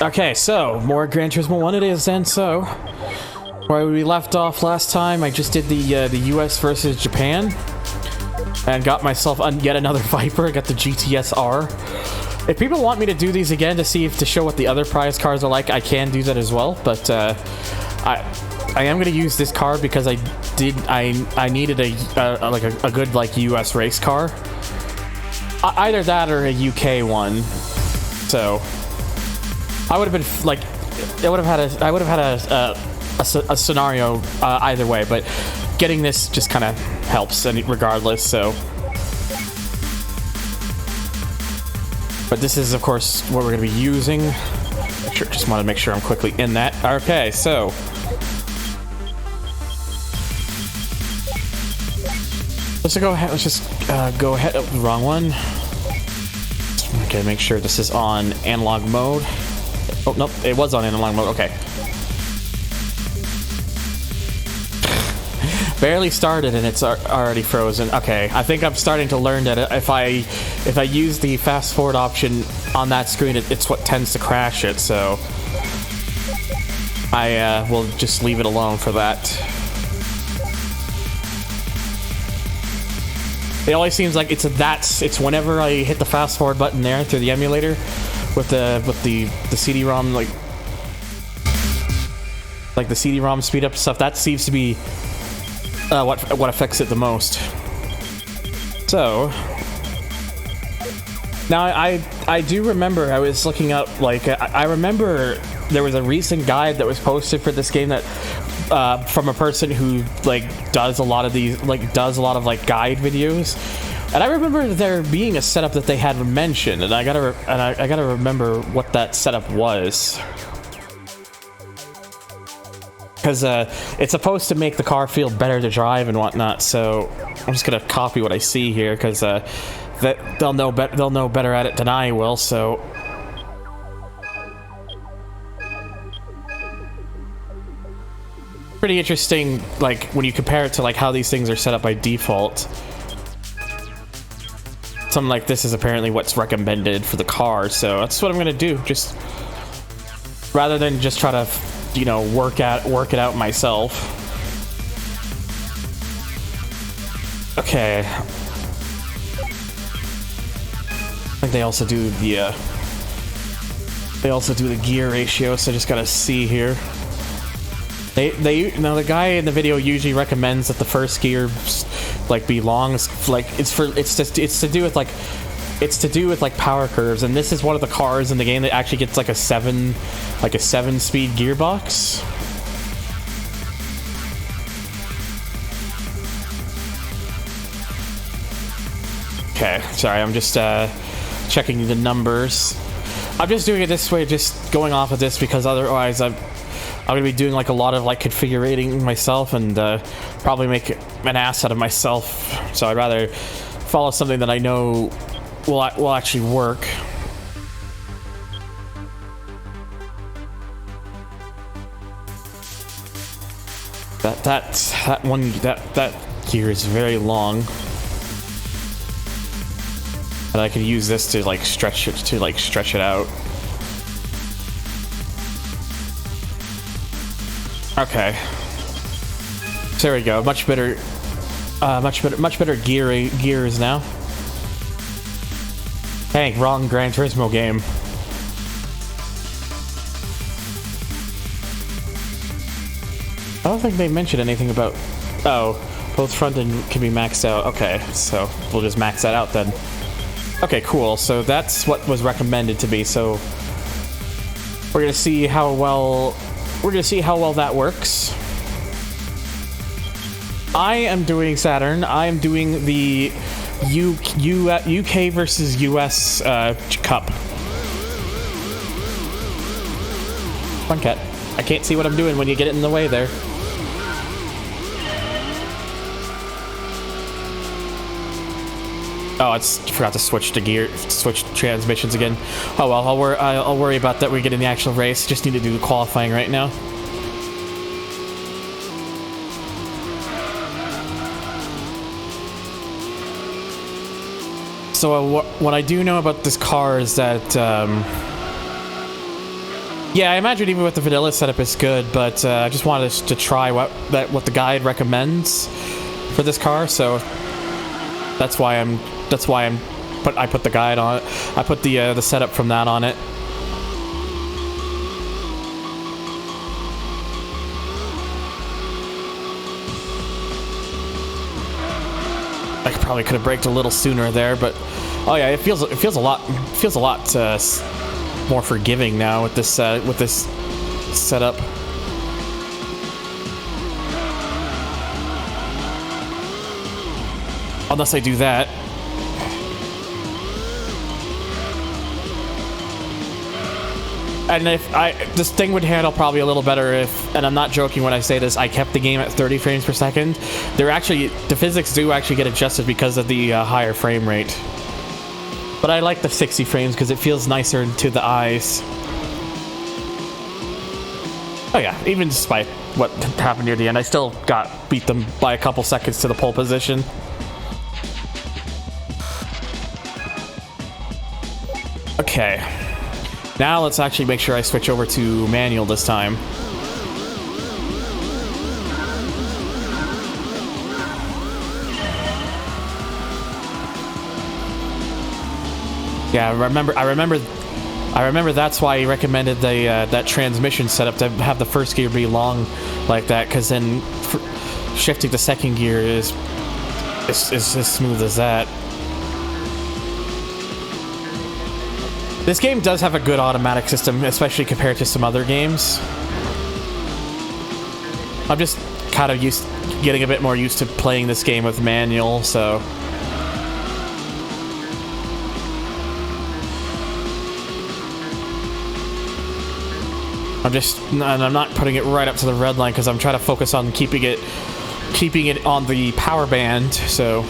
Okay, so more Gran Turismo 1 it is then. So where we left off last time, I just did the US versus Japan and got myself yet another Viper. I got the GTS-R. If people want me to do these again to show what the other prize cars are like, I can do that as well. But I am going to use this car because I needed a good like US race car. Either that or a UK one. So I would have been like, I would have had a scenario either way, but getting this just kind of helps regardless. So, but this is of course what we're going to be using. Sure, just want to make sure I'm quickly in that. Okay, so let's go ahead. Let's just go ahead. Oh, the wrong one. Okay, make sure this is on analog mode. Oh, nope, it was on analog mode. Okay. Barely started and it's already frozen. Okay, I think I'm starting to learn that if I use the fast forward option on that screen, it's what tends to crash it. So I will just leave it alone for that. It always seems like it's whenever I hit the fast forward button there through the emulator with the CD-ROM like the CD-ROM speed up stuff. That seems to be what affects it the most. So now I do remember I was looking up like I remember there was a recent guide that was posted for this game that from a person who like does a lot of guide videos, and I remember there being a setup that they had mentioned, and I gotta remember what that setup was, because it's supposed to make the car feel better to drive and whatnot. So I'm just gonna copy what I see here because they'll know better at it than I will. So pretty interesting, like when you compare it to like how these things are set up by default. Something like this is apparently what's recommended for the car, so that's what I'm gonna do. Just rather than just try to, you know, work it out myself. Okay. I think they also do the gear ratio, so I just gotta see here. Now the guy in the video usually recommends that the first gear like be long, like it's to do with power curves, and this is one of the cars in the game that actually gets like a 7-speed gearbox. Okay, sorry, I'm just checking the numbers. I'm just doing it this way, just going off of this, because otherwise I'm gonna be doing like a lot of like configurating myself and probably make an ass out of myself. So I'd rather follow something that I know will actually work. That gear is very long, and I could use this to like stretch it out. Okay, so there we go. Much better gears now. Hey, wrong Gran Turismo game. I don't think they mentioned anything about. Oh, both front end can be maxed out. Okay, so we'll just max that out then. Okay, cool. So that's what was recommended to be. So we're gonna see how well. We're gonna see how well that works. I am doing Saturn. I am doing the UK versus US Cup. Fun cat. I can't see what I'm doing when you get it in the way there. Oh, I forgot to switch transmissions again. Oh well, I'll worry about that when we get in the actual race. Just need to do the qualifying right now. So what I do know about this car is that Yeah, I imagine even with the vanilla setup it's good, but I just wanted to try what the guide recommends for this car, so that's why I put the guide on it. I put the setup from that on it. I probably could have braked a little sooner there, but oh yeah, it feels a lot more forgiving now with this setup. Unless I do that. And if this thing would handle probably a little better if, and I'm not joking when I say this, I kept the game at 30 frames per second. The physics do actually get adjusted because of the higher frame rate. But I like the 60 frames because it feels nicer to the eyes. Oh yeah, even despite what happened near the end, I still beat them by a couple seconds to the pole position. Okay. Now let's actually make sure I switch over to manual this time. Yeah, I remember that's why he recommended that transmission setup, to have the first gear be long like that, because then shifting to second gear is as smooth as that. This game does have a good automatic system, especially compared to some other games. I'm just kind of getting a bit more used to playing this game with manual, so... I'm not putting it right up to the red line because I'm trying to focus on keeping it on the power band, so...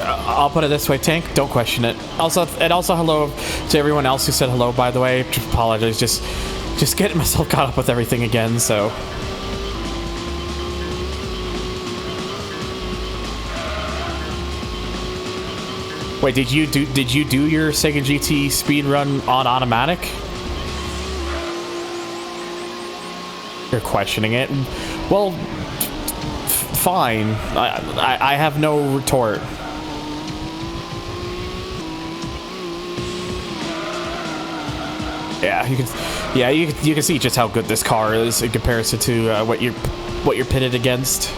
I'll put it this way, Tank, don't question it. Also hello to everyone else who said hello, by the way. Apologize, just getting myself caught up with everything again, so... Wait, did you do your Sega GT speed run on automatic? You're questioning it. Well, fine. I have no retort. Yeah, you can see just how good this car is in comparison to what you're pitted against.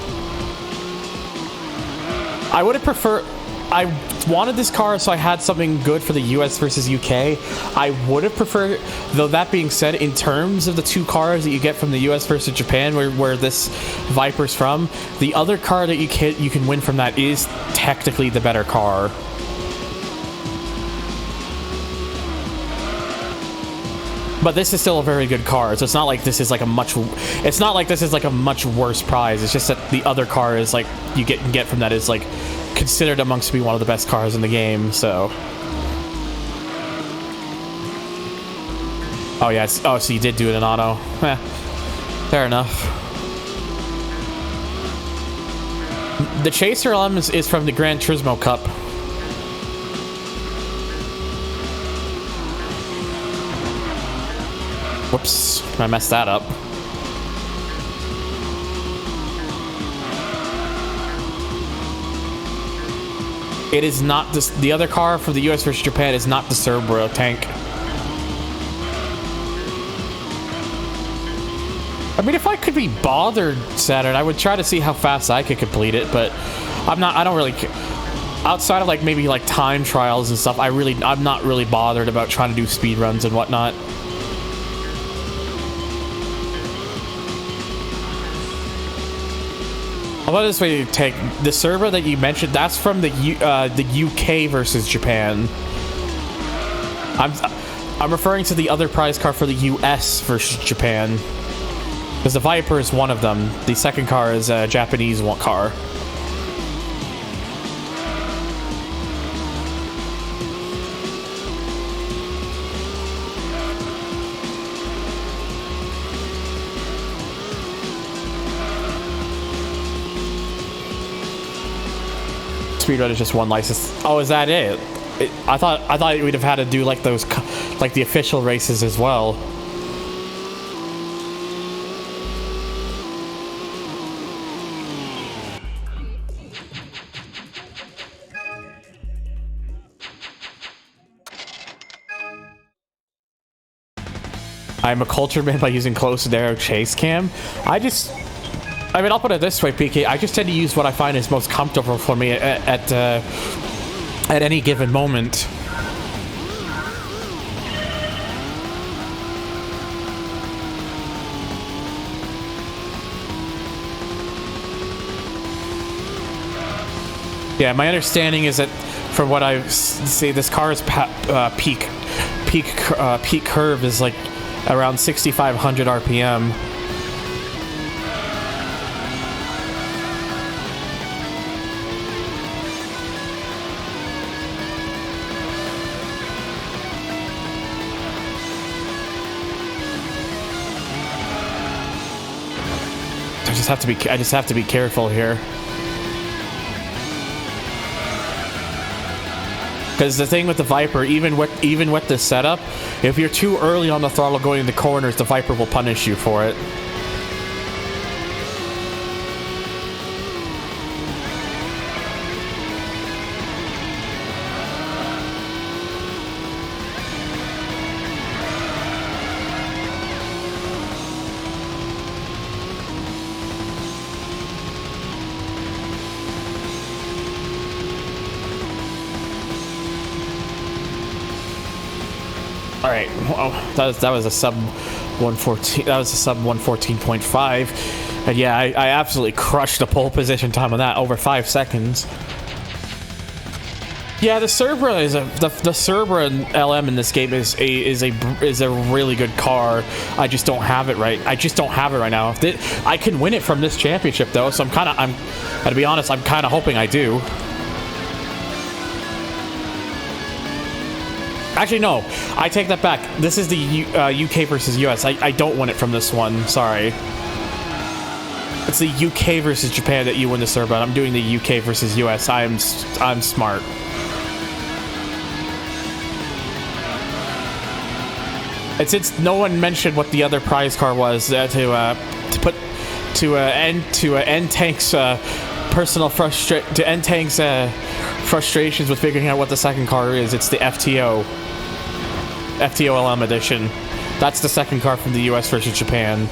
I would have preferred. I wanted this car so I had something good for the US versus UK. I would have preferred, though that being said, in terms of the two cars that you get from the US versus Japan, where this Viper's from, the other car that you can win from that is technically the better car. But this is still a very good car, so it's not like this is like a much worse prize. It's just that the other car is like you get from that is like considered amongst to be one of the best cars in the game. So, oh yeah, so you did do it in auto. Fair enough. The Chaser LM is from the Gran Turismo Cup. Whoops, I messed that up. It is not this. The other car for the US versus Japan is not the Cerebro Tank. I mean, if I could be bothered, Saturn, I would try to see how fast I could complete it, but I don't really care. Outside of like maybe like time trials and stuff, I'm not really bothered about trying to do speed runs and whatnot. How about this way you take the server that you mentioned? That's from the UK versus Japan. I'm referring to the other prize car for the US versus Japan, because the Viper is one of them. The second car is a Japanese car. speedrun is just one license. Oh, is that it? I thought we'd have had to do like those, like the official races as well. I'm a cultured man by using close and narrow chase cam. I mean, I'll put it this way, PK. I just tend to use what I find is most comfortable for me at any given moment. Yeah, my understanding is that from what I see, this car's peak curve is like around 6,500 RPM. I just have to be careful here. Because the thing with the Viper, even with this setup, if you're too early on the throttle going into corners, the Viper will punish you for it. All right, well, that was a sub 114. That was a sub 114.5, and yeah, I absolutely crushed the pole position time on that, over 5 seconds. Yeah, the Cerbera is the Cerbera LM in this game is a really good car. I just don't have it right. I just don't have it right now. I can win it from this championship though, so to be honest, I'm kind of hoping I do. Actually, no. I take that back. This is the UK versus US. I don't win it from this one. Sorry. It's the UK versus Japan that you win the server. I'm doing the UK versus US. I'm smart. Since no one mentioned what the other prize car was to end Tank's frustrations with figuring out what the second car is. It's the FTO LM edition. That's the second car from the US versus Japan.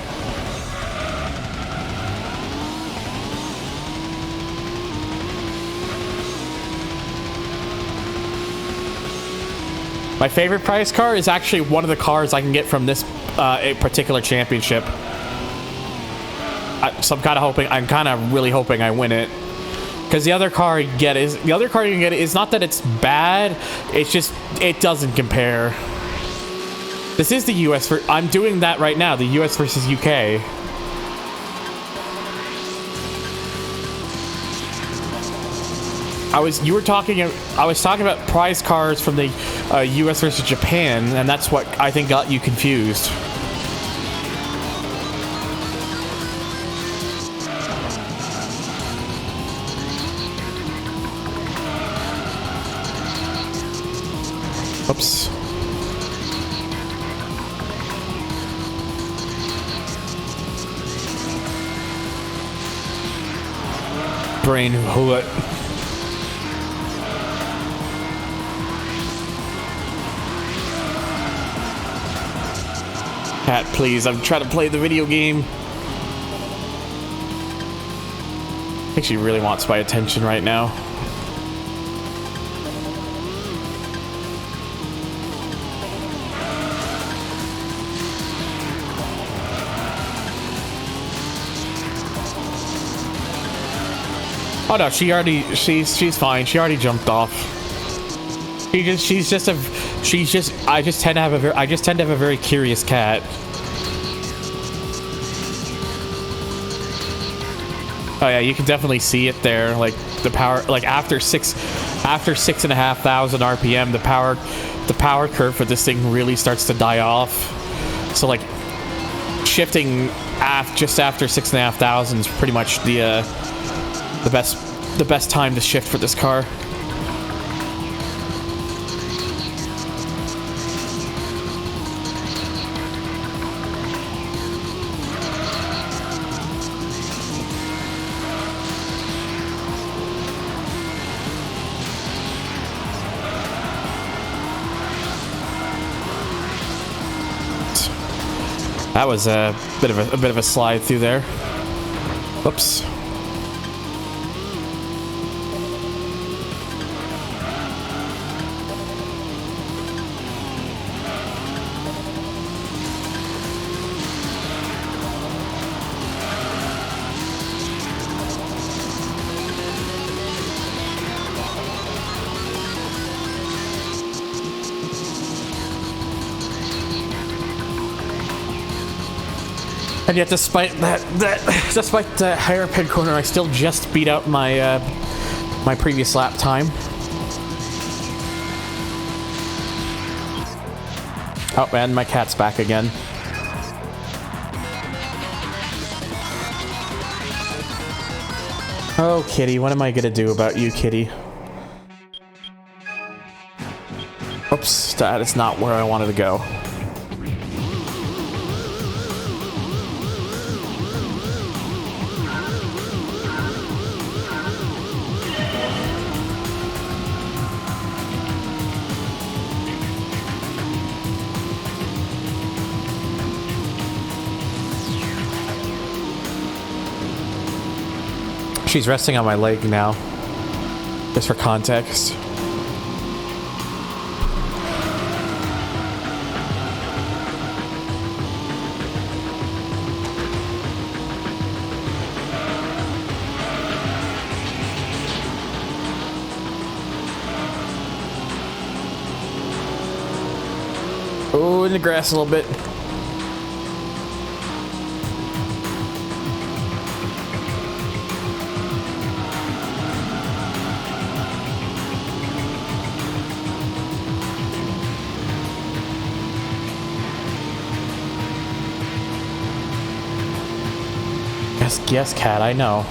My favorite prize car is actually one of the cars I can get from this particular championship. So I'm kind of really hoping I win it. Because the other car you can get is not that it's bad, it's just, it doesn't compare. This is the US, I'm doing that right now, the US versus UK. I was talking about prize cars from the US versus Japan, and that's what I think got you confused. Oops. Brain hoolet. Cat, please. I'm trying to play the video game. I think she really wants my attention right now. Oh no, she's fine. She already jumped off. I just tend to have a very curious cat. Oh yeah, you can definitely see it there. Like the power, like after 6,500 RPM, the power curve for this thing really starts to die off. So like shifting just after 6,500 is pretty much the best the best time to shift for this car. That was a bit of a slide through there. Whoops. And yet, despite despite the higher pin corner, I still just beat out my my previous lap time. Oh man, my cat's back again. Oh, kitty, what am I gonna do about you, kitty? Oops, that is not where I wanted to go. She's resting on my leg now, just for context. Oh, in the grass a little bit. Yes, cat. I know,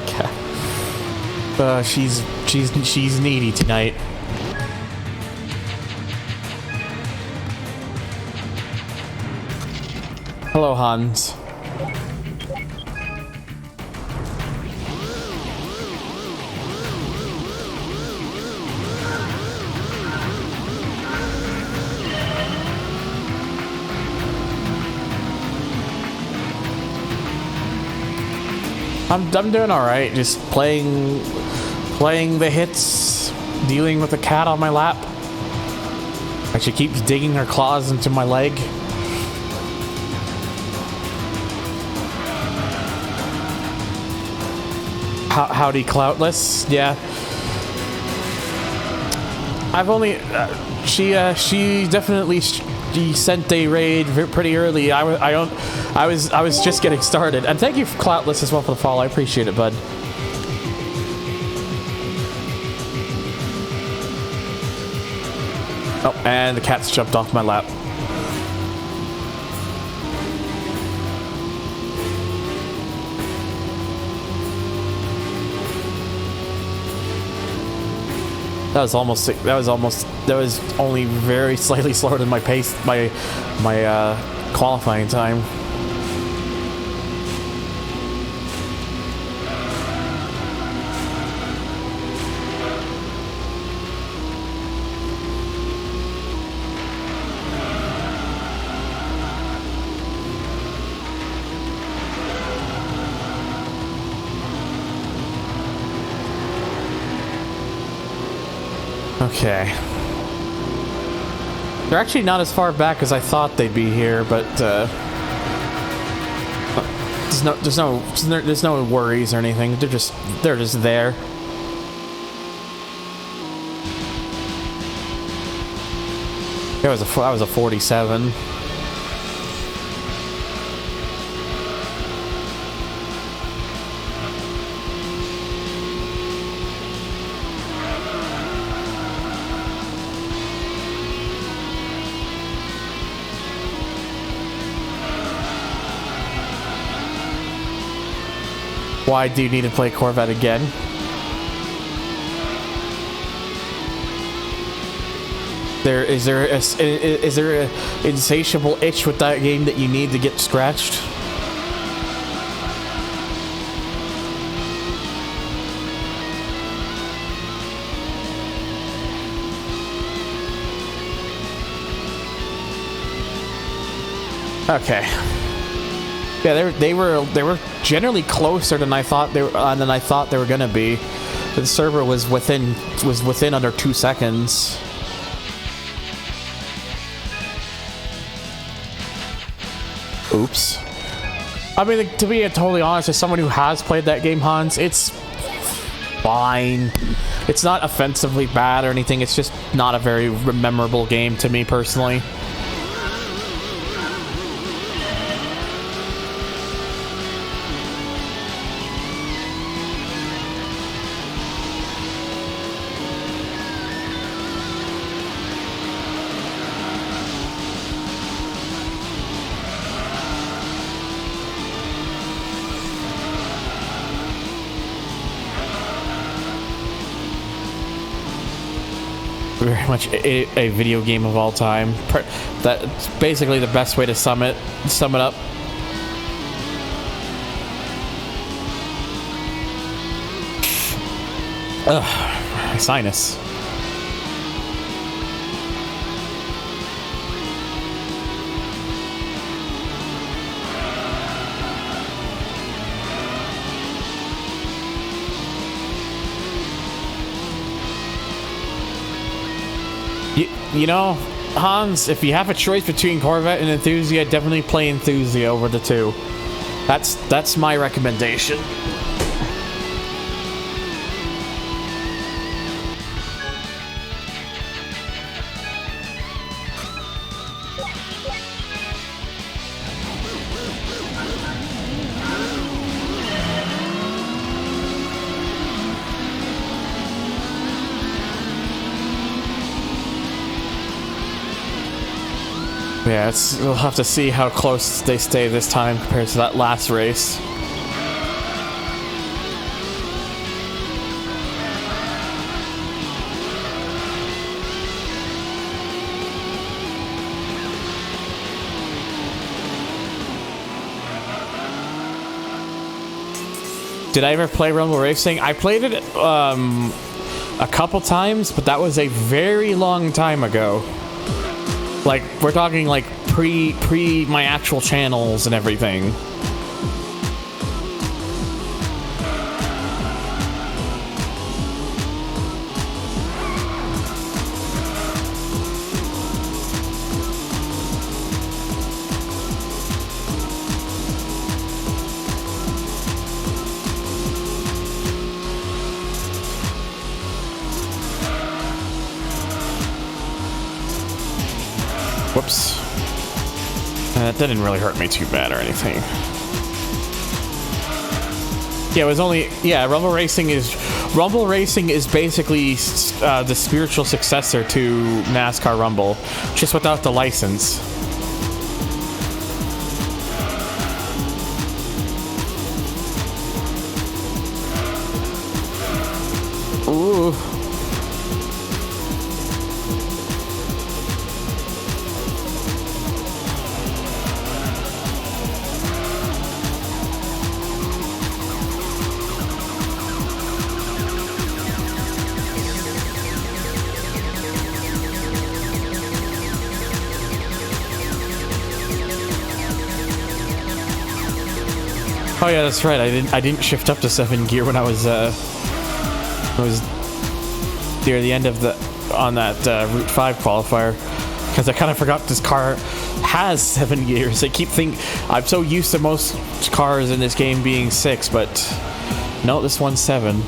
cat. She's needy tonight. Hello, Hans. I'm doing all right. Just playing the hits, dealing with the cat on my lap. Like she keeps digging her claws into my leg. Howdy, Cloutless. Yeah. I've only she definitely she sent a raid pretty early. I was just getting started. And thank you for Cloutless as well for the follow. I appreciate it, bud. Oh, and the cat's jumped off my lap. That was only very slightly slower than my pace, my qualifying time. Okay. They're actually not as far back as I thought they'd be here, but there's no worries or anything. They're just there. That was a 47. Why do you need to play Corvette again? Is there a insatiable itch with that game that you need to get scratched? Okay. Yeah, they were generally closer than I thought they were gonna be. The server was within under 2 seconds. Oops. I mean, to be totally honest, as someone who has played that game, Hans, it's fine. It's not offensively bad or anything. It's just not a very memorable game to me personally. Very much a video game of all time. That's basically the best way to sum it up. Ugh, my sinus. You know, Hans, if you have a choice between Corvette and Enthusia, definitely play Enthusia over the two. That's my recommendation. Yeah, we'll have to see how close they stay this time compared to that last race. Did I ever play Rumble Racing? I played it a couple times, but that was a very long time ago. Like, we're talking like pre my actual channels and everything. Whoops. That didn't really hurt me too bad or anything. Yeah, it was only... Yeah, Rumble Racing is basically the spiritual successor to NASCAR Rumble, just without the license. Ooh. Oh yeah, that's right. I didn't shift up to 7 gear when I was near the end of on that Route 5 qualifier, because I kind of forgot this car has 7 gears. I'm so used to most cars in this game being 6, but no, this one's 7.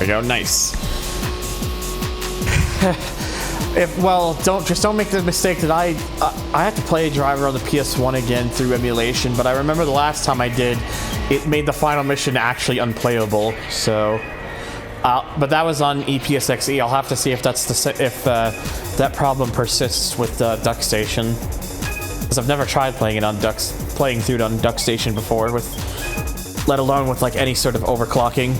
There we go, nice. Don't make the mistake that I have to play Driver on the PS1 again through emulation, but I remember the last time I did, it made the final mission actually unplayable. So, but that was on EPSXE. I'll have to see if that problem persists with Duck Station, because I've never tried playing through it on Duck Station before, let alone with like any sort of overclocking.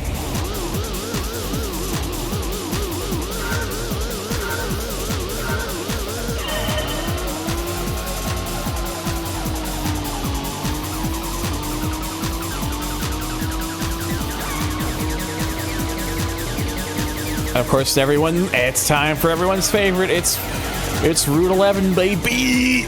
Of course, it's time for everyone's favorite. It's Route 11, baby!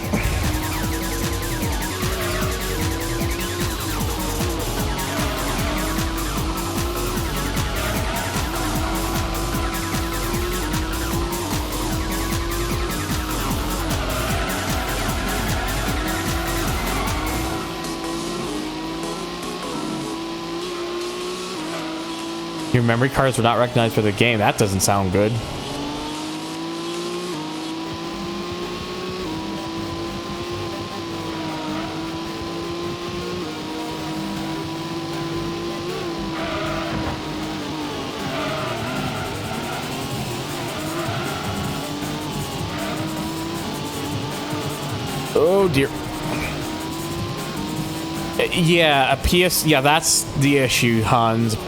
Your memory cards were not recognized for the game. That doesn't sound good. Oh dear. Yeah, that's the issue, Hans.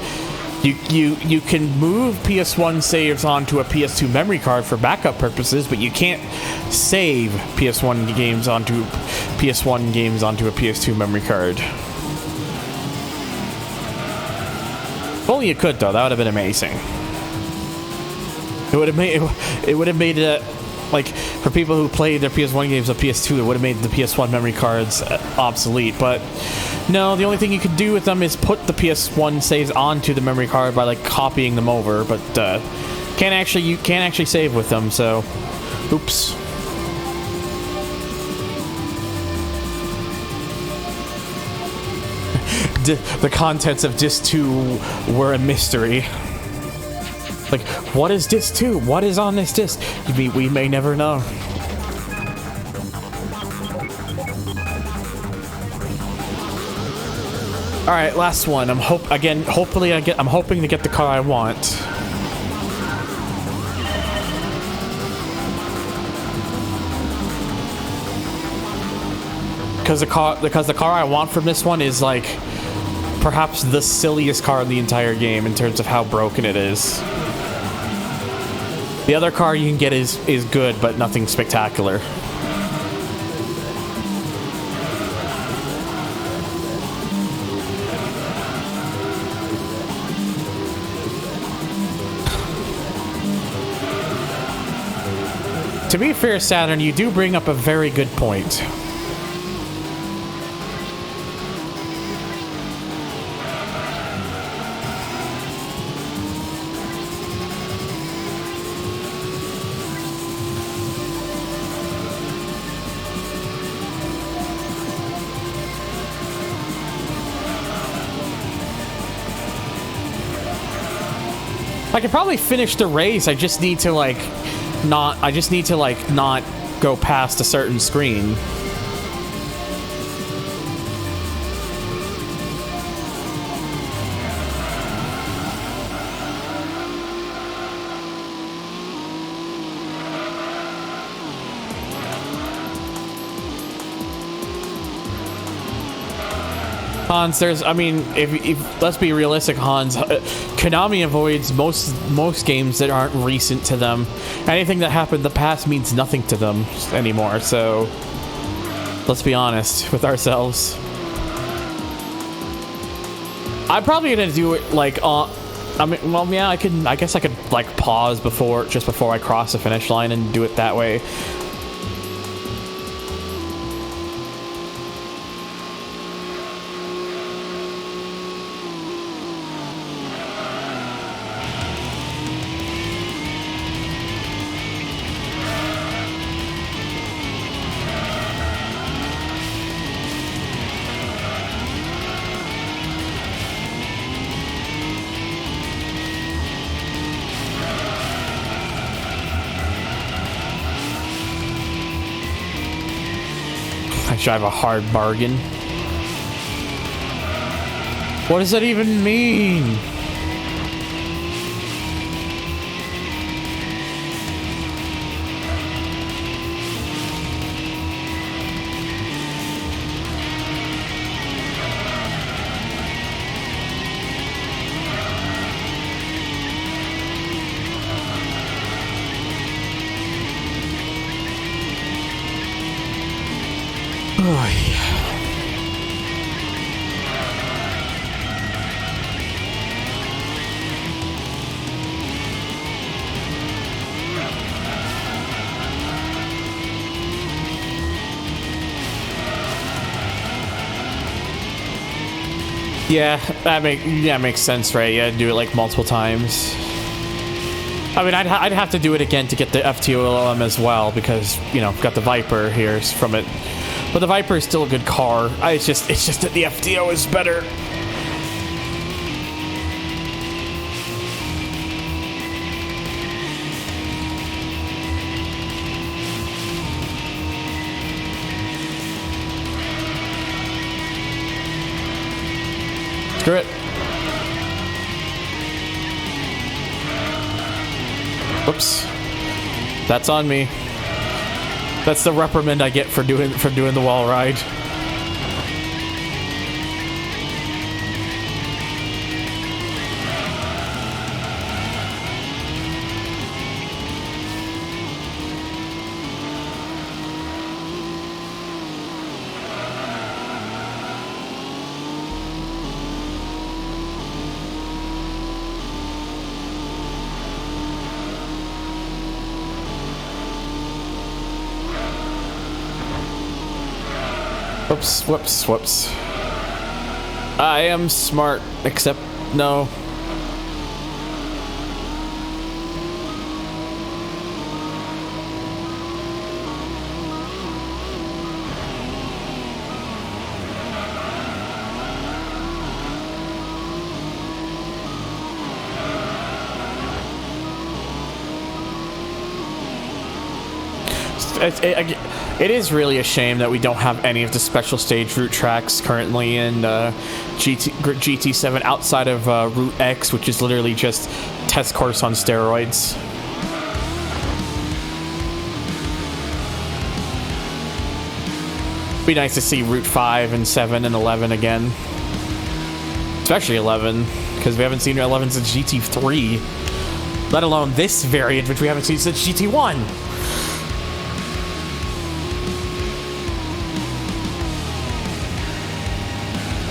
You can move PS1 saves onto a PS2 memory card for backup purposes, but you can't save PS1 games onto a PS2 memory card. If only you could, though. That would have been amazing. It would have made it like for people who played their PS1 games on PS2. It would have made the PS1 memory cards obsolete, but. No, the only thing you can do with them is put the PS1 saves onto the memory card by like copying them over, but you can't actually save with them. So, oops. The contents of Disc 2 were a mystery. Like, what is Disc 2? What is on this disc? We may never know. All right, last one. I'm hoping to get the car I want. Because the car I want from this one is like perhaps the silliest car in the entire game in terms of how broken it is. The other car you can get is good, but nothing spectacular. To be fair, Saturn, you do bring up a very good point. I could probably finish the race. I just need to not go past a certain screen. Hans, if let's be realistic, Hans, Konami avoids most games that aren't recent to them. Anything that happened in the past means nothing to them anymore, so let's be honest with ourselves. I'm probably gonna do it I guess I could pause just before I cross the finish line and do it that way. I drive a hard bargain. What does that even mean? Oh, yeah. Yeah, that makes sense, right? Yeah, do it like multiple times. I mean, I'd have to do it again to get the FTOLM as well because, you know, got the Viper here from it. But the Viper is still a good car. It's just that the FTO is better. Screw it. Whoops. That's on me. That's the reprimand I get for doing the wall ride. Whoops, whoops, whoops. I am smart, except no. It is really a shame that we don't have any of the special stage route tracks currently in GT7 outside of Route X, which is literally just test course on steroids. Be nice to see Route 5 and 7 and 11 again. Especially 11, because we haven't seen 11 since GT3. Let alone this variant, which we haven't seen since GT1.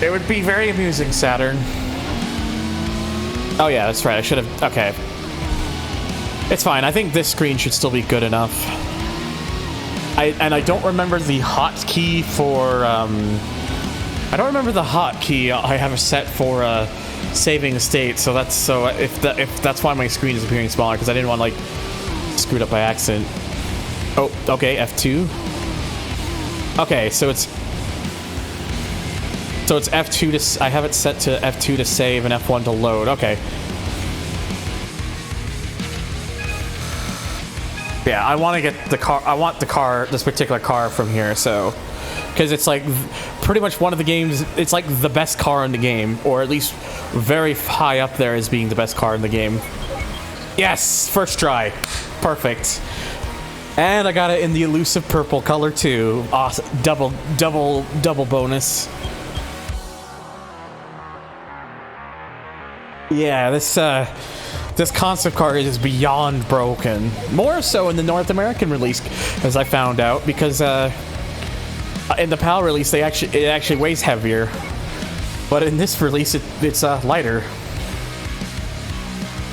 It would be very amusing, Saturn. Oh yeah, that's right. I should have... Okay. It's fine. I think this screen should still be good enough. I don't remember the hotkey for... I don't remember the hotkey I have set for saving state. So that's if that's why my screen is appearing smaller, because I didn't want to like screw it up by accident. Oh, okay. F2. Okay, so it's F2 to... I have it set to F2 to save and F1 to load. Okay. Yeah, I want to get the car... I want the car, this particular car from here, so... Because it's like pretty much one of the games... It's like the best car in the game, or at least very high up there as being the best car in the game. Yes! First try. Perfect. And I got it in the elusive purple color, too. Awesome. Double bonus. Yeah, this concept car is beyond broken. More so in the North American release, as I found out, because in the PAL release it actually weighs heavier, but in this release it's lighter.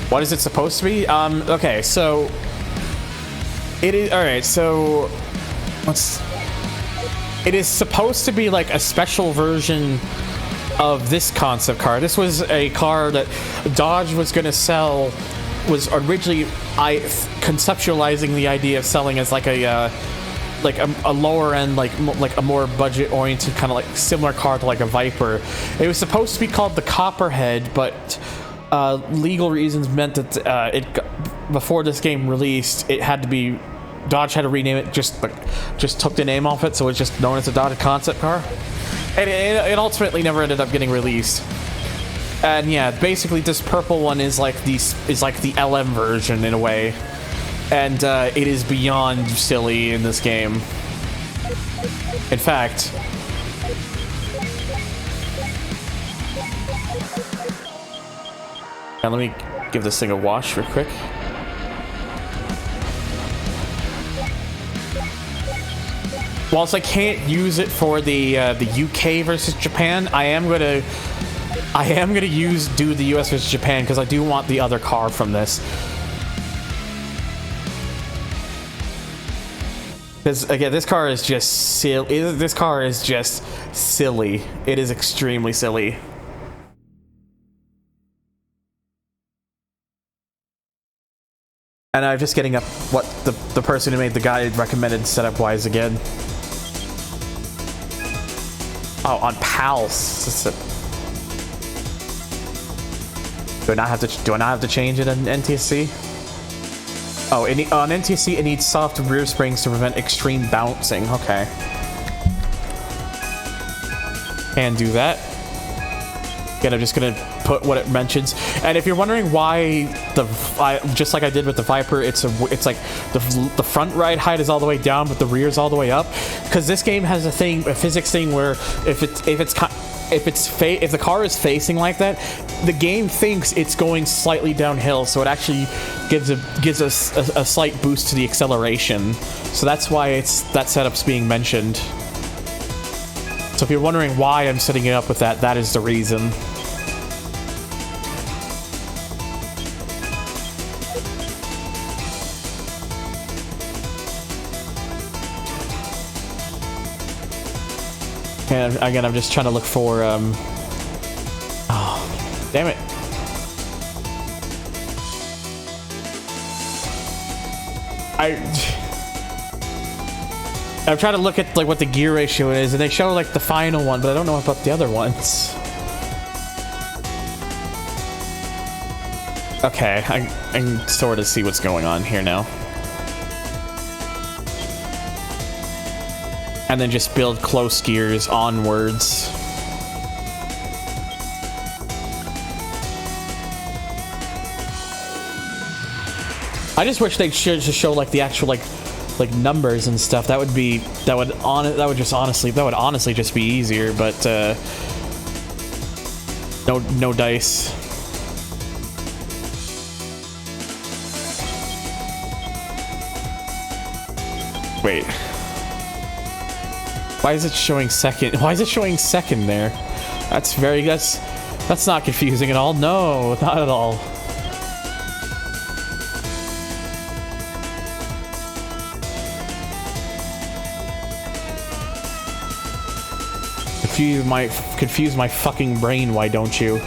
What is it supposed to be? Okay, so it is alright. So it is supposed to be like a special version of this concept car. This was a car that Dodge was going to sell, was originally conceptualizing the idea of selling as like a lower end, like a more budget oriented kind of like similar car to like a Viper. It was supposed to be called the Copperhead, but legal reasons meant that before this game released, it had to be Dodge had to rename it, just took the name off it, so it's just known as a Dodge concept car. And it ultimately never ended up getting released. And yeah, basically this purple one is like the LM version in a way. And it is beyond silly in this game. In fact, now let me give this thing a wash real quick. Whilst I can't use it for the UK versus Japan, I am gonna do the US versus Japan because I do want the other car from this. Because again, this car is just silly. This car is just silly. It is extremely silly. And I'm just getting up what the person who made the guide recommended setup wise again. Oh, on PALS. Do I not have to change it on NTSC? Oh, on NTSC it needs soft rear springs to prevent extreme bouncing. Okay. And do that. Again, I'm just gonna put what it mentions. And if you're wondering why just like I did with the Viper, it's like the front ride height is all the way down, but the rear is all the way up. Because this game has a physics thing where if the car is facing like that, the game thinks it's going slightly downhill, so it actually gives us a slight boost to the acceleration. So that's why that setup's being mentioned. So if you're wondering why I'm setting it up with that, that is the reason. And again, I'm just trying to look for, oh, damn it. I'm trying to look at, like, what the gear ratio is, and they show, like, the final one, but I don't know about the other ones. Okay, I can sort of see what's going on here now. And then just build close gears onwards. I just wish they'd just show like the actual like numbers and stuff. That would honestly just be easier. But no dice. Wait. Why is it showing second? Why is it showing second there? That's not confusing at all. No, not at all. Confuse my fucking brain, why don't you?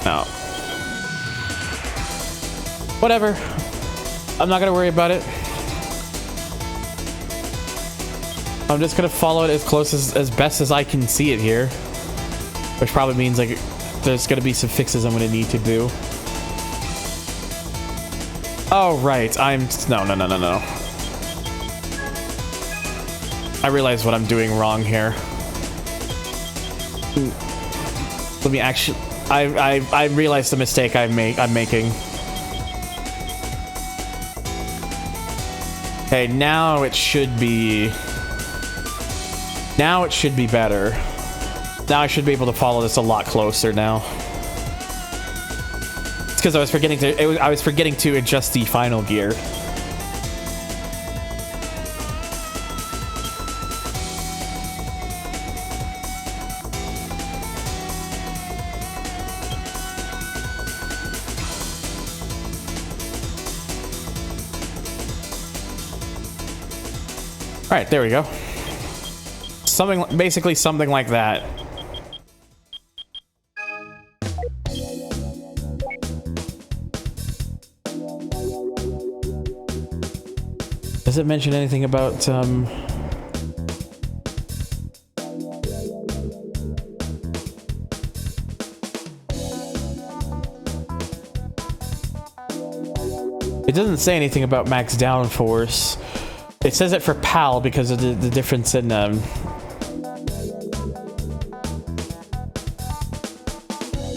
No. Whatever. I'm not gonna worry about it. I'm just gonna follow it as close as best as I can see it here. Which probably means like there's gonna be some fixes I'm gonna need to do. Oh right, no. I realize what I'm doing wrong here. Let me actually I realize the mistake I'm making. Okay, now it should be better. Now I should be able to follow this a lot closer now. It's because I was forgetting to adjust the final gear. All right, there we go. Basically something like that. Does it mention anything about It doesn't say anything about max downforce. It says it for PAL because of the difference in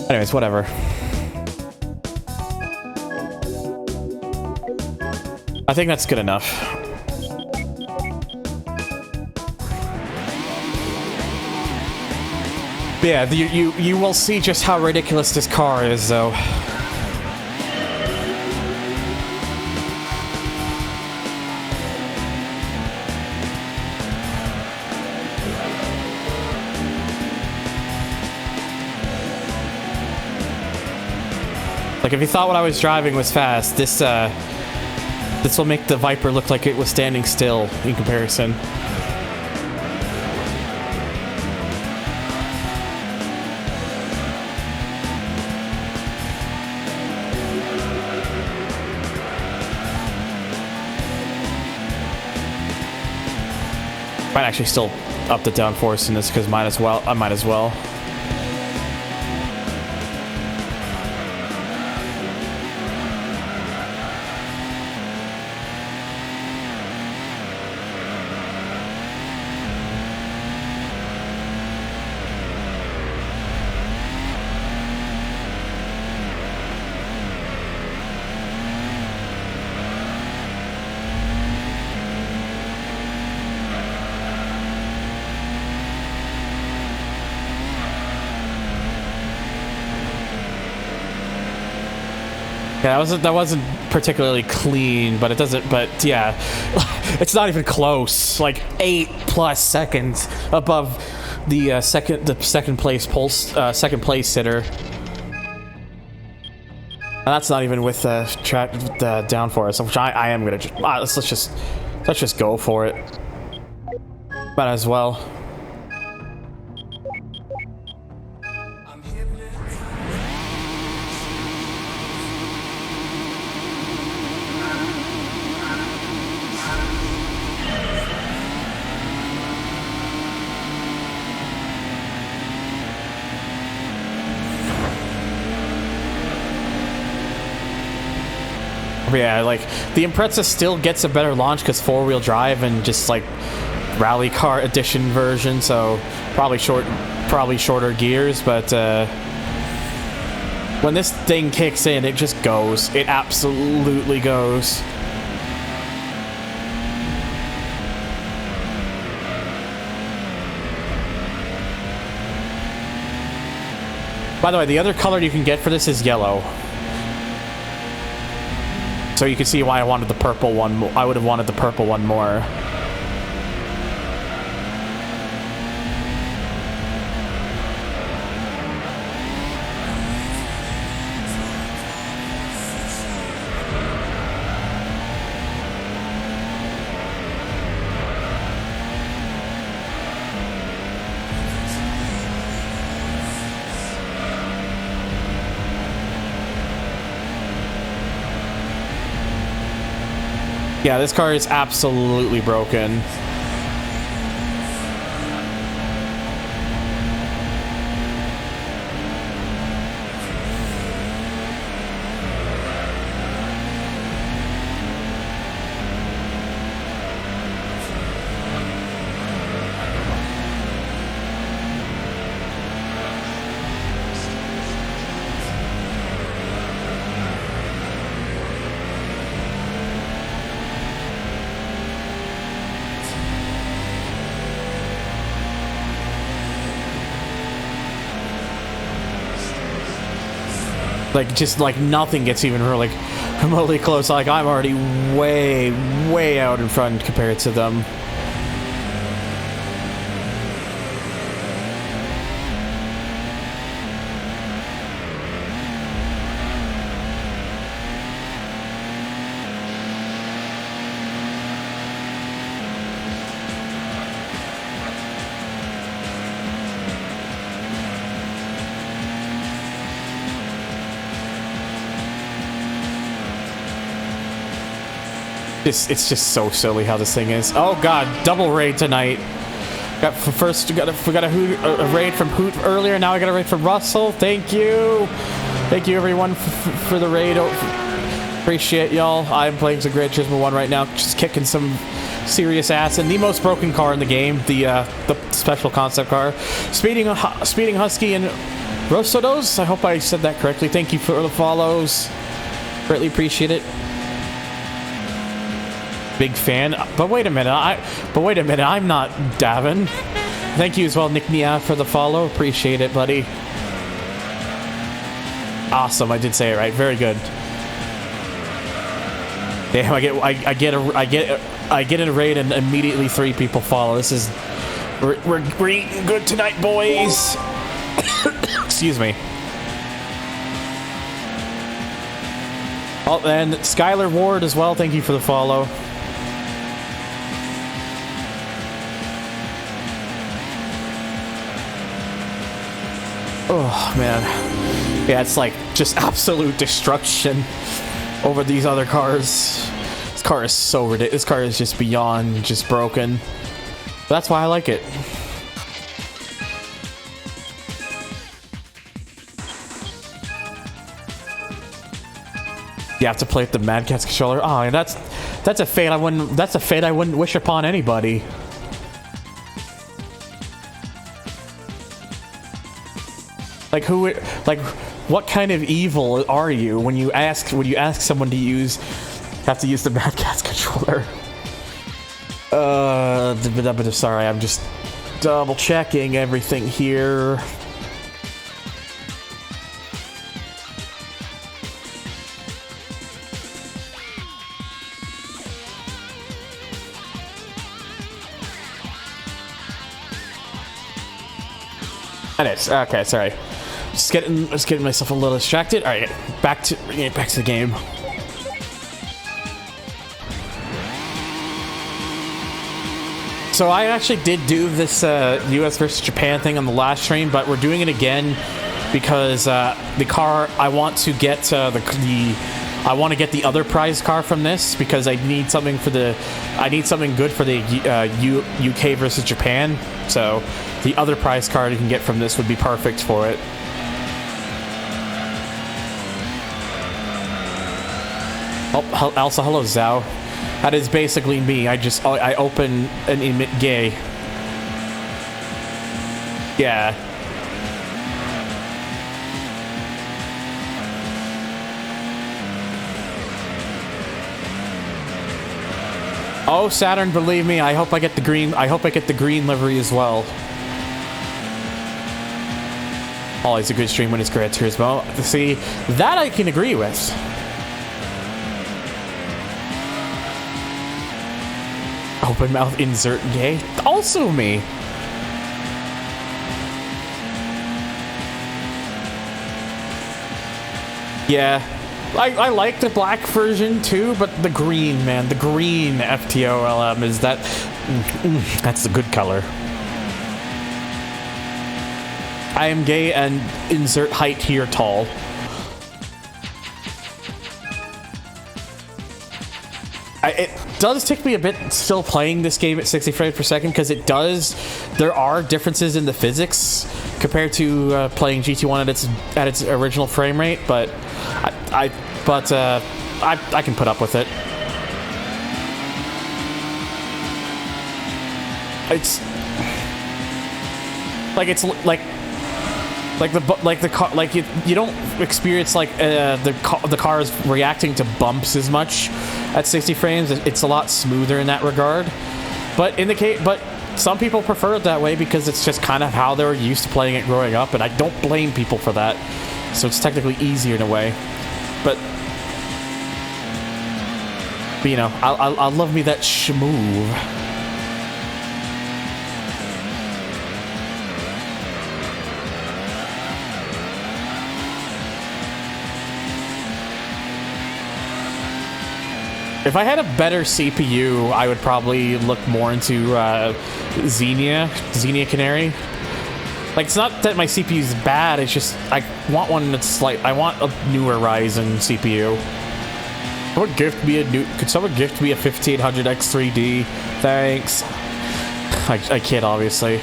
anyways, whatever. I think that's good enough. But yeah, you will see just how ridiculous this car is, though. Like, if you thought what I was driving was fast, this will make the Viper look like it was standing still in comparison. Might actually still up the downforce in this because might as well. I might as well. Yeah, that wasn't particularly clean, but it doesn't. But yeah, it's not even close. Like 8+ seconds above the second place sitter, and that's not even with the downforce, which I am gonna just let's just go for it. Might as well. Yeah, like the Impreza still gets a better launch because 4-wheel drive and just like rally car edition version, so probably shorter gears, but when this thing kicks in, it just goes. It absolutely goes. By the way, the other color you can get for this is yellow. So you can see why I wanted the purple one. I would have wanted the purple one more. Yeah, this car is absolutely broken. Like, just like nothing gets even really remotely close. Like, I'm already way out in front compared to them. It's just so silly how this thing is. Oh god, double raid tonight. We got a raid from Hoot earlier. Now I got a raid from Russell. Thank you everyone for the raid. Appreciate y'all. I'm playing some Gran Turismo 1 right now, just kicking some serious ass in the most broken car in the game, the special concept car. Speeding Husky and Rostodos. I hope I said that correctly. Thank you for the follows. Greatly appreciate it. Big fan. But wait a minute. I'm not Davin. Thank you as well, Nick Nia, for the follow. Appreciate it, buddy. Awesome. I did say it right. Very good. Damn, I get in a raid and immediately 3 people follow. This is we're eating good tonight, boys. Excuse me. Oh, and Skylar Ward as well. Thank you for the follow. Oh man, yeah, it's like just absolute destruction over these other cars. This car is so ridiculous. This car is just beyond just broken. That's why I like it. You have to play with the Mad Catz controller. Oh, and that's a fate I wouldn't wish upon anybody. Like what kind of evil are you when you ask someone to have to use the Mad Catz controller? Sorry, I'm just double checking everything here. Anyways, okay, sorry. Just getting myself a little distracted. All right, back to the game. So I actually did do this U.S. versus Japan thing on the last stream, but we're doing it again because the car I want to get I want to get the other prize car from this because I need something good for the UK versus Japan. So the other prize card you can get from this would be perfect for it. Oh, also hello Zhao. That is basically me. I open and emit gay. Yeah. Oh, Saturn, believe me, I hope I get the green. I hope I get the green livery as well. Always a good stream when it's Gran Turismo. See, that I can agree with. Open mouth insert gay. Also me. Yeah. I like the black version too, but the green, man, the green FTOLM is that's the good color. I am gay and insert height here tall. It does take me a bit still playing this game at 60 frames per second because there are differences in the physics compared to playing GT1 at its original frame rate, but I can put up with it. You don't experience the cars reacting to bumps as much at 60 frames. It's a lot smoother in that regard. But some people prefer it that way because it's just kind of how they were used to playing it growing up, and I don't blame people for that. So it's technically easier in a way. But you know, I love me that schmoove. If I had a better CPU, I would probably look more into Xenia Canary. Like, it's not that my CPU is bad, it's just I want one that's I want a newer Ryzen CPU. Could someone gift me a 1500 X3D? Thanks. I kid, obviously.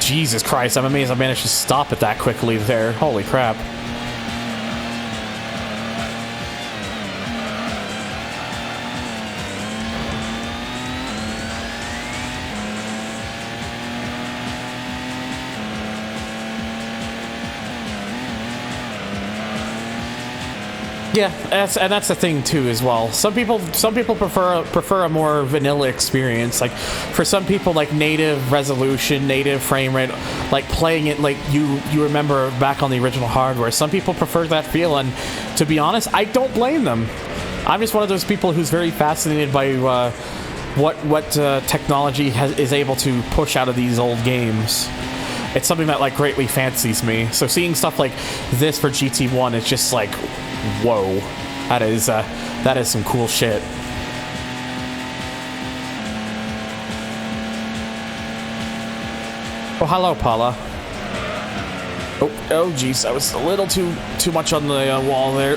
Jesus Christ, I'm amazed I managed to stop it that quickly there. Holy crap. Yeah, that's the thing too as well. Some people prefer a more vanilla experience. Like for some people, like native resolution, native frame rate, like playing it like you remember back on the original hardware. Some people prefer that feel, and to be honest, I don't blame them. I'm just one of those people who's very fascinated by what technology is able to push out of these old games. It's something that like greatly fancies me. So seeing stuff like this for GT1 is just like, whoa, that is some cool shit. Oh, hello, Paula. Oh, geez, that was a little too much on the wall there.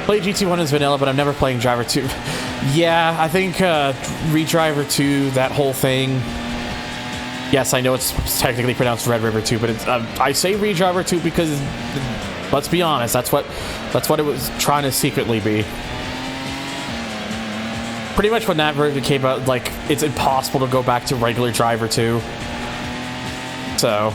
Play GT1 as vanilla, but I'm never playing Driver 2. Yeah, I think Redriver 2, that whole thing. Yes, I know it's technically pronounced Red River 2, but it's, I say Redriver 2 because, let's be honest, that's what it was trying to secretly be. Pretty much when that version came out, like, it's impossible to go back to regular Driver 2. So...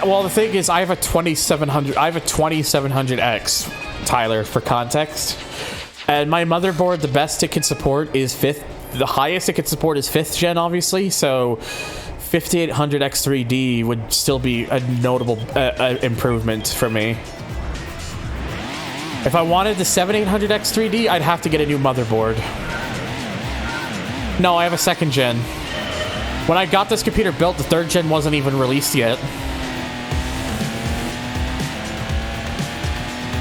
well, the thing is, I have a 2700X, Tyler, for context. And my motherboard, the best it can support is 5th. The highest it can support is 5th gen, obviously. So 5800X3D would still be a notable improvement for me. If I wanted the 7800X3D, I'd have to get a new motherboard. No, I have a 2nd gen. When I got this computer built, the 3rd gen wasn't even released yet.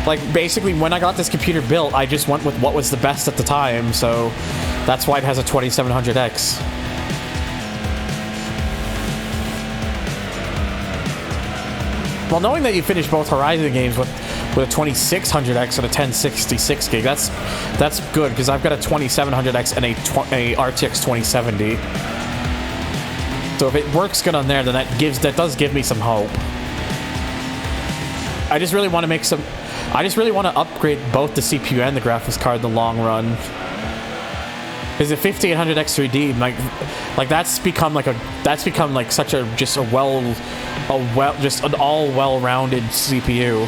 Like, basically, when I got this computer built, I just went with what was the best at the time, so that's why it has a 2700X. Well, knowing that you finished both Horizon games with a 2600X and a 1066 gig, that's good, because I've got a 2700X and a RTX 2070. So if it works good on there, then that does give me some hope. I just really want to upgrade both the CPU and the graphics card in the long run. Because the 5800X3D, like that's become like such a just an all well-rounded CPU.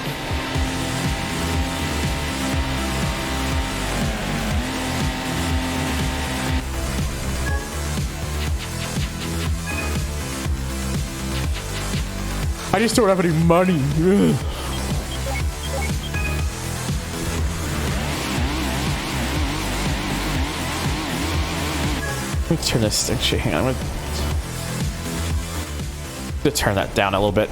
I just don't have any money. Ugh. Let me turn this thing. Hang on. I'm gonna turn that down a little bit.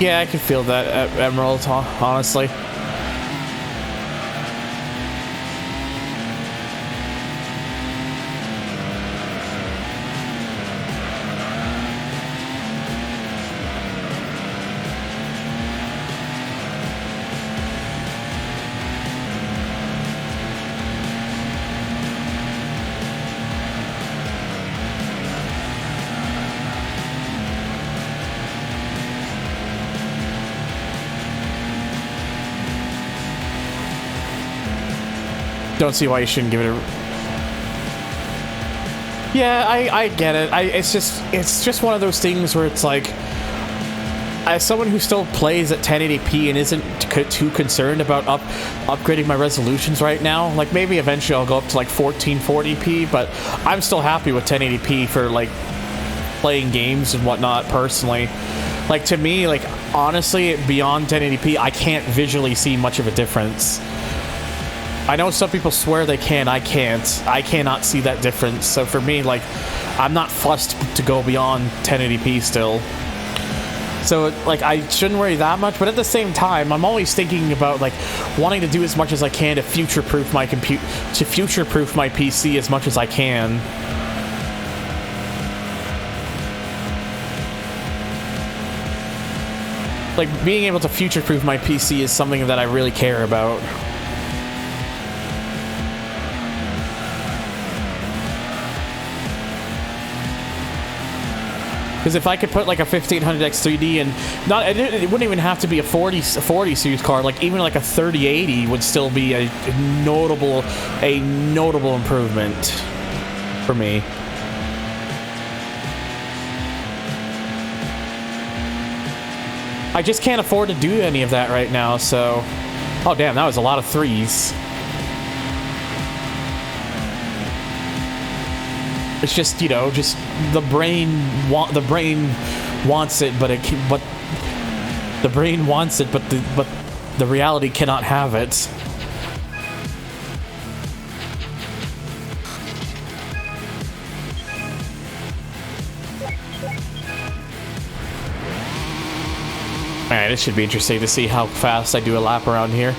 Yeah, I can feel that, Emerald, honestly. Don't see why you shouldn't give it a... Yeah, I get it. It's just one of those things where it's like... as someone who still plays at 1080p and isn't too concerned about upgrading my resolutions right now, like maybe eventually I'll go up to like 1440p, but I'm still happy with 1080p for like playing games and whatnot personally. Like to me, like honestly, beyond 1080p, I can't visually see much of a difference. I know some people swear they can, I can't. I cannot see that difference. So for me, like, I'm not fussed to go beyond 1080p still. So, like, I shouldn't worry that much, but at the same time, I'm always thinking about, like, wanting to do as much as I can to future-proof my future-proof my PC as much as I can. Like, being able to future-proof my PC is something that I really care about. Because if I could put like a 1500X3D and it wouldn't even have to be a 40 series card, like even like a 3080 would still be a notable improvement for me. I just can't afford to do any of that right now, so... Oh damn, that was a lot of threes. It's just, you know, just the brain wants it, but the brain wants it, but the reality cannot have it. All right, this should be interesting to see how fast I do a lap around here.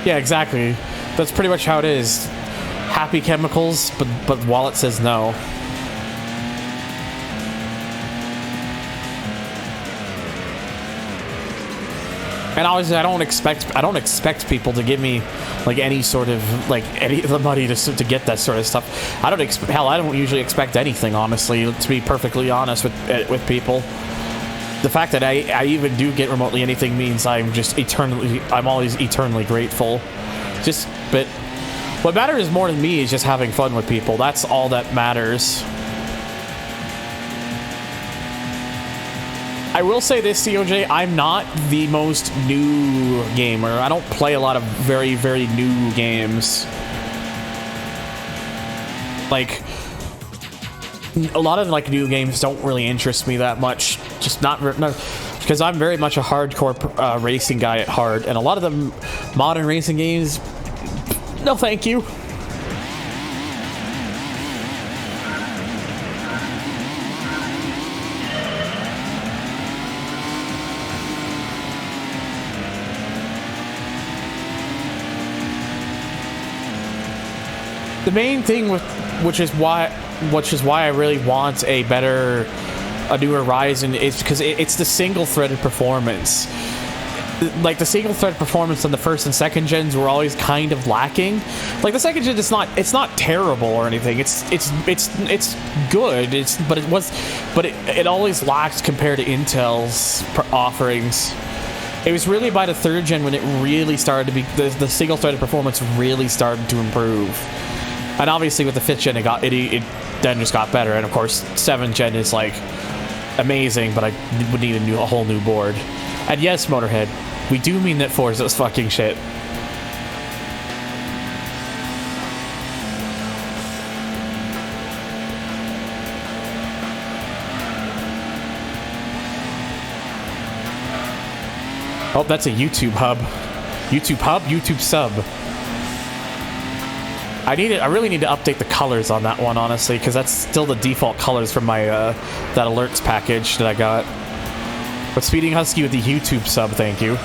Yeah, exactly. That's pretty much how it is. Happy chemicals, but wallet says no. And obviously, I don't expect people to give me like any sort of like any of the money to get that sort of stuff. I don't usually expect anything, honestly. To be perfectly honest with people. The fact that I even do get remotely anything means I'm always eternally grateful. But what matters more to me is just having fun with people. That's all that matters. I will say this, COJ, I'm not the most new gamer. I don't play a lot of very, very new games. Like, a lot of like new games don't really interest me that much. Just not because I'm very much a hardcore racing guy at heart, and a lot of the modern racing games, no thank you. The main thing which is why I really want a newer Ryzen is because it's the single-threaded performance. Like the single-thread performance on the first and second gens were always kind of lacking. Like the second gen, it's not terrible or anything. It's good. But it always lacked compared to Intel's offerings. It was really by the third gen when it really started to be the single-threaded performance really started to improve. And obviously with the 5th gen, it then just got better. And of course, 7th gen is like amazing, but I would need a whole new board. And yes, Motorhead, we do mean that Forza's fucking shit. Oh, that's a YouTube hub. YouTube hub, YouTube sub. I really need to update the colors on that one, honestly, because that's still the default colors from my that alerts package that I got. But Speeding Husky with the YouTube sub, thank you.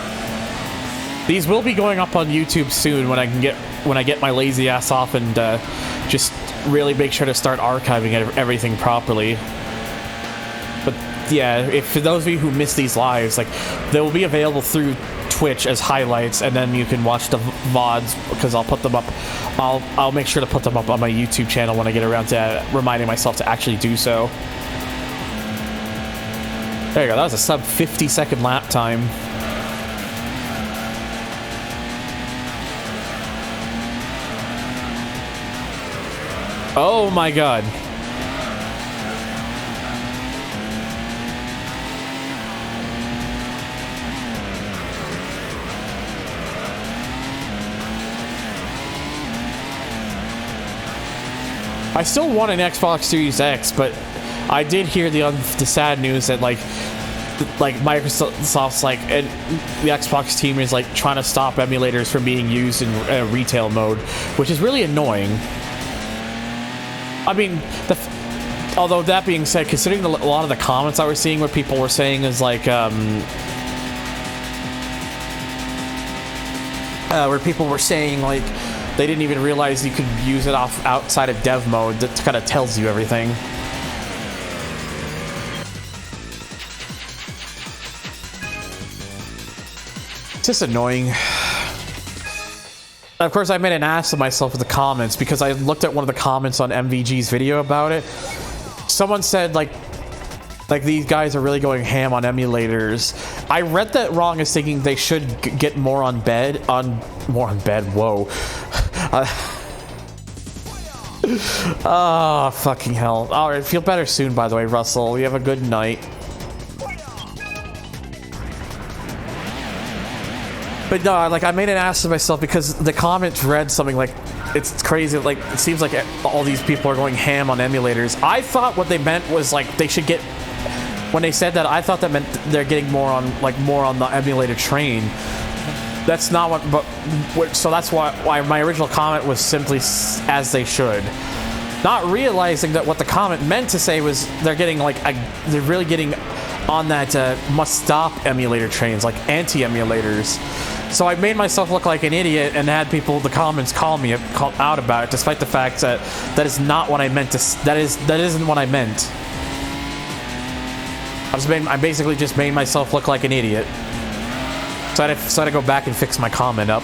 These will be going up on YouTube soon when I get my lazy ass off and just really make sure to start archiving everything properly. But yeah, for those of you who miss these lives, like they will be available through Twitch as highlights, and then you can watch the VODs because I'll put them up. I'll make sure to put them up on my YouTube channel when I get around to reminding myself to actually do so. There you go. That was a sub 50-second lap time. Oh my god. I still want an Xbox Series X, but I did hear the sad news that like Microsoft's like, and the Xbox team is like trying to stop emulators from being used in retail mode, which is really annoying. I mean, although that being said, considering a lot of the comments I was seeing, what people were saying is like, where people were saying like they didn't even realize you could use it outside of dev mode. That kind of tells you everything. It's just annoying. Of course, I made an ass of myself with the comments because I looked at one of the comments on MVG's video about it. Someone said like these guys are really going ham on emulators. I read that wrong as thinking they should get more on bed. Whoa. Oh, fucking hell. Alright, feel better soon, by the way, Russell. You have a good night. But no, like, I made an ass of myself because the comments read something like, it's crazy, like, it seems like all these people are going ham on emulators. I thought what they meant was, like, they should get, when they said that, I thought that meant they're getting more on the emulator train. That's not so that's why my original comment was simply as they should. Not realizing that what the comment meant to say was they're getting, like, they're really getting on that must stop emulator trains, like anti-emulators. So I made myself look like an idiot and had people in the comments call out about it, despite the fact that that is not what I meant to. That isn't what I meant. I basically just made myself look like an idiot. So I had to go back and fix my comment up.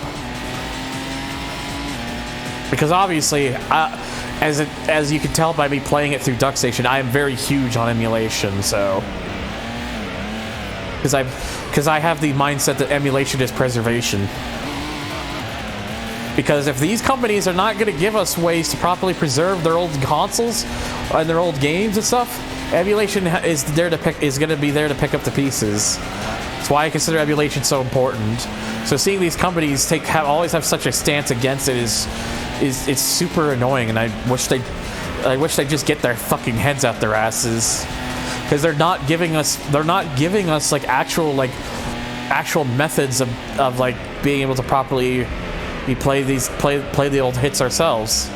Because obviously, as you can tell by me playing it through DuckStation, I am very huge on emulation. So. Because I have the mindset that emulation is preservation. Because if these companies are not going to give us ways to properly preserve their old consoles and their old games and stuff, emulation is going to be there to pick up the pieces. That's why I consider emulation so important. So seeing these companies always have such a stance against it is super annoying, and I wish they'd just get their fucking heads out their asses. Because they're not giving us like actual methods of like being able to properly play the old hits ourselves.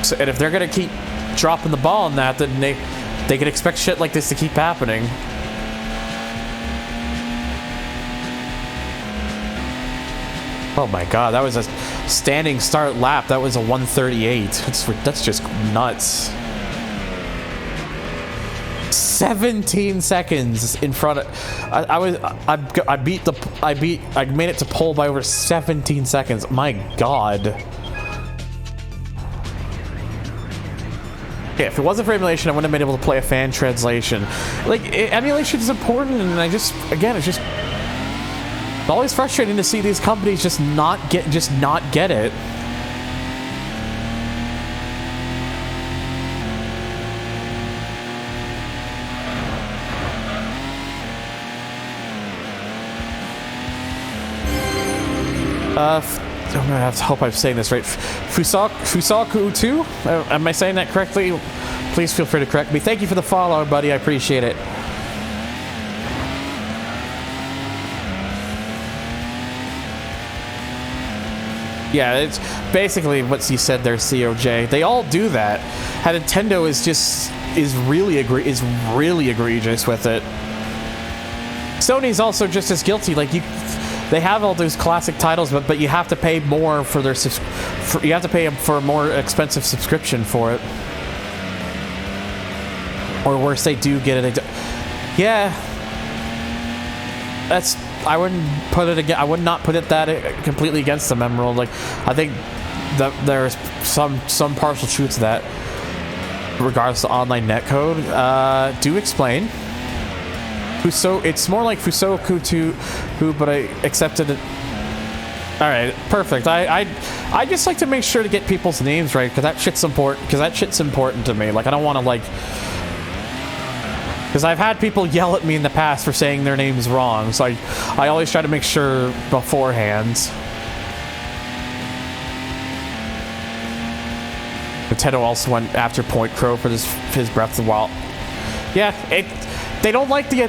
So, and if they're gonna keep dropping the ball on that, then they can expect shit like this to keep happening. Oh my god, that was a standing start lap. That was a 138. That's just nuts. 17 seconds in front of I made it to pole by over 17 seconds. My god. Yeah, if it wasn't for emulation, I wouldn't have been able to play a fan translation. Like, emulation is important, and it's always frustrating to see these companies just not get it. I'm gonna have to hope I'm saying this right. Fusaku 2? Am I saying that correctly? Please feel free to correct me. Thank you for the follow, buddy. I appreciate it. Yeah, it's basically what you said there, COJ. They all do that. How Nintendo is really egregious with it. Sony's also just as guilty. Like, they have all those classic titles, but you have to pay more for their you have to pay for a more expensive subscription for it. Or worse, they do get it. Yeah, I wouldn't put it again. I would not put it that completely against them, Emerald. Like, I think that there's some partial truth to that. Regardless to online netcode, do explain. It's more like Fusoku to who, but I accepted it. All right, perfect. I just like to make sure to get people's names right because that shit's important. Because that shit's important to me. Like I don't want to like. Because I've had people yell at me in the past for saying their names wrong, so I always try to make sure beforehand. Nintendo also went after Point Crow for his Breath of the Wild. Yeah, they don't like the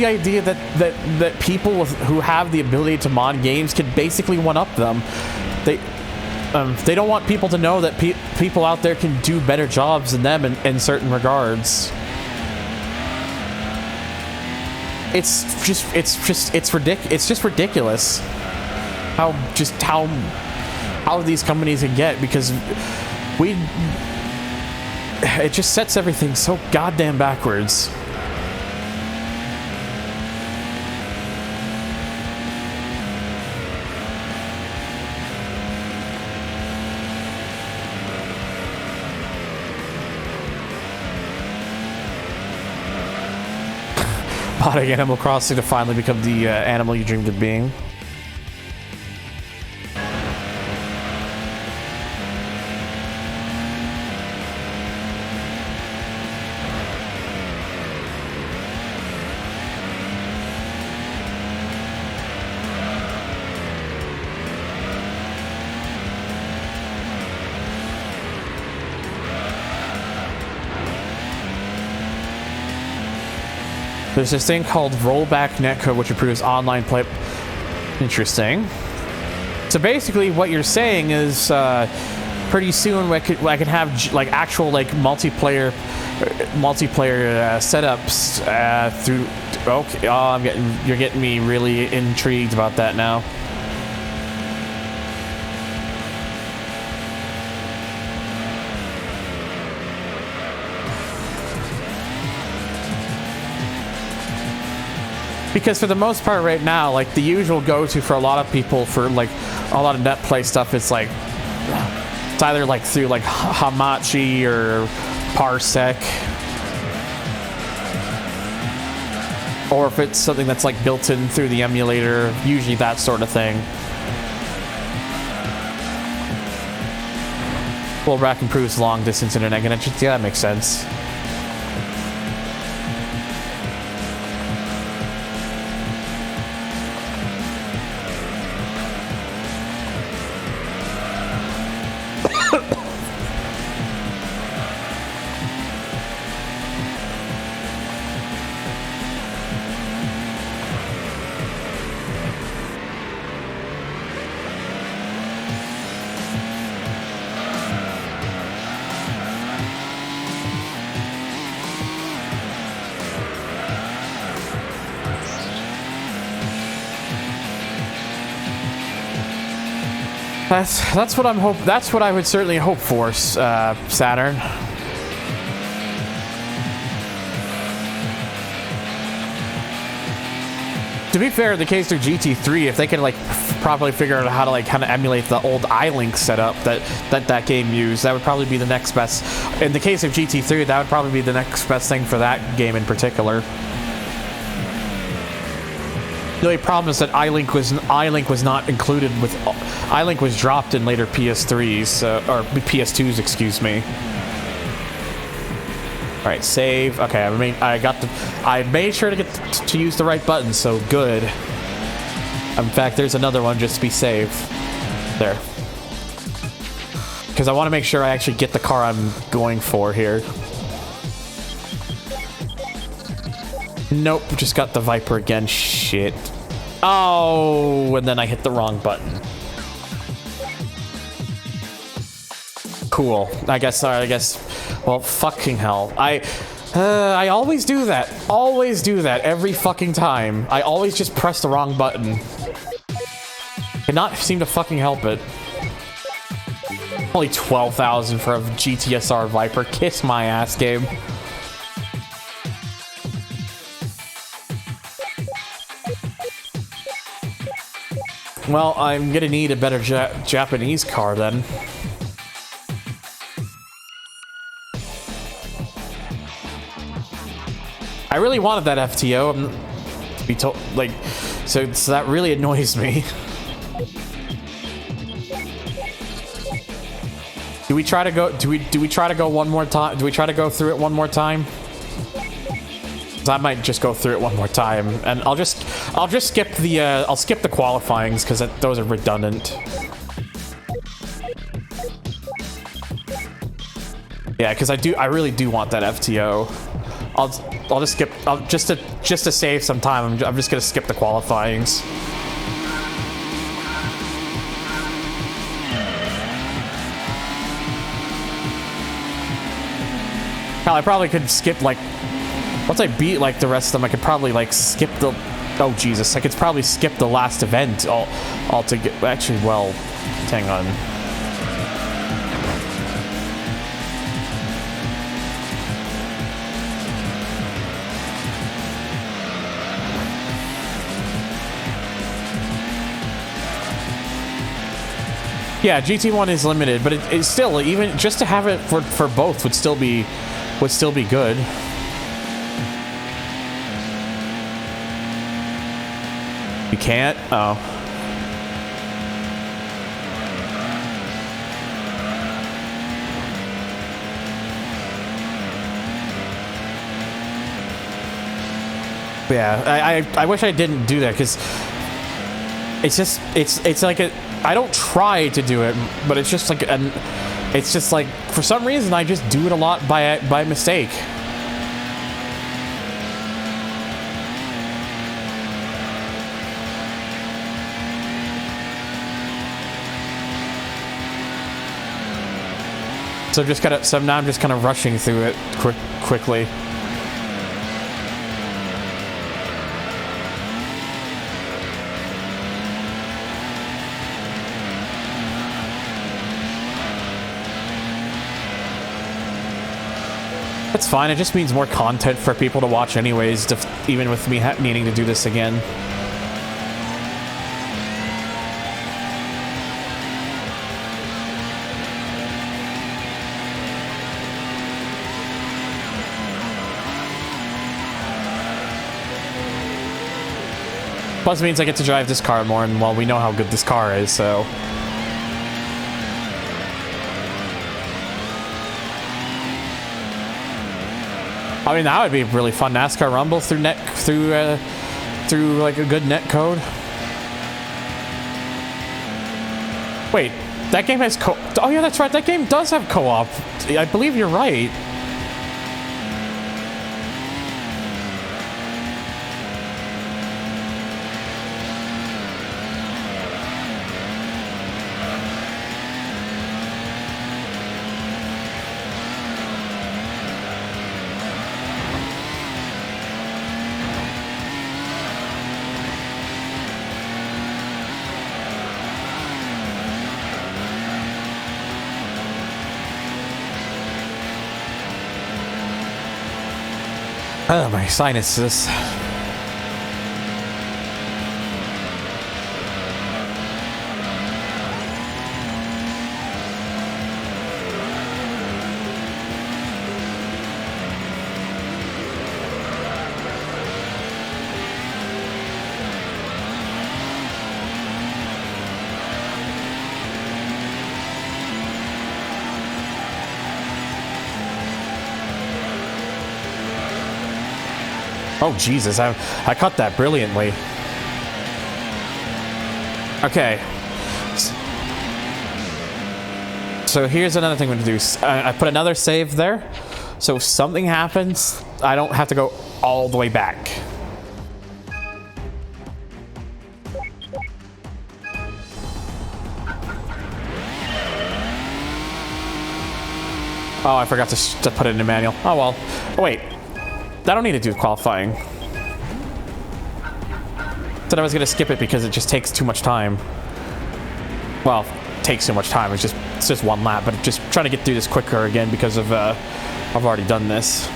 idea that people who have the ability to mod games can basically one-up them. They don't want people to know that people out there can do better jobs than them in certain regards. It's just ridiculous how these companies can get, because it just sets everything so goddamn backwards. Modding Animal Crossing to finally become the animal you dreamed of being. There's this thing called rollback netcode, which improves online play. Interesting. So basically, what you're saying is, pretty soon I can have like actual like multiplayer setups through. Okay, oh, you're getting me really intrigued about that now. Because for the most part right now, like the usual go-to for a lot of people for like a lot of net play stuff, it's like it's either like through like Hamachi or Parsec, or if it's something that's like built in through the emulator, usually that sort of thing. Rollback improves long distance internet connections. Yeah, that makes sense. That's what I'm hope. That's what I would certainly hope for, Saturn. To be fair, in the case of GT3, if they could like properly figure out how to like kind of emulate the old iLink setup that game used, that would probably be the next best. In the case of GT3, that would probably be the next best thing for that game in particular. The only problem is that iLink was not included with. iLink was dropped in later PS3s or PS2s, excuse me. All right, save. Okay, I made sure to get to use the right button, so good. In fact, there's another one just to be safe. There. Because I want to make sure I actually get the car I'm going for here. Nope, just got the Viper again. Shit. Oh, and then I hit the wrong button. Cool. I guess, well, fucking hell. I always do that. Always do that every fucking time. I always just press the wrong button. Cannot seem to fucking help it. Only 12,000 for a GTSR Viper. Kiss my ass, game. Well, I'm gonna need a better Japanese car then. I really wanted that FTO. To be told, like, so that really annoys me. Do we try to go? Do we try to go one more time? Do we try to go through it one more time? 'Cause I might just go through it one more time, and I'll just skip the I'll skip the qualifyings because those are redundant. Yeah, because I really do want that FTO. I'll just skip. Just to save some time. I'm just gonna skip the qualifyings. Hell, I probably could skip like once I beat like the rest of them. I could probably like skip the. Oh Jesus! I could probably skip the last event all to get. Actually, well, hang on. Yeah, GT1 is limited, but it's still, even just to have it for both would still be good. You can't? Oh. Yeah, I wish I didn't do that because it's like a. I don't try to do it, but it's just like it's just like for some reason I just do it a lot by mistake. So now I'm just kind of rushing through it quickly. It's fine, it just means more content for people to watch anyways, even with me needing to do this again. Plus it means I get to drive this car more, and well, we know how good this car is, so... I mean, that would be a really fun NASCAR Rumble through like a good net code. Wait, that game has oh yeah, that's right. That game does have co-op. I believe you're right. Oh, my sinuses. Oh, Jesus, I cut that brilliantly. Okay. So here's another thing I'm going to do. I put another save there. So if something happens, I don't have to go all the way back. Oh, I forgot to put it in the manual. Oh, well. Oh, wait. I don't need to do qualifying. Said I was gonna skip it because it just takes too much time. Well, takes too much time. It's just one lap, but just trying to get through this quicker again because of I've already done this.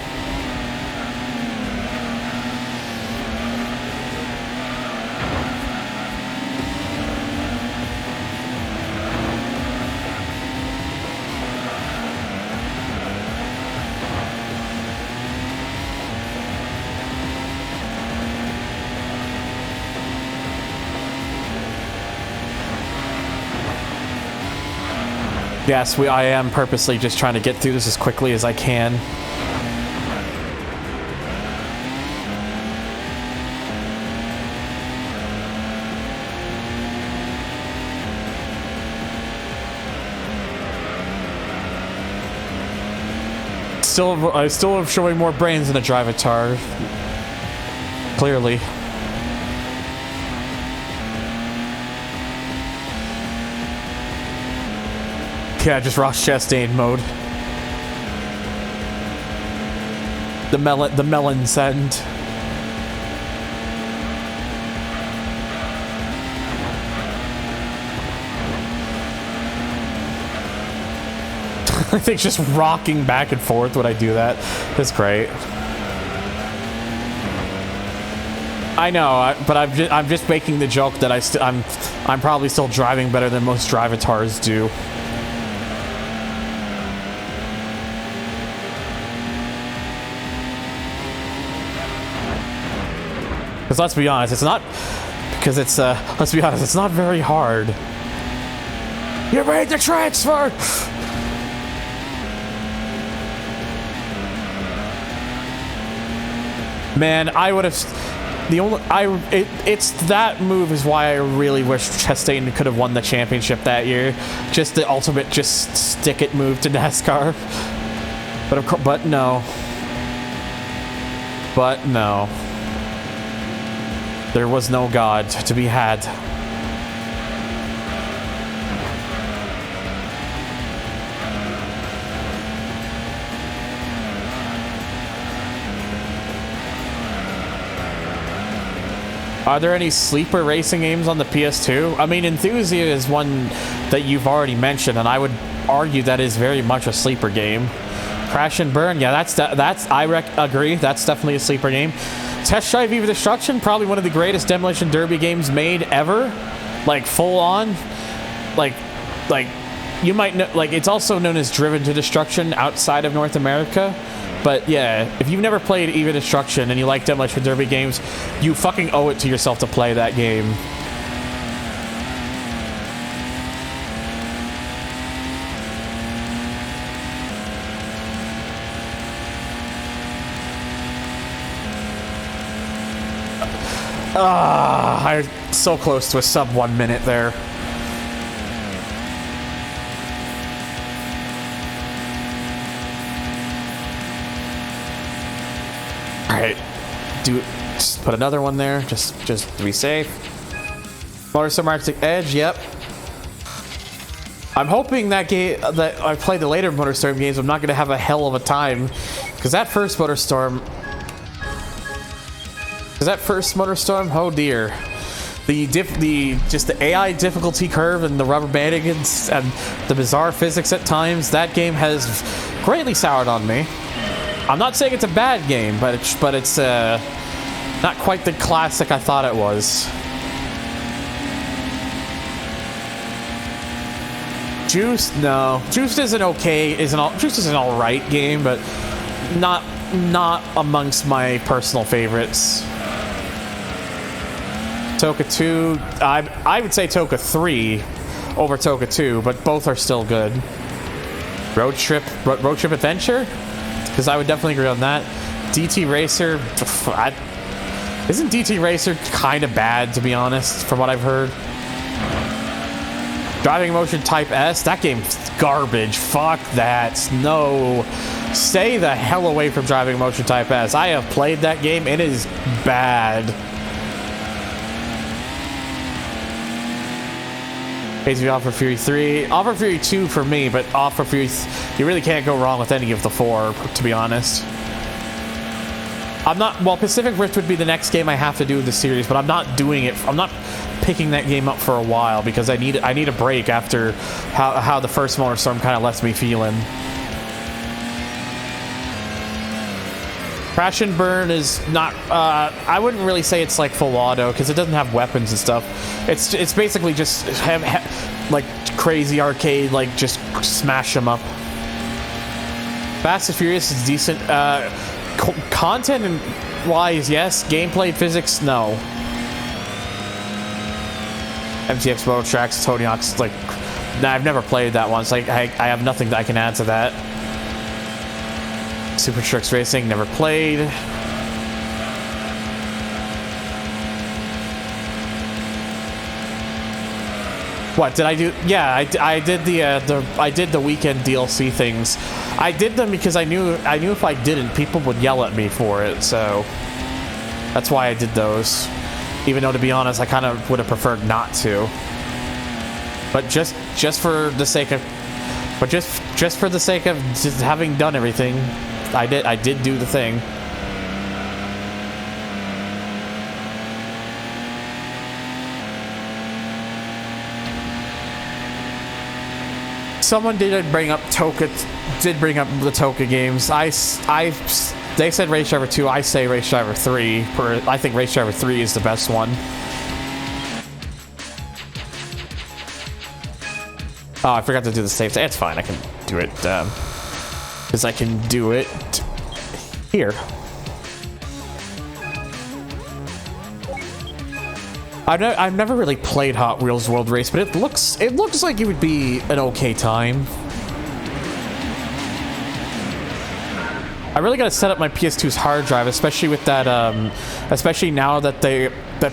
Yes, I am purposely just trying to get through this as quickly as I can. I still am showing more brains than a ThunderTHR. Clearly. Yeah, just Ross Chastain mode. The melon send. I think just rocking back and forth when I do that is great. I know, but I'm just making the joke that I'm probably still driving better than most ThunderTHRs do. Because let's be honest, it's not. Because it's let's be honest, it's not very hard. You made the transfer. Man, I would have. It's that move is why I really wish Chastain could have won the championship that year. Just the ultimate, just stick it move to NASCAR. But of course, but no. There was no God to be had. Are there any sleeper racing games on the PS2? I mean, Enthusia is one that you've already mentioned, and I would argue that is very much a sleeper game. Crash and Burn, yeah, I agree. That's definitely a sleeper game. Test Drive Viva Destruction, probably one of the greatest Demolition Derby games made ever. Like full on, like you might know. Like it's also known as Driven to Destruction outside of North America. But yeah, if you've never played Viva Destruction and you like Demolition Derby games, you fucking owe it to yourself to play that game. I'm so close to a sub 1 minute there. Alright. Just put another one there, just to be safe. Motorstorm Arctic Edge, yep. I'm hoping that game that I played the later Motorstorm games, I'm not gonna have a hell of a time. Because that first Motorstorm, oh dear. The AI difficulty curve and the rubber banding and the bizarre physics at times, that game has greatly soured on me. I'm not saying it's a bad game, but it's not quite the classic I thought it was. Juiced, no. Juiced is Juiced is an alright game, but not amongst my personal favorites. Toka 2, I would say Toka 3 over Toka 2, but both are still good. Road Trip Adventure? Because I would definitely agree on that. DT Racer, isn't DT Racer kind of bad, to be honest, from what I've heard? Driving Motion Type S, that game's garbage. Fuck that. No. Stay the hell away from Driving Motion Type S. I have played that game. It is bad. ATV Offer Fury 3. Offer Fury 2 for me, but Offer Fury... You really can't go wrong with any of the four, to be honest. I'm not... Well, Pacific Rift would be the next game I have to do with the series, but I'm not doing it... I'm not picking that game up for a while, because I need a break after how the first Motorstorm kind of left me feeling. Crash and Burn is not... I wouldn't really say it's like full auto, because it doesn't have weapons and stuff. It's basically just like crazy arcade, like just smash them up. Fast and Furious is decent. Content and wise, yes. Gameplay, physics, no. MTX Moto Tracks, Tony Hawk's like Nah, I've never played that one, so I have nothing that I can add to that. Super Trucks Racing, never played. What did I do? Yeah, I did the weekend DLC things. I did them because I knew if I didn't, people would yell at me for it. So that's why I did those. Even though, to be honest, I kind of would have preferred not to. But just for the sake of, just for the sake of just having done everything, I did do the thing. Someone did bring up Toka. Did bring up the Toka games. They said Race Driver 2. I say Race Driver 3. I think Race Driver 3 is the best one. Oh, I forgot to do the save. It's fine. I can do it because I can do it here. I've never really played Hot Wheels World Race, but it looks like it would be an okay time. I really gotta set up my PS2's hard drive, especially with that, especially now that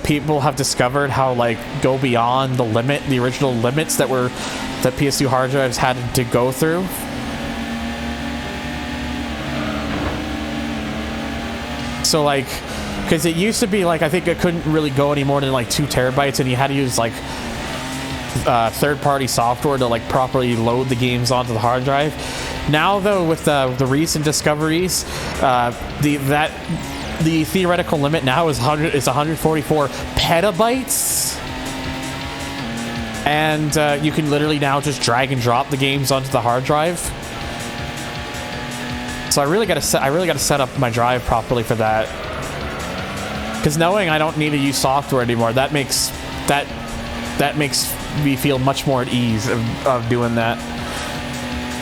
people have discovered how like go beyond the original limits that PS2 hard drives had to go through. So like, because it used to be like, I think it couldn't really go any more than like 2 terabytes, and you had to use like third-party software to like properly load the games onto the hard drive. Now though, with the recent discoveries, the theoretical limit now is 144 petabytes, and you can literally now just drag and drop the games onto the hard drive. So I really got to set up my drive properly for that. Because knowing I don't need to use software anymore, that makes me feel much more at ease of doing that.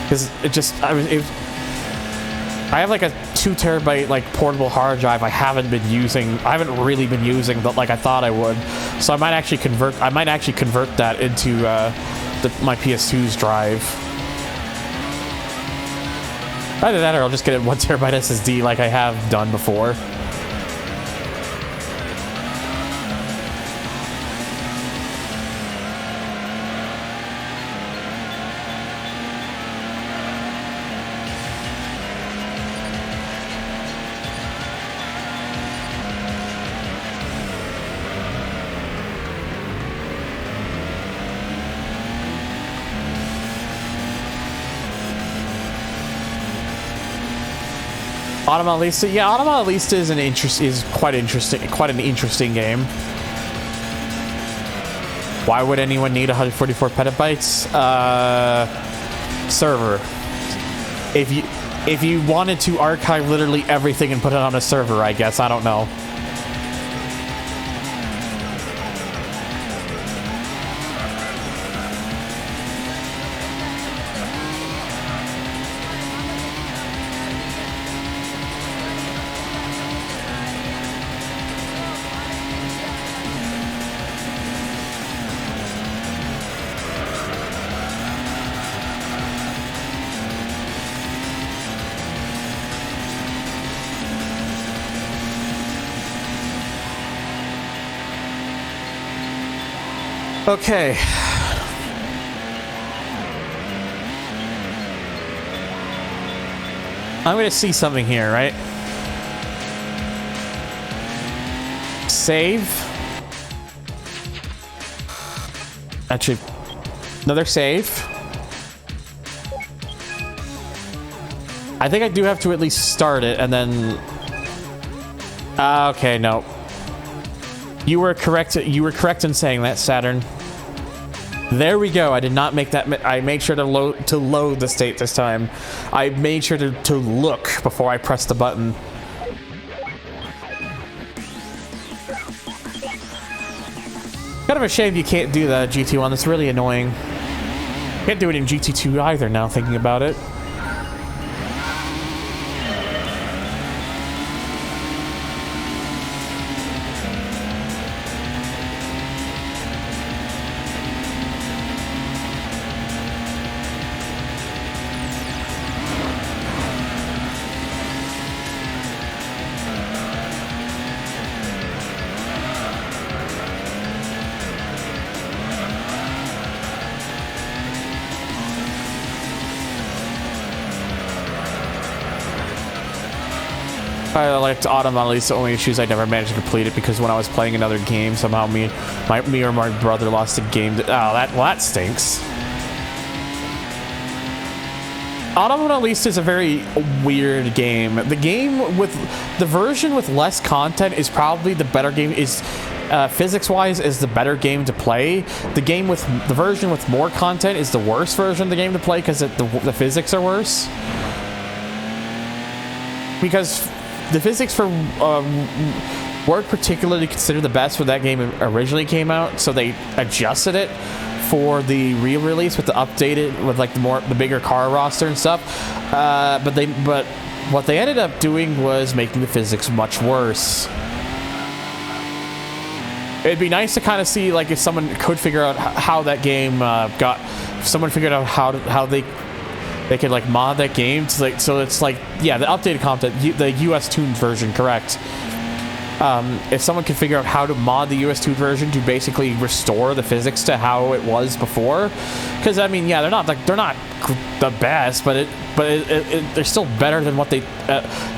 Because I have like a 2 terabyte like portable hard drive I haven't really been using, but like I thought I would. So I might actually convert that into my PS2's drive. Either that, or I'll just get a 1 terabyte SSD like I have done before. Automobilista, yeah, Automobilista is quite an interesting game. Why would anyone need 144 petabytes? Server. If you wanted to archive literally everything and put it on a server, I guess. I don't know. Okay. I'm gonna see something here, right? Save. Actually, another save. I think I do have to at least start it and then... okay, no. You were correct in saying that, Saturn. There we go. I did not make that. I made sure to load the state this time. I made sure to look before I pressed the button. Kind of a shame you can't do that GT1. That's really annoying. Can't do it in GT2 either now, thinking about it. I liked Autumn, at least the only issue is I never managed to complete it because when I was playing another game, somehow me or my brother lost the game. That stinks. Autumn at least is a very weird game. The game with the version with less content is probably the better game. Physics-wise is the better game to play. The version with more content is the worst version of the game to play because the physics are worse. Because the physics for weren't particularly considered the best when that game originally came out, so they adjusted it for the re-release with the updated, with like the bigger car roster and stuff. But what they ended up doing was making the physics much worse. It'd be nice to kind of see like if someone could figure out how that game if someone figured out how they could like mod that game to like, so it's like, yeah, the updated content, the US tuned version, correct. If someone could figure out how to mod the US tuned version to basically restore the physics to how it was before, because I mean, yeah, they're not the best, but they're still better than what they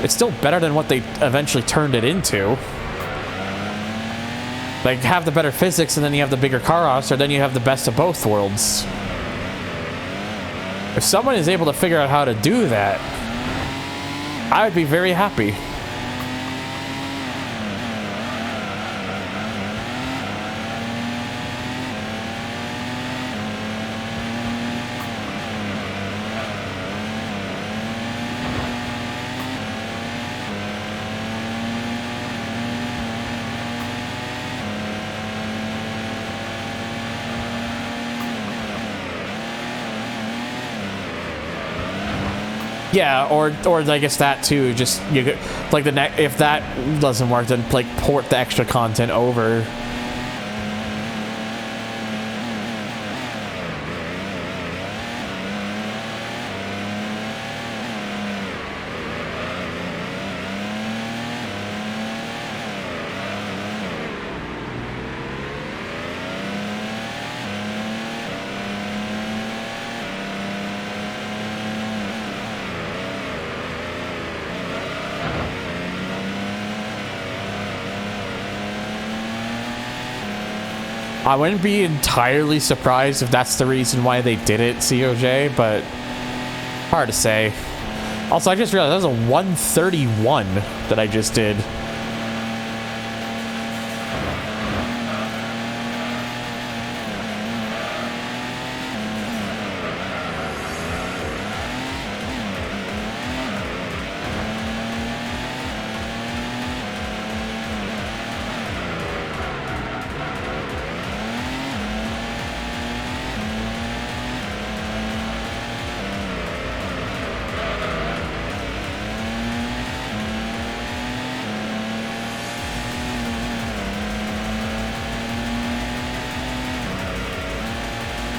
it's still better than what they eventually turned it into. Like, have the better physics, and then you have the bigger car roster, then you have the best of both worlds. If someone is able to figure out how to do that, I would be very happy. Yeah, or I guess that too. Just you could, like if that doesn't work, then like port the extra content over. I wouldn't be entirely surprised if that's the reason why they did it, COJ, but hard to say. Also, I just realized that was a 131 that I just did.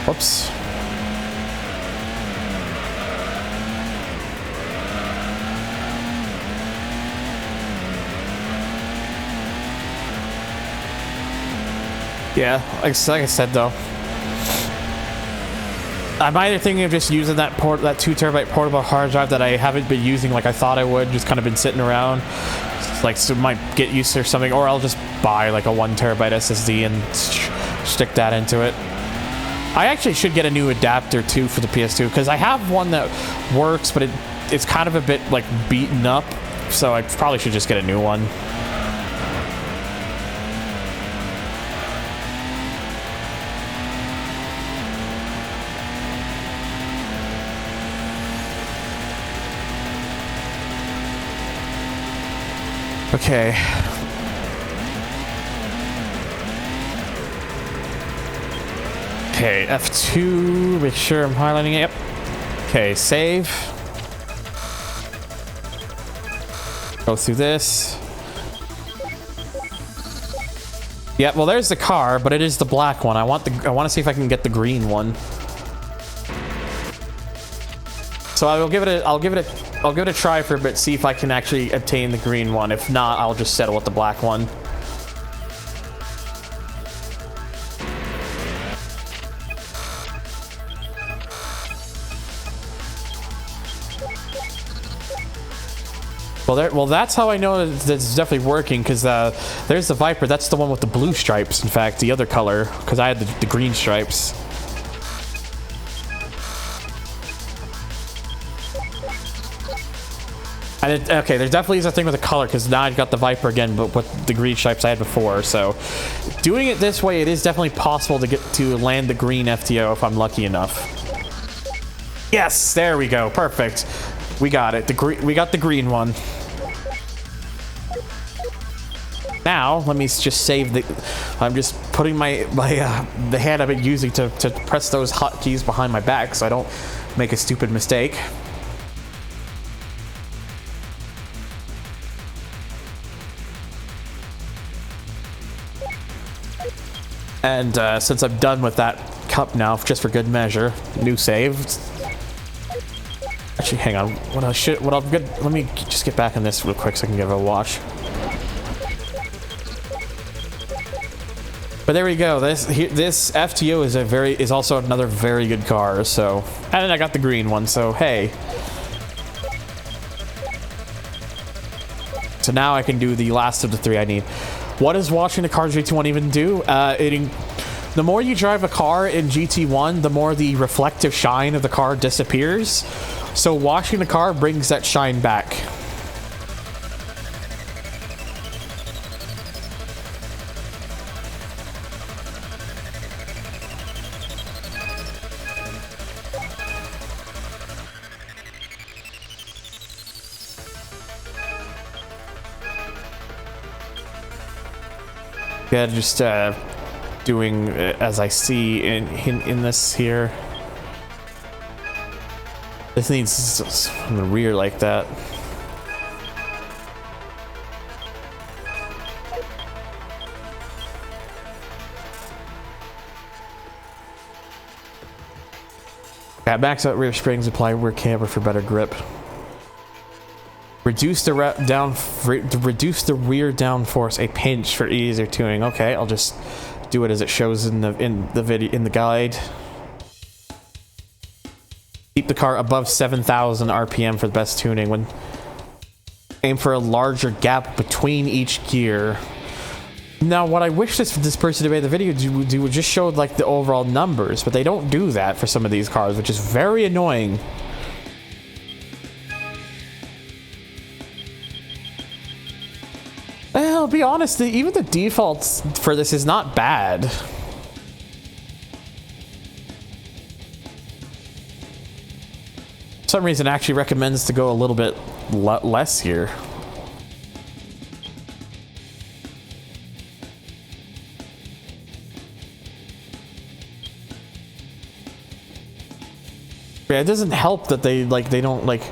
Whoops. Yeah, like I said though, I'm either thinking of just using that 2 terabyte portable hard drive that I haven't been using like I thought I would, just kind of been sitting around, like, so might get used to or something, or I'll just buy like a 1 terabyte SSD and stick that into it. I actually should get a new adapter too for the PS2 because I have one that works, but it's kind of a bit like beaten up, so I probably should just get a new one. Okay. Okay, F2, make sure I'm highlighting it. Yep. Okay, save. Go through this. Yeah, well, there's the car, but it is the black one. I want to see if I can get the green one. So I'll give it a try for a bit, see if I can actually obtain the green one. If not, I'll just settle with the black one. Well, that's how I know that it's definitely working, because there's the Viper. That's the one with the blue stripes, in fact, the other color, because I had the green stripes. And okay, there definitely is a thing with the color, because now I've got the Viper again, but with the green stripes I had before. So doing it this way, it is definitely possible to land the green FTO if I'm lucky enough. Yes, there we go. Perfect. We got it. We got the green one. Now, let me just save the... I'm just putting the hand I've been using to press those hotkeys behind my back so I don't make a stupid mistake. And since I'm done with that cup now, just for good measure, new save. Actually, hang on. Let me just get back on this real quick so I can give it a watch. But there we go. This FTO is also another very good car. So, and then I got the green one. So hey. So now I can do the last of the three I need. What does watching the Cars GT1 even do? The more you drive a car in GT1, the more the reflective shine of the car disappears. So washing the car brings that shine back. Yeah, just doing as I see in this here. This needs from the rear like that. Yeah, max out rear springs, apply rear camber for better grip. Reduce the rear downforce a pinch for easier tuning. Okay, I'll just do it as it shows in the video in the guide. Keep the car above 7,000 RPM for the best tuning. When aim for a larger gap between each gear. Now, what I wish this person who made the video do would just show like the overall numbers, but they don't do that for some of these cars, which is very annoying. Well, I'll be honest, even the defaults for this is not bad. For some reason, it actually recommends to go a little bit less here. Yeah, it doesn't help that they don't like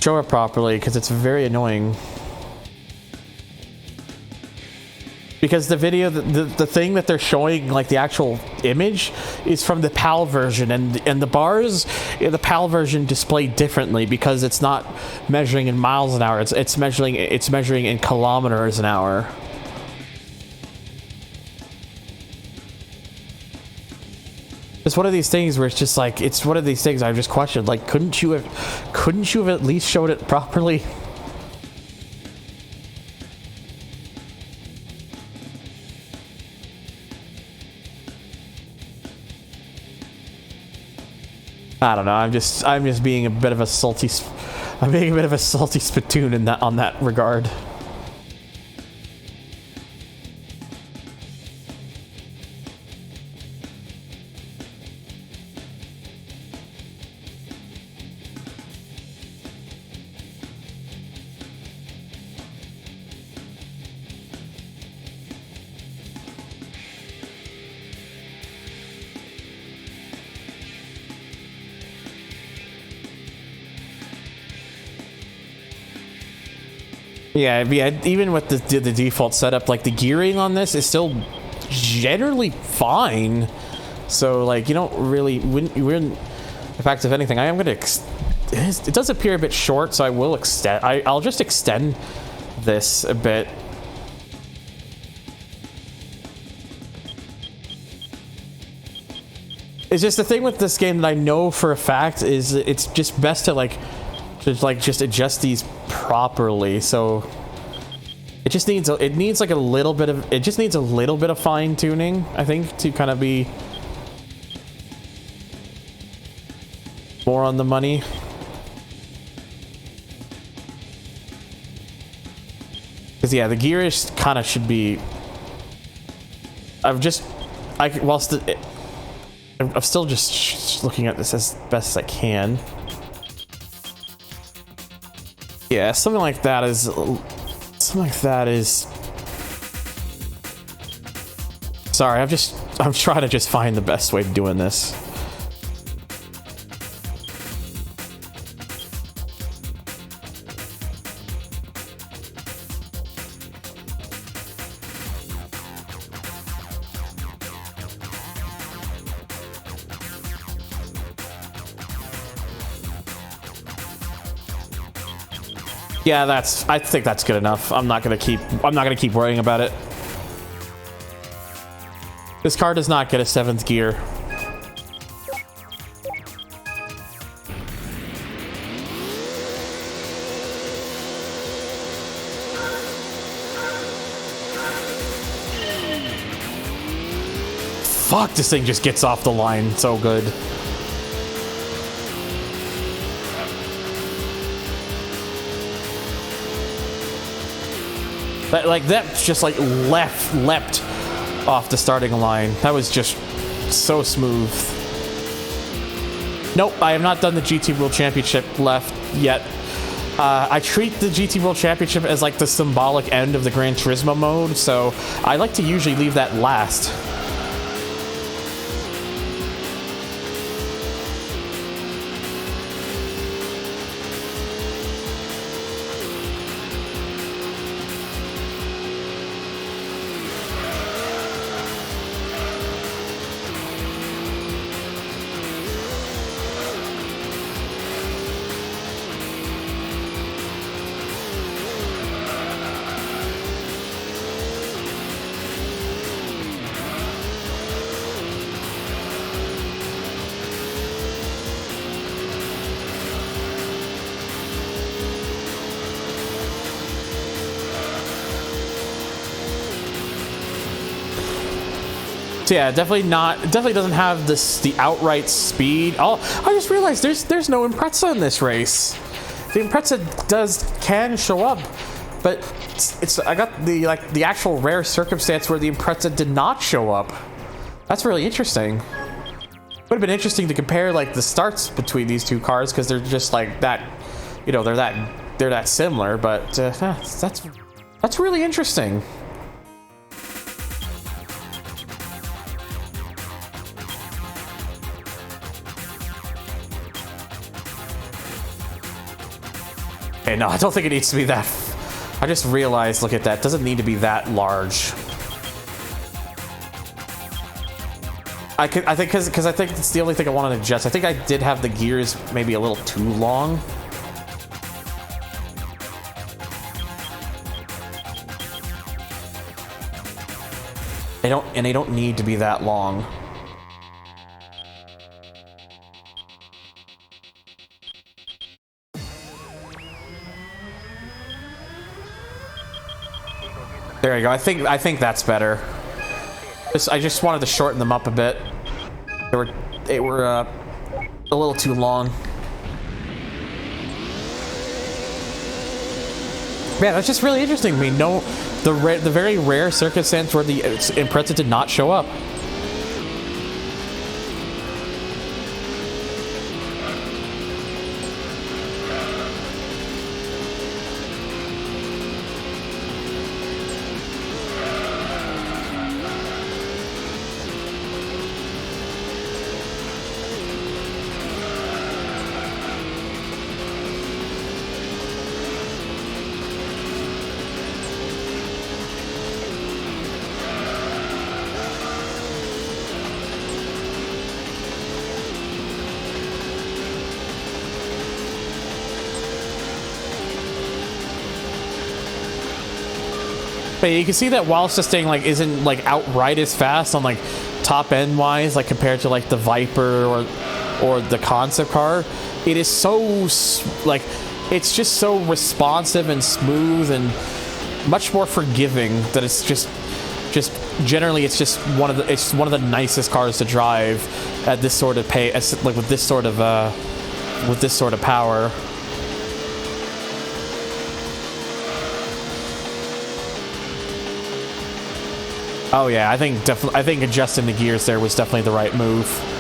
show it properly, because it's very annoying. Because the video, the thing that they're showing, like the actual image, is from the PAL version, and the bars in the PAL version display differently because it's not measuring in miles an hour. It's measuring in kilometers an hour. It's one of these things where it's just like, it's one of these things I've just questioned. Like, couldn't you have at least showed it properly? I don't know. I'm just being a bit of a salty. I'm being a bit of a salty spittoon in that on that regard. Yeah, even with the default setup, like the gearing on this is still generally fine. So like you don't really wouldn't. In fact, if anything, I am gonna. It does appear a bit short, so I will extend. I'll just extend this a bit. It's just the thing with this game that I know for a fact is it's just best to like to like just adjust these properly. So it just needs a little bit of fine tuning, I think, to kind of be more on the money. Because yeah, the gear is kind of should be. I'm still just looking at this as best as I can. Yeah, something like that is. Sorry, I'm trying to just find the best way of doing this. Yeah, I think that's good enough. I'm not gonna keep worrying about it. This car does not get a 7th gear. Fuck, this thing just gets off the line so good. That just like leapt off the starting line. That was just so smooth. Nope, I have not done the GT World Championship left yet. I treat the GT World Championship as like the symbolic end of the Gran Turismo mode, so I like to usually leave that last. So yeah, definitely doesn't have the outright speed. Oh, I just realized there's no Impreza in this race. The Impreza can show up, but I got the actual rare circumstance where the Impreza did not show up. That's really interesting. Would have been interesting to compare like the starts between these two cars because they're just like that, you know, they're that similar. But that's really interesting. Okay, no, I don't think it needs to be that. I just realized, look at that. It doesn't need to be that large. I think because I think it's the only thing I wanted to adjust. I think I did have the gears maybe a little too long. They don't need to be that long. There you go. I think that's better. I just wanted to shorten them up a bit. They were a little too long. Man, that's just really interesting to me. No, the very rare circumstance where the Impreza did not show up. But you can see that whilst this thing like isn't like outright as fast on like top end wise, like compared to like the Viper or the concept car, it is so like it's just so responsive and smooth and much more forgiving that it's just generally it's just one of the nicest cars to drive at this sort of like with this sort of power. Oh yeah, I think adjusting the gears there was definitely the right move.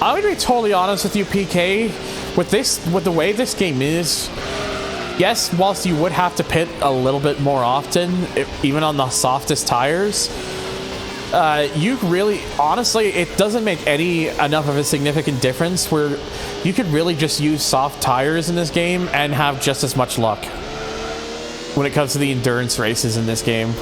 I would be totally honest with you, PK. With the way this game is, yes, whilst you would have to pit a little bit more often, even on the softest tires, you really, honestly, it doesn't make enough of a significant difference where you could really just use soft tires in this game and have just as much luck when it comes to the endurance races in this game.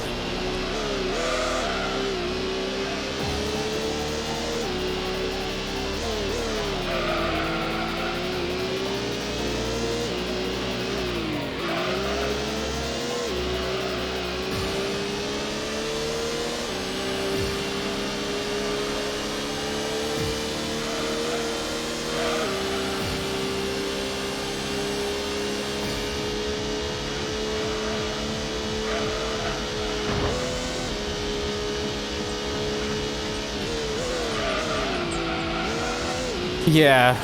Yeah,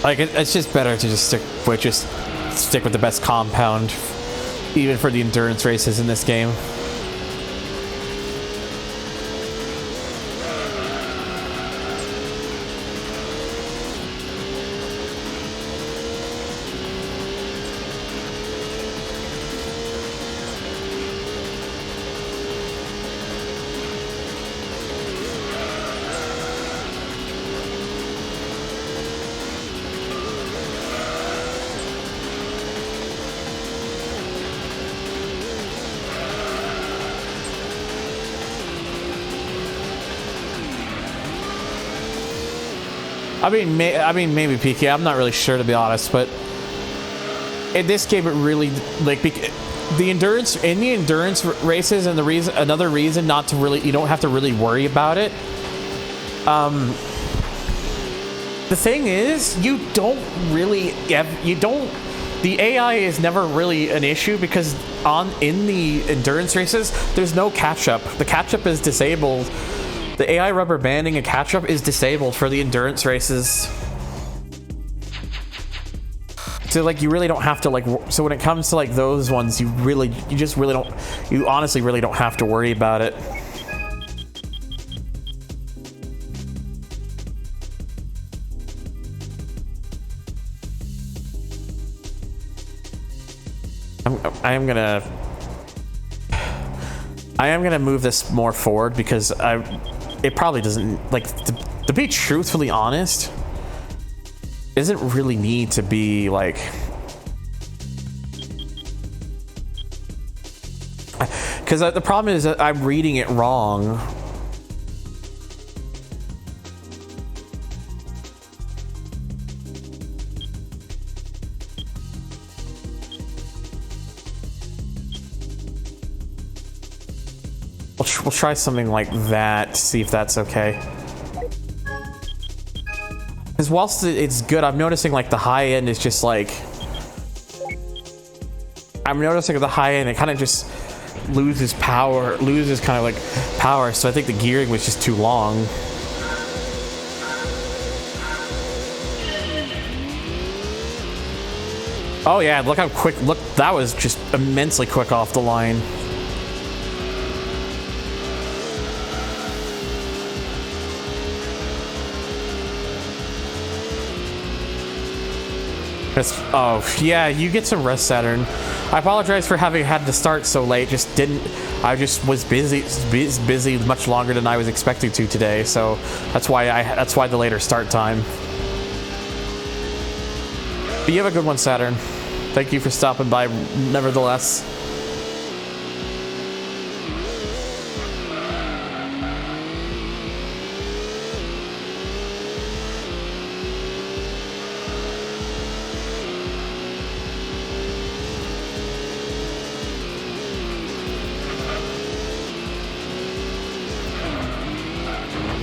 like it's just better to just stick with the best compound, even for the endurance races in this game. I mean, maybe PK. I'm not really sure, to be honest, but in this game, it really like the endurance races, and another reason not to really, you don't have to really worry about it. The thing is, the AI is never really an issue because in the endurance races, there's no catch-up. The catch-up is disabled. The AI rubber banding and catch-up is disabled for the endurance races. So like you really don't have to like, so when it comes to like those ones, you honestly really don't have to worry about it. I am gonna move this more forward because it probably doesn't, like, to be truthfully honest, doesn't really need to be like, because the problem is that I'm reading it wrong. We'll try something like that to see if that's okay. Because whilst it's good, I'm noticing like the high end is just like, I'm noticing at the high end it kind of just loses power, kind of like power. So I think the gearing was just too long. Oh yeah, look how quick, look, that was just immensely quick off the line. Oh yeah, you get some rest, Saturn. I apologize for having had to start so late. I just was busy much longer than I was expecting to today. So that's why the later start time. But you have a good one, Saturn. Thank you for stopping by, nevertheless.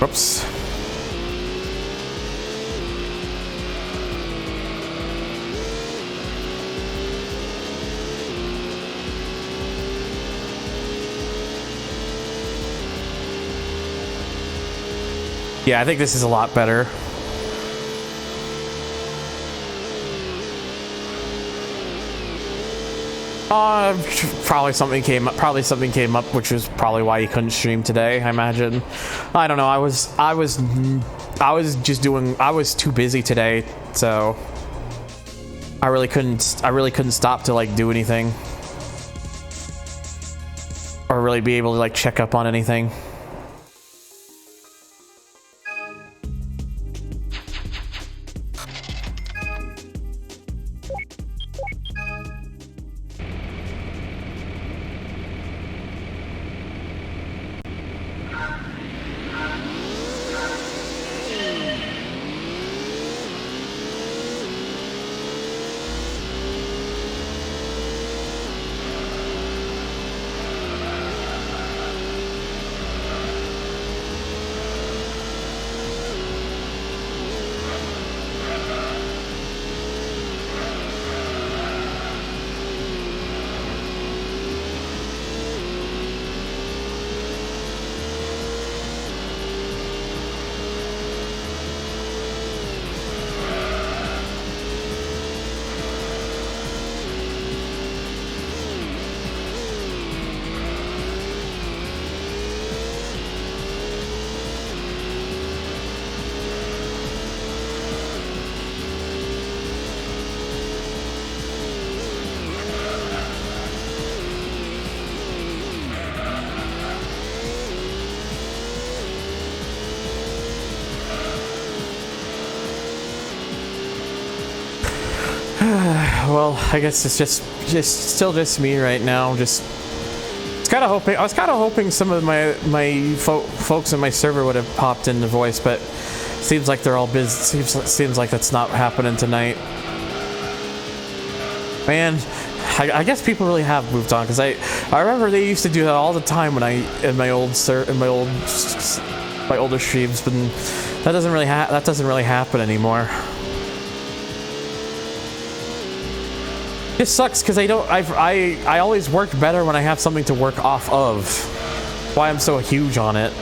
Whoops. Yeah, I think this is a lot better. Probably something came up. Which was probably why you couldn't stream today. I imagine. I don't know. I was too busy today, so I really couldn't stop to like do anything or really be able to like check up on anything. Well, I guess it's still just me right now. I was kind of hoping some of my folks in my server would have popped into voice, but seems like they're all busy. Seems like that's not happening tonight. Man, I guess people really have moved on, because I remember they used to do that all the time when in my older streams, but that doesn't really happen anymore. It sucks because I always work better when I have something to work off of. Why I'm so huge on it.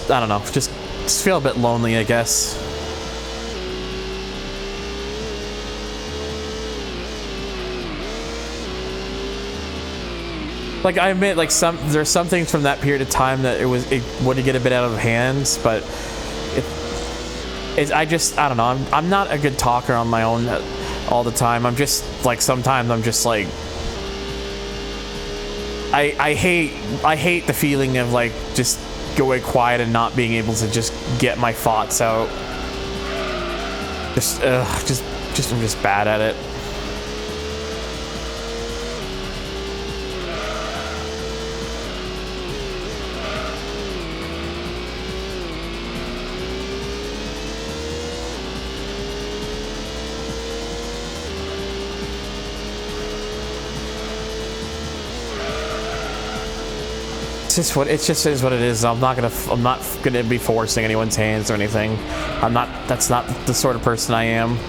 I don't know, just feel a bit lonely, I guess. Like, I admit, like, there's some things from that period of time that it would get a bit out of hands, but I don't know. I'm not a good talker on my own all the time. I'm just like, sometimes I'm just like, I hate the feeling of like just going quiet and not being able to just get my thoughts out. I'm just bad at it. It just is what it is. I'm not gonna be forcing anyone's hands or anything. That's not the sort of person I am.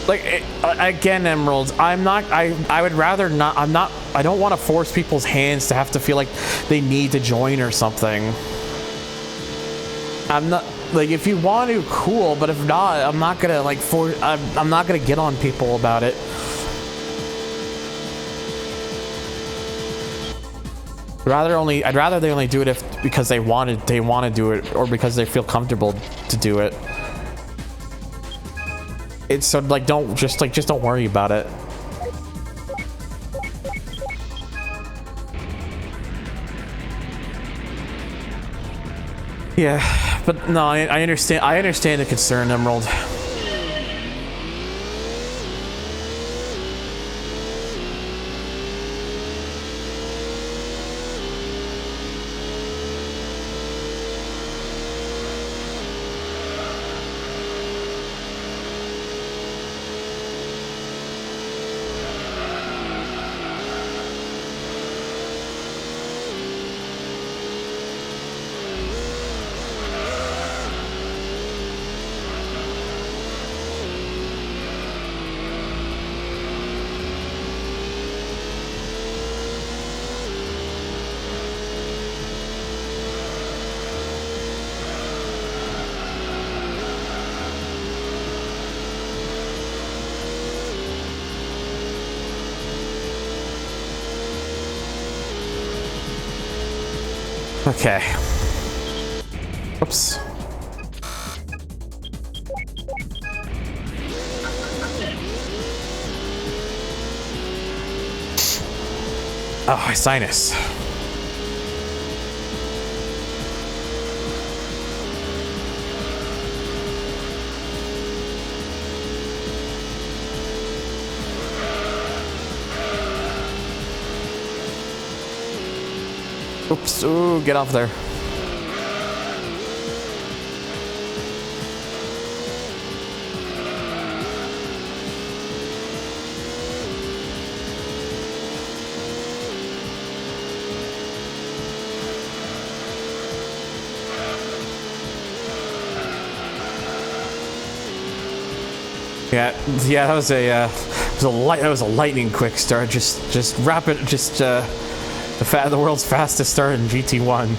Like, again, Emerald, I would rather not, I don't want to force people's hands to have to feel like they need to join or something. I'm not, like, if you want to, cool, but if not, I'm not gonna, like, I'm not gonna get on people about it. I'd rather they only do it because they want to do it, or because they feel comfortable to do it. It's so, like, just don't worry about it. Yeah, but no, I understand. I understand the concern, Emerald. Okay. Oops. Oh, my sinus. Oops. Ooh, get off there. Yeah, that was a lightning quick start. Just rapid, the world's fastest start in GT1.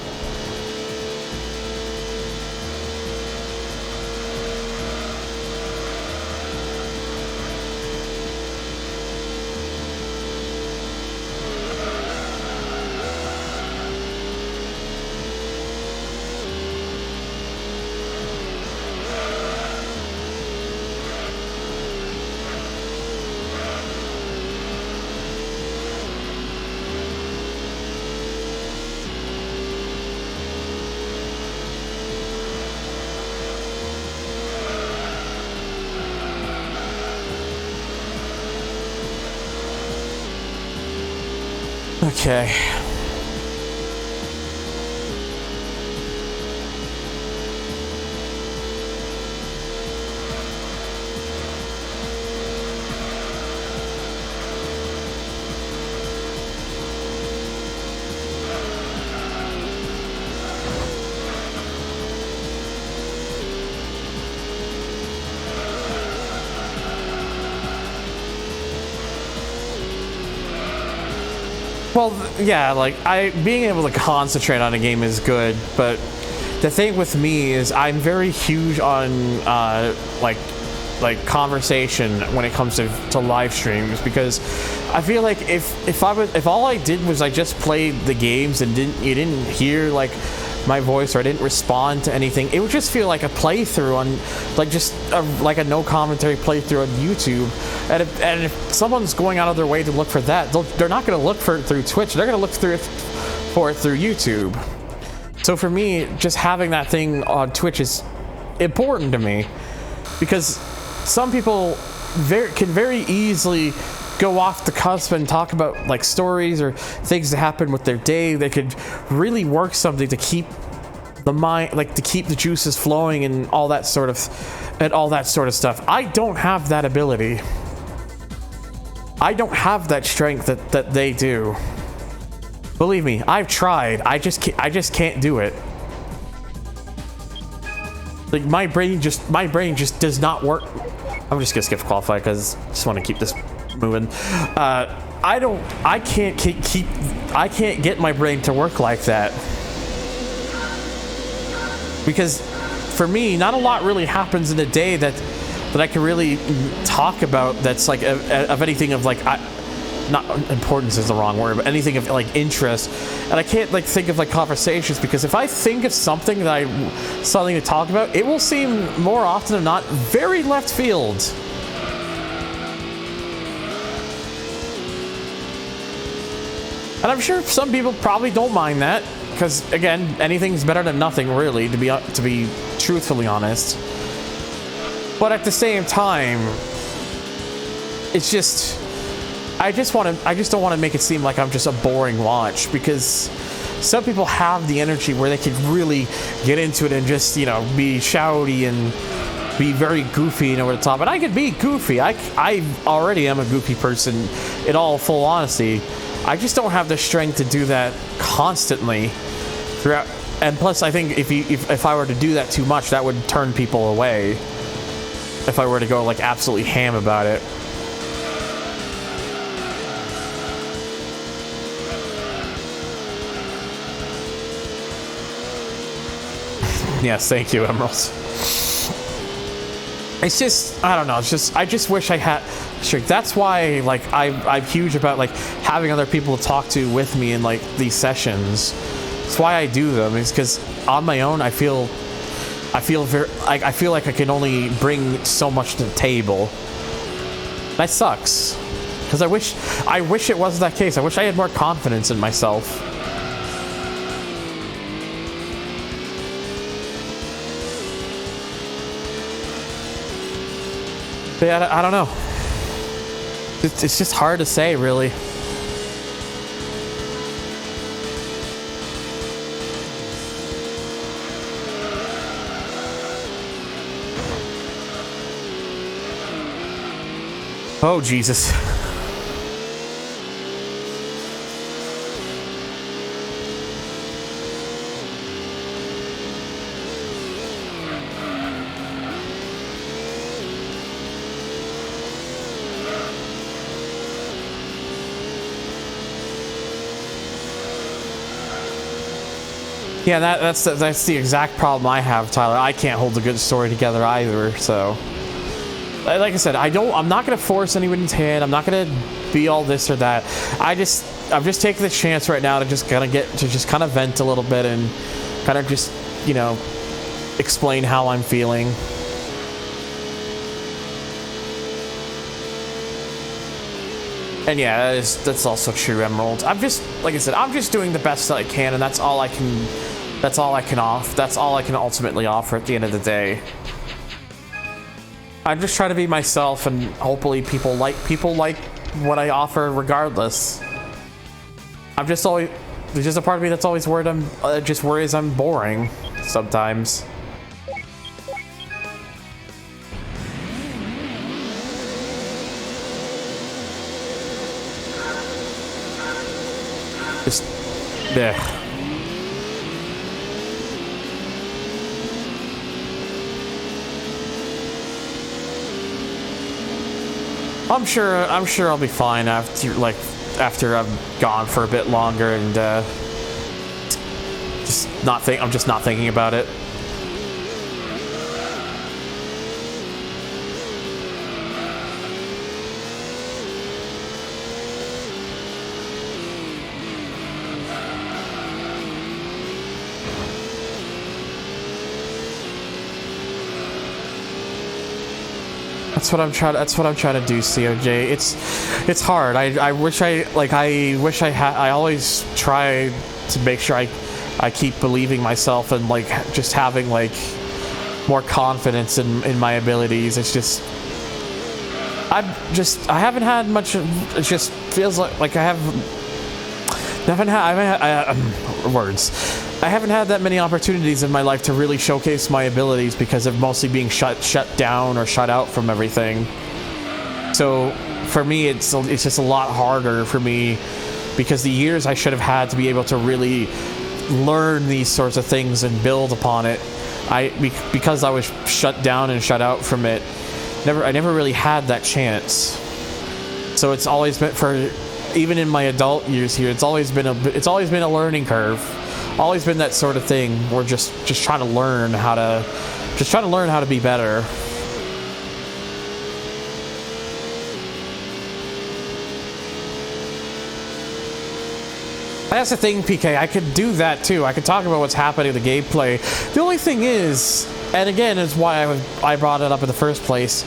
Okay. Well, yeah, like, being able to concentrate on a game is good, but the thing with me is I'm very huge on, like conversation when it comes to live streams, because I feel like if all I did was I just played the games and you didn't hear, like, my voice, or I didn't respond to anything, it would just feel like a playthrough on, like, just like a no commentary playthrough on YouTube. And if someone's going out of their way to look for that, they're not going to look for it through Twitch. They're going to look for it through YouTube. So for me, just having that thing on Twitch is important to me, because some people can very easily go off the cusp and talk about, like, stories or things that happen with their day. They could really work something to keep the mind, like, to keep the juices flowing and all that sort of stuff. I don't have that ability. I don't have that strength that they do. Believe me, I've tried. I just can't do it. Like, my brain just does not work. I'm just gonna skip qualify because I just want to keep this moving. I can't get my brain to work like that, because for me, not a lot really happens in a day that I can really talk about, that's like of anything of, like, not importance is the wrong word, but anything of, like, interest. And I can't, like, think of, like, conversations, because if I think of something to talk about, it will seem more often than not very left field. And I'm sure some people probably don't mind that, because again, anything's better than nothing, really, to be truthfully honest. But at the same time, it's just, I just don't want to make it seem like I'm just a boring watch, because some people have the energy where they can really get into it and just, you know, be shouty and be very goofy and over the top. And I could be goofy. I already am a goofy person, in all full honesty. I just don't have the strength to do that constantly throughout. And plus, I think if I were to do that too much, that would turn people away. If I were to go like absolutely ham about it. Yes, thank you, Emeralds. It's just, I don't know, it's just, I just wish I had strength. That's why, like, I'm huge about, like, having other people to talk to with me in, like, these sessions. That's why I do them, is because on my own, I feel like I can only bring so much to the table. That sucks. Because I wish it wasn't that case. I wish I had more confidence in myself. But yeah, I don't know. It's just hard to say, really. Oh, Jesus. Yeah, that's the exact problem I have, Tyler. I can't hold a good story together either, so... Like I said, I'm not gonna force anyone's hand. I'm not gonna be all this or that. I'm just taking the chance right now to just kind of vent a little bit and kind of just, you know, explain how I'm feeling. And yeah, that's also true, Emerald. I'm just, like I said, I'm just doing the best that I can, and that's all I can ultimately offer at the end of the day. I'm just trying to be myself, and hopefully people like what I offer regardless. There's just a part of me that's always worried just worries I'm boring sometimes. Just there. I'm sure I'll be fine after I'm gone for a bit longer and I'm just not thinking about it. That's what I'm trying to do, COJ. It's hard. I always try to make sure I keep believing myself and like just having like more confidence in my abilities. It's just I haven't had much. It just feels like I haven't had that many opportunities in my life to really showcase my abilities because of mostly being shut down or shut out from everything. So for me, it's just a lot harder for me because the years I should have had to be able to really learn these sorts of things and build upon it, because I was shut down and shut out from it, I never really had that chance. So it's always been, even in my adult years here, it's always been a learning curve. Always been that sort of thing. We're just trying to learn how to be better. That's the thing, PK. I could do that too. I could talk about what's happening in the gameplay. The only thing is, and again, is why I brought it up in the first place.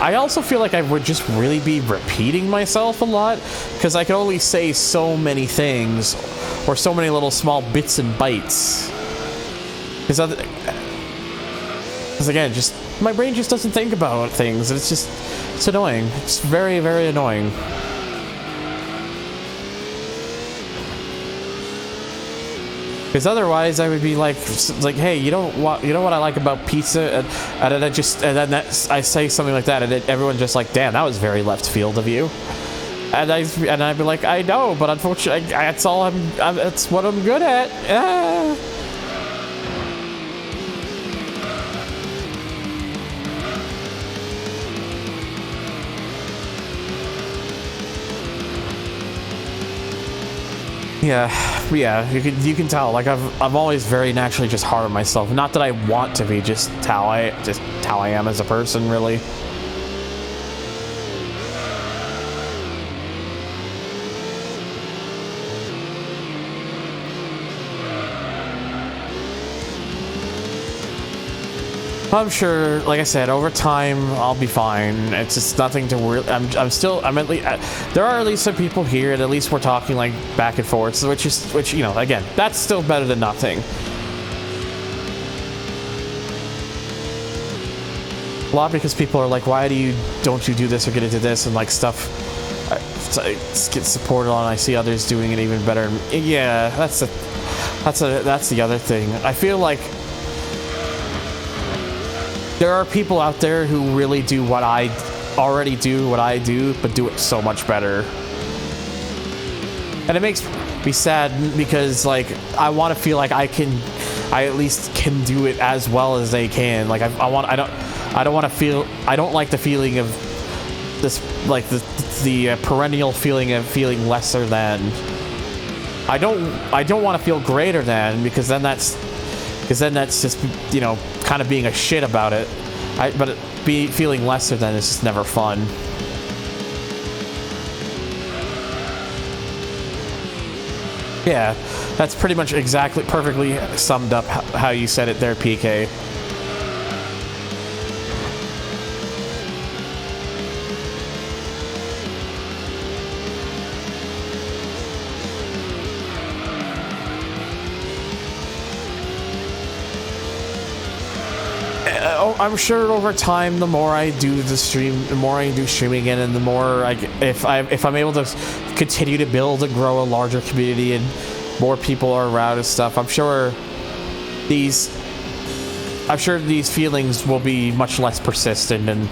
I also feel like I would just really be repeating myself a lot, because I can only say so many things, or so many little small bits and bytes. Because again, just my brain just doesn't think about things. It's annoying. It's very, very annoying. Because otherwise, I would be like, hey, you know what I like about pizza, and then I say something like that, and then everyone's just like, damn, that was very left field of you. And I'd be like, I know, but unfortunately, that's all that's what I'm good at. Ah. Yeah, you can tell. Like I'm always very naturally just hard on myself. Not that I want to be, just how I am as a person, really. I'm sure, like I said, over time I'll be fine. It's just nothing to worry. I'm at least. There are at least some people here, and at least we're talking like back and forth, which you know, again, that's still better than nothing. A lot because people are like, why don't you do this or get into this and like stuff. Get supported on. I see others doing it even better. Yeah, that's the other thing. I feel like there are people out there who really do what I already do, but do it so much better. And it makes me sad because, like, I want to feel like I at least can do it as well as they can. Like, I don't like the feeling of this, like, the perennial feeling of feeling lesser than. I don't want to feel greater than, because then that's just, you know, kind of being a shit about it. But feeling lesser than is just never fun. Yeah, that's pretty much perfectly summed up how you said it there, PK. I'm sure over time, the more I do streaming in, and the more if I'm able to continue to build and grow a larger community and more people are around and stuff, I'm sure these feelings will be much less persistent, and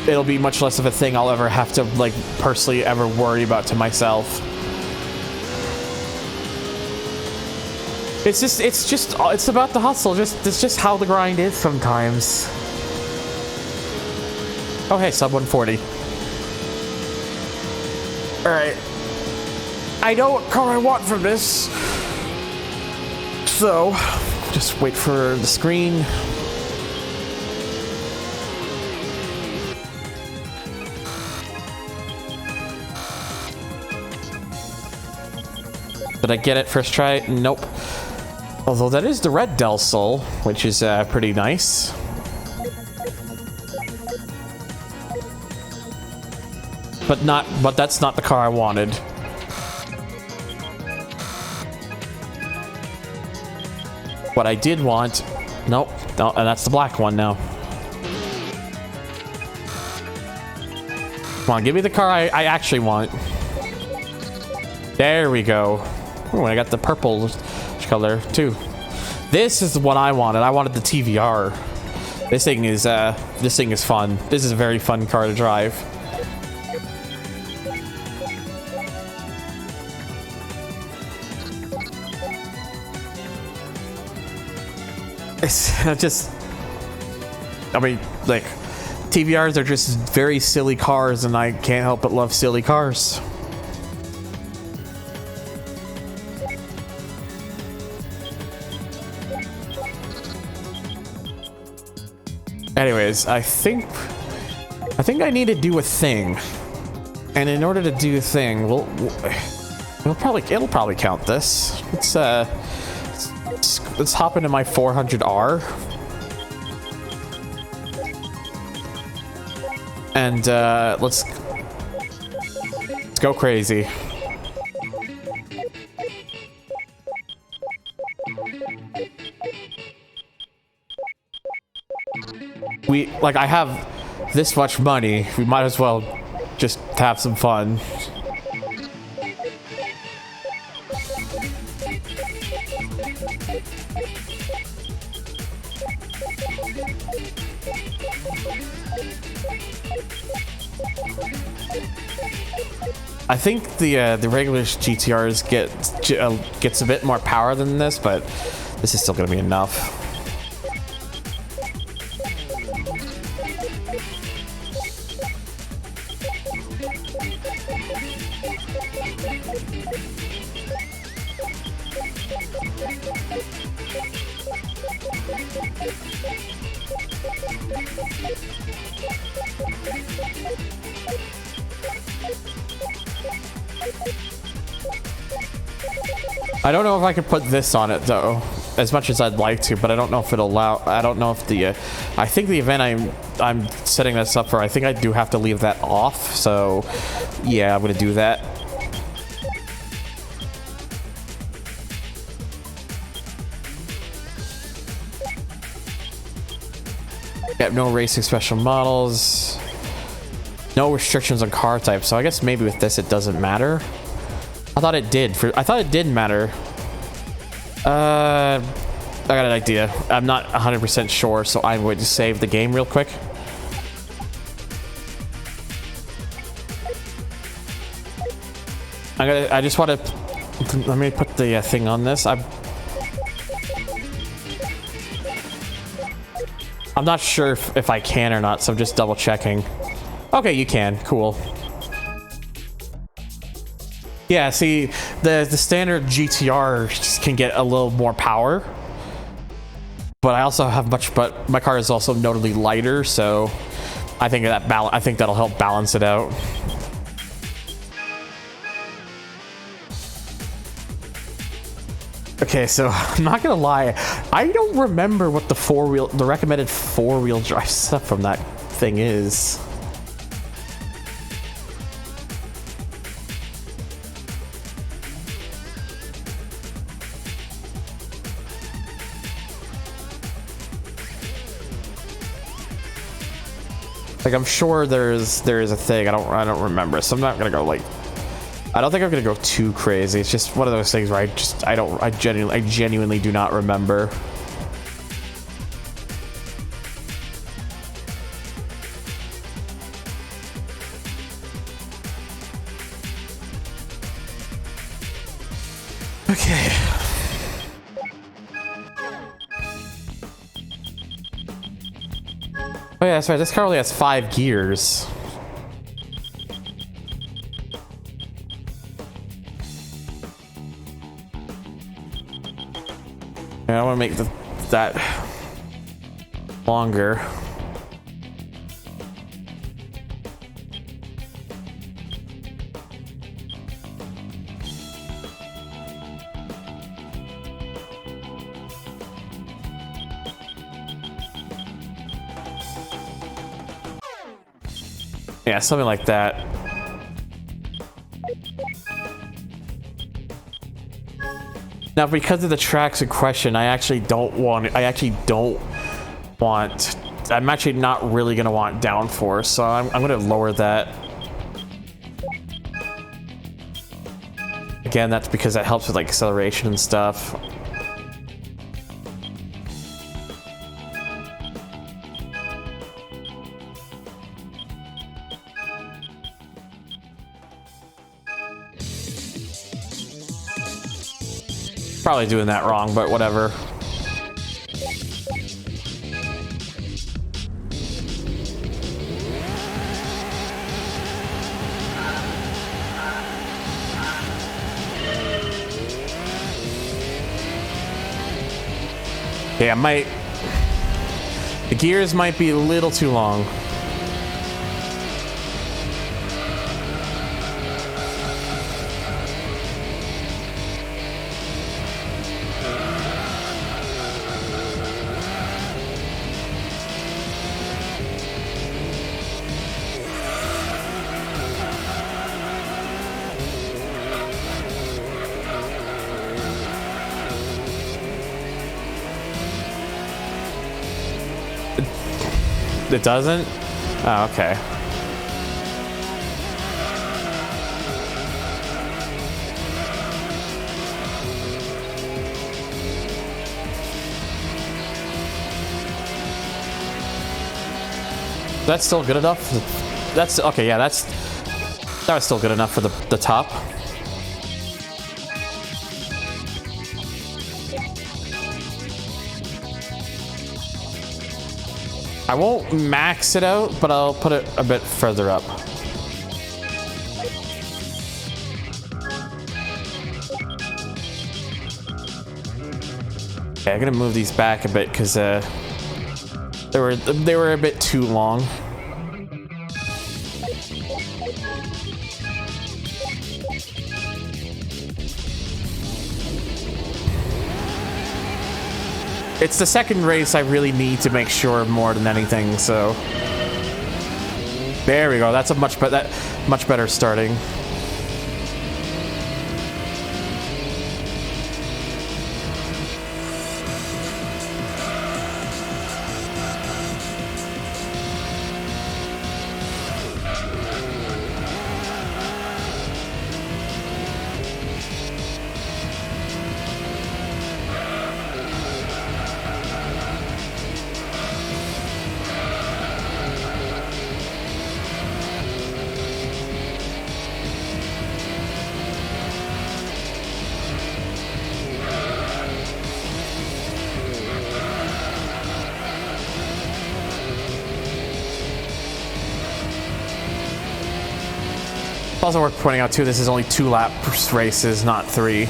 it'll be much less of a thing I'll ever have to, like, personally ever worry about to myself. It's about the hustle. It's just how the grind is sometimes. Oh, hey, sub 140. Alright. I know what car I want from this. So, just wait for the screen. Did I get it first try? Nope. Although that is the red Del Sol, which is pretty nice. But that's not the car I wanted. What I did want, nope, no, and that's the black one now. Come on, give me the car I actually want. There we go. Ooh, I got the purple color too. This is what I wanted. I wanted the TVR. This thing is fun. This is a very fun car to drive. It's just, I mean, like, TVRs are just very silly cars, and I can't help but love silly cars. Anyways, I think I need to do a thing, and in order to do a thing, it'll probably count this. Let's hop into my 400R. And let's go crazy. I have this much money, we might as well just have some fun. I think the regular GTRs gets a bit more power than this, but this is still going to be enough. I don't know if I could put this on it though, as much as I'd like to, but I don't know if it'll allow. I don't know if the. I think the event I'm setting this up for, I think I do have to leave that off. So, yeah, I'm gonna do that. Got no racing special models, no restrictions on car type. So I guess maybe with this it doesn't matter. I thought it did. I thought it did matter. I got an idea. I'm not 100% sure, so I'm going to save the game real quick. I just want to. Let me put the thing on this. I'm not sure if I can or not, so I'm just double checking. Okay, you can. Cool. Yeah, see, the standard GTR just can get a little more power, but I also have but my car is also notably lighter, so I think that'll help balance it out. Okay, so I'm not gonna lie, I don't remember what the recommended four-wheel drive stuff from that thing is. Like, I'm sure there is a thing. I don't remember, so I'm not gonna go like. I don't think I'm gonna go too crazy. It's just one of those things where I genuinely do not remember. Okay. Oh yeah, that's right. This car only has 5 gears. Yeah, I want to make that longer. Yeah, something like that. Now, because of the tracks in question, I'm actually not really gonna want downforce, so I'm gonna lower that. Again, that's because that helps with like acceleration and stuff. Probably doing that wrong, but whatever. Yeah, the gears might be a little too long. It doesn't? Oh, okay. That's still good enough? That's okay, yeah, that was still good enough for the top. I won't max it out, but I'll put it a bit further up. Okay, I'm gonna move these back a bit because they were a bit too long. It's the second race I really need to make sure more than anything, so there we go. That's a much better starting. Also worth pointing out too, this is only 2 lap races, not 3.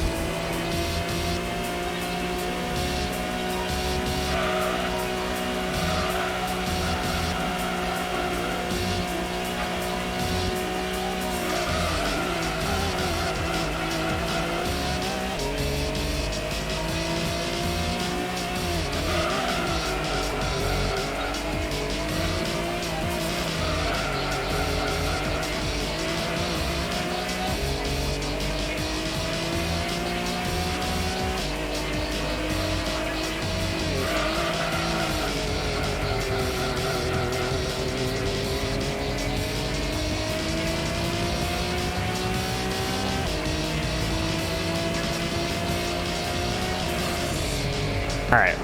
All right.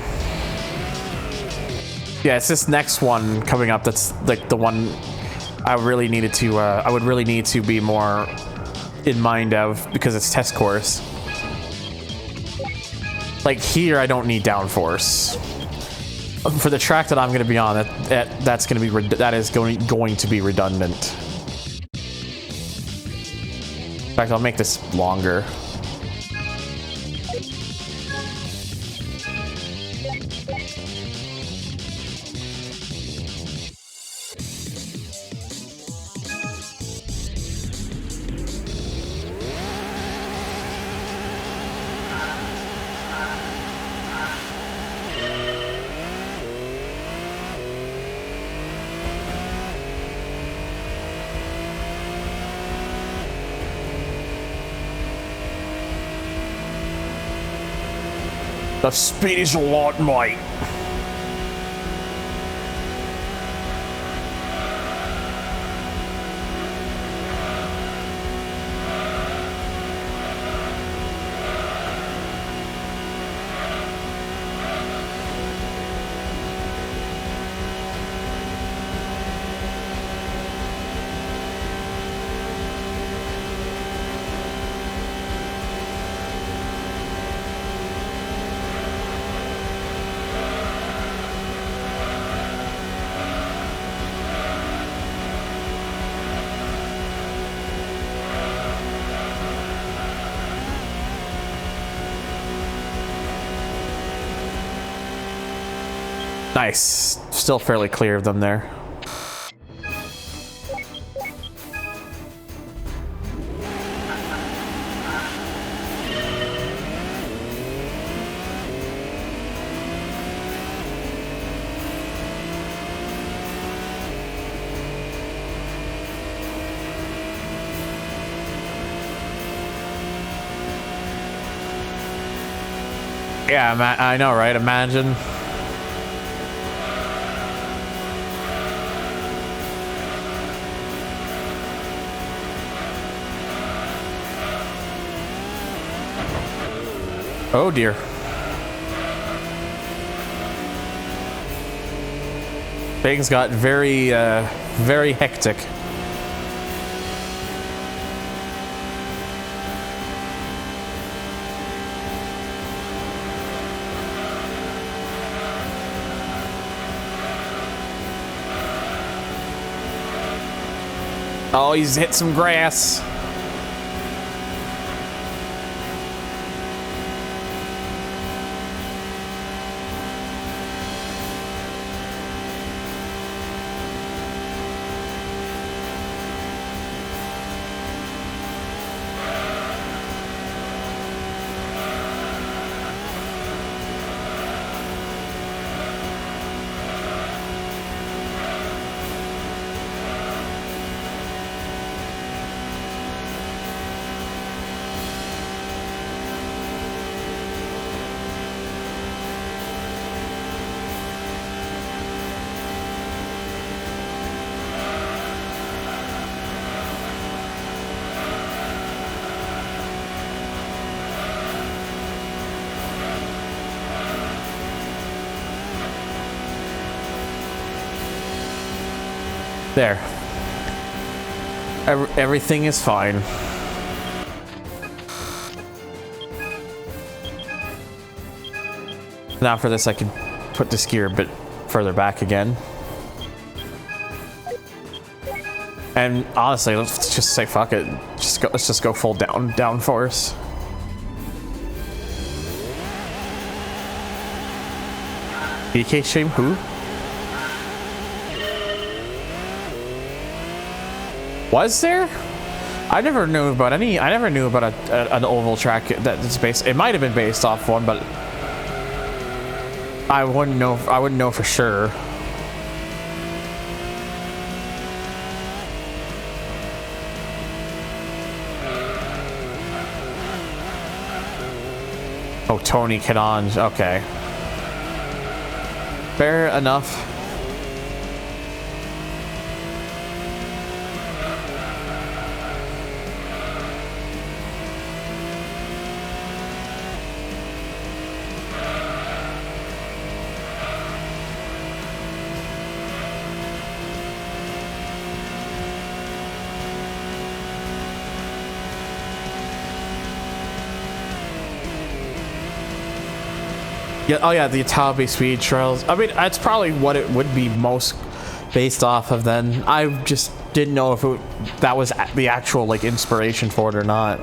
Yeah, it's this next one coming up that's like the one I really needed to. I would really need to be more in mind of because it's test course. Like here, I don't need downforce. For the track that I'm going to be on, that's going to be that is going to be redundant. In fact, I'll make this longer. The speed is a lot, mate. Nice. Still fairly clear of them there. Yeah, I know, right? Imagine. Oh dear. Things got very, very hectic. Oh, he's hit some grass. There. Everything is fine. Now for this, I can put this gear a bit further back again. And honestly, let's just say fuck it. Let's just go full down force. BK stream who? Was there? I never knew about any. I never knew about an oval track that's based. It might have been based off one, but I wouldn't know. I wouldn't know for sure. Oh, Tony Kanonge. Okay. Fair enough. Yeah, oh yeah, the Itabi speed trails. I mean, that's probably what it would be most based off of then. I just didn't know if that was the actual, like, inspiration for it or not.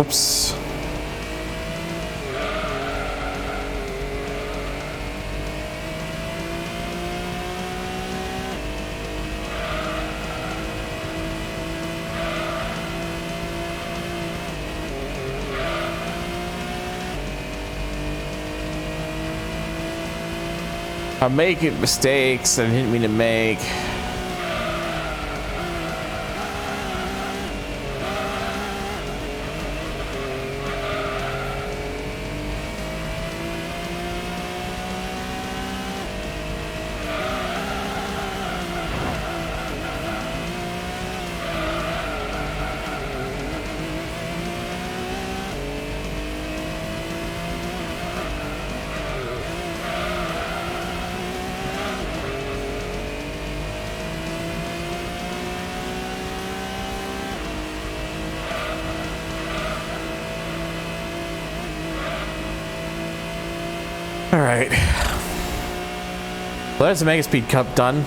Oops. I'm making mistakes I didn't mean to make. Alright. Well, there's the Mega Speed Cup done.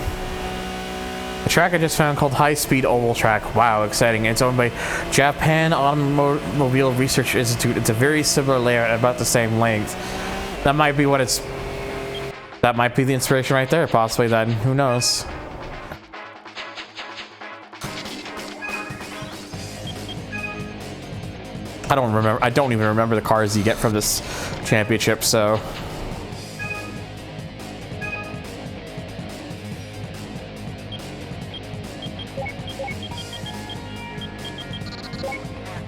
A track I just found called High Speed Oval Track. Wow, exciting. It's owned by Japan Automobile Research Institute. It's a very similar layout at about the same length. That might be what it's That might be the inspiration right there, possibly then. Who knows? I don't remember. I don't even remember the cars you get from this championship, so.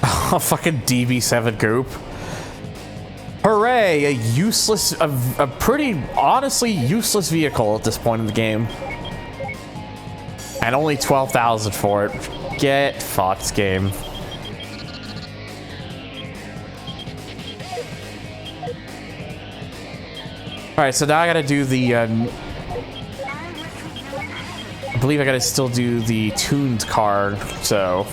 A fucking DB7 coupe. Hooray! A useless, a pretty, honestly useless vehicle at this point in the game. And only 12,000 for it. Get fucked, game. Alright, so now I gotta do the, I believe I gotta still do the tuned car, so.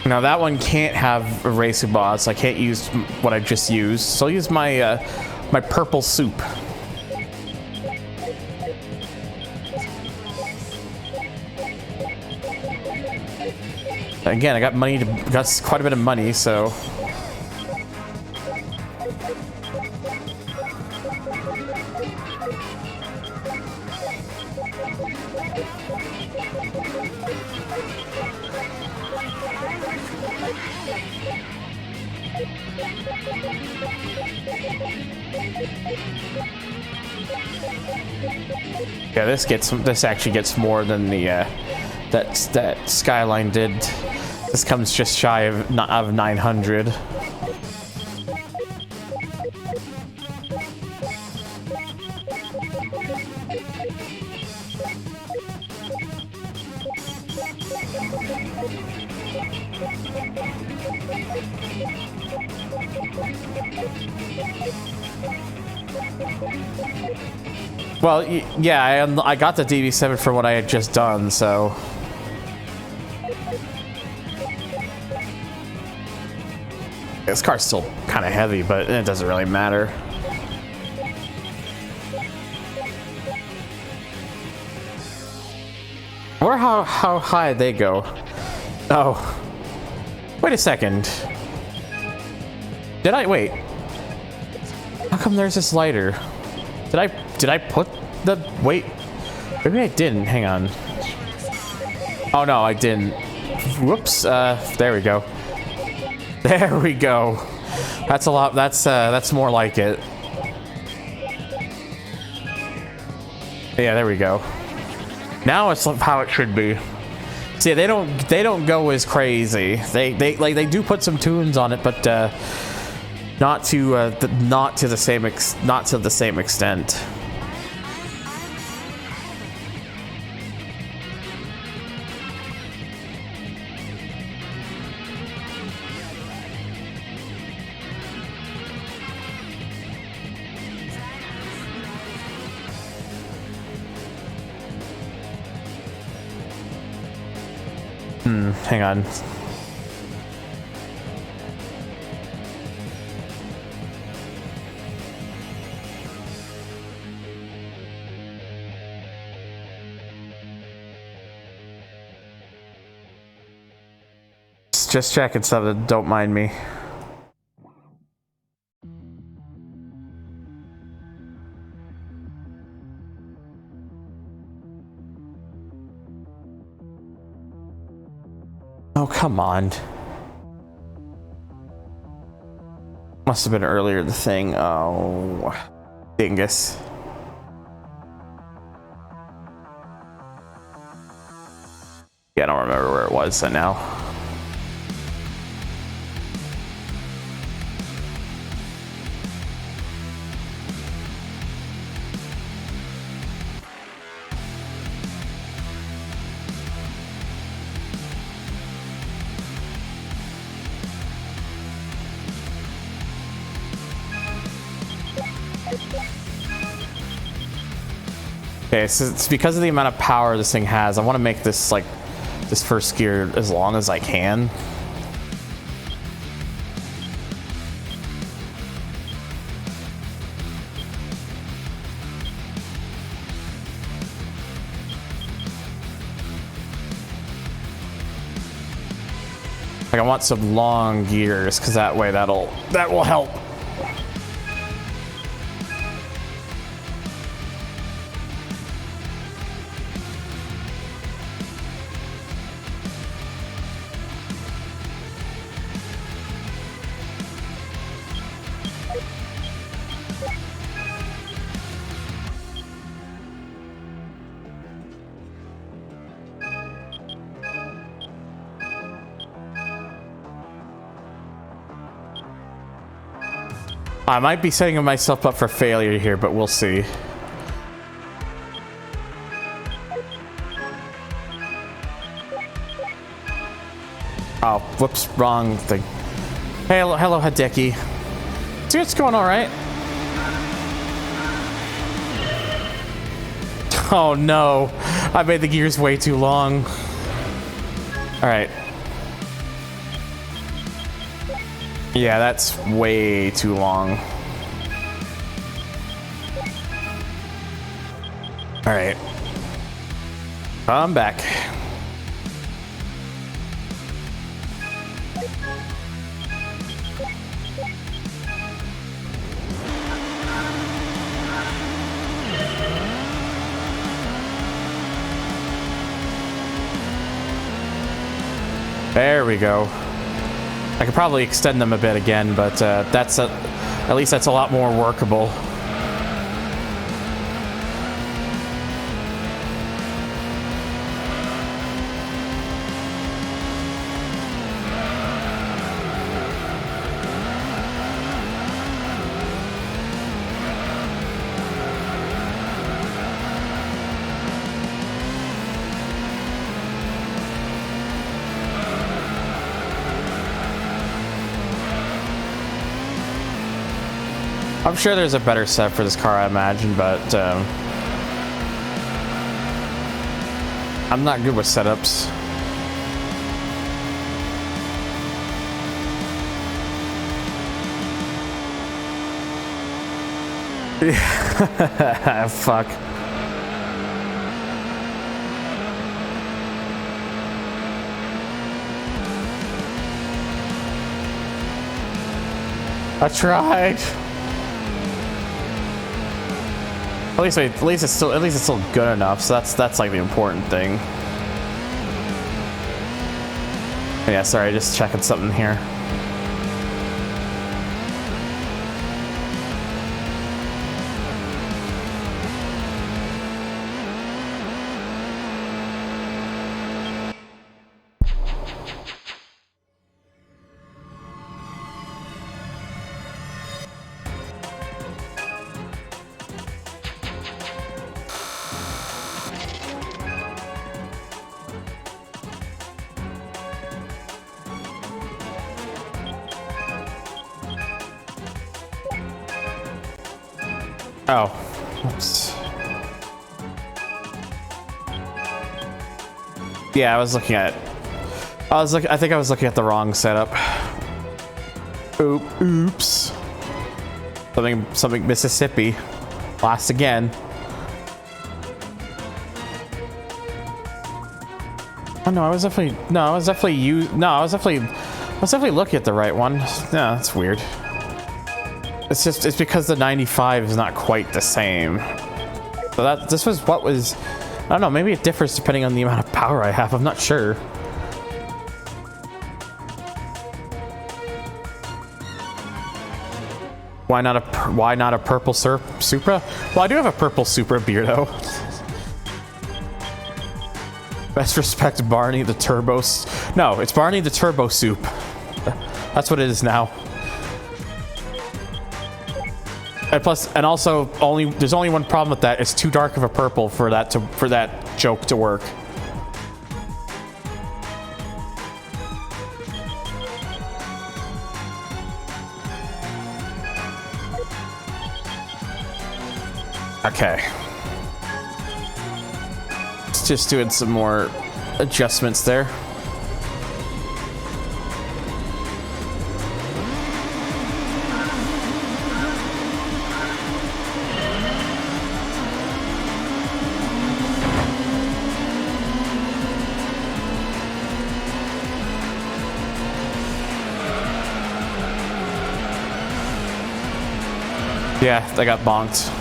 Now that one can't have a racing bots. I can't use what I just used, so I'll use my my purple soup. Again, I got money got quite a bit of money, so. Yeah, this actually gets more than the that Skyline did. This comes just shy of 900. Well, yeah, I got the DB7 for what I had just done, so. This car's still kind of heavy, but it doesn't really matter. Or how high they go. Oh. Wait a second. Wait. How come there's this lighter? Did I put the, wait. Maybe I didn't, hang on. Oh no, I didn't. Whoops, there we go. There we go. That's a lot, that's more like it. Yeah, there we go. Now it's how it should be. See, they don't go as crazy. They do put some tunes on it, but not to the same extent. Hang on. Just checking something, don't mind me. Oh, come on. Must have been earlier, the thing. Oh, dingus. Yeah, I don't remember where it was, so now. Okay, so it's because of the amount of power this thing has. I want to make this, like, this first gear as long as I can. Like I want some long gears because that way that will help. I might be setting myself up for failure here, but we'll see. Oh, whoops, wrong thing. Hey, hello, Hideki. See what's going on, right? Oh no, I made the gears way too long. All right. Yeah, that's way too long. All right. I'm back. There we go. I could probably extend them a bit again, but at least that's a lot more workable. I'm sure there's a better set for this car, I imagine, but I'm not good with setups. Fuck. I tried. At least it's still good enough. So that's like the important thing. Yeah, sorry, just checking something here. Oh, oops. Yeah, I think I was looking at the wrong setup. Oops. Something Mississippi. Lost again. Oh no, I was definitely looking at the right one. No, that's weird. It's because the 95 is not quite the same. So this was what was, I don't know, maybe it differs depending on the amount of power I have. I'm not sure. Why not a purple Supra? Well, I do have a purple Supra, Beardo. Best respect, Barney the Turbo. No, it's Barney the Turbo Soup. That's what it is now. And plus, and also, there's only one problem with that. It's too dark of a purple for that joke to work. Okay. It's just doing some more adjustments there. Yeah, I got bonked.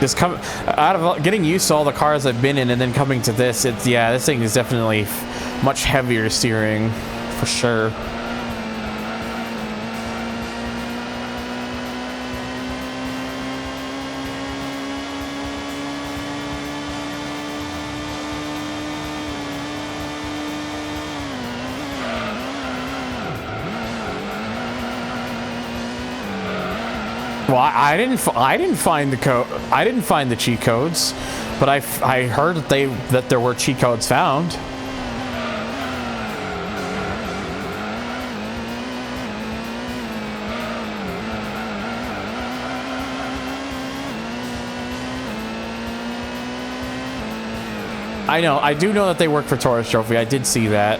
Just come out of getting used to all the cars I've been in and then coming to this, it's, yeah, this thing is definitely much heavier steering, for sure. Well, I didn't find the code. I didn't find the cheat codes, but I heard that there were cheat codes found. I do know that they work for Tourist Trophy. I did see that,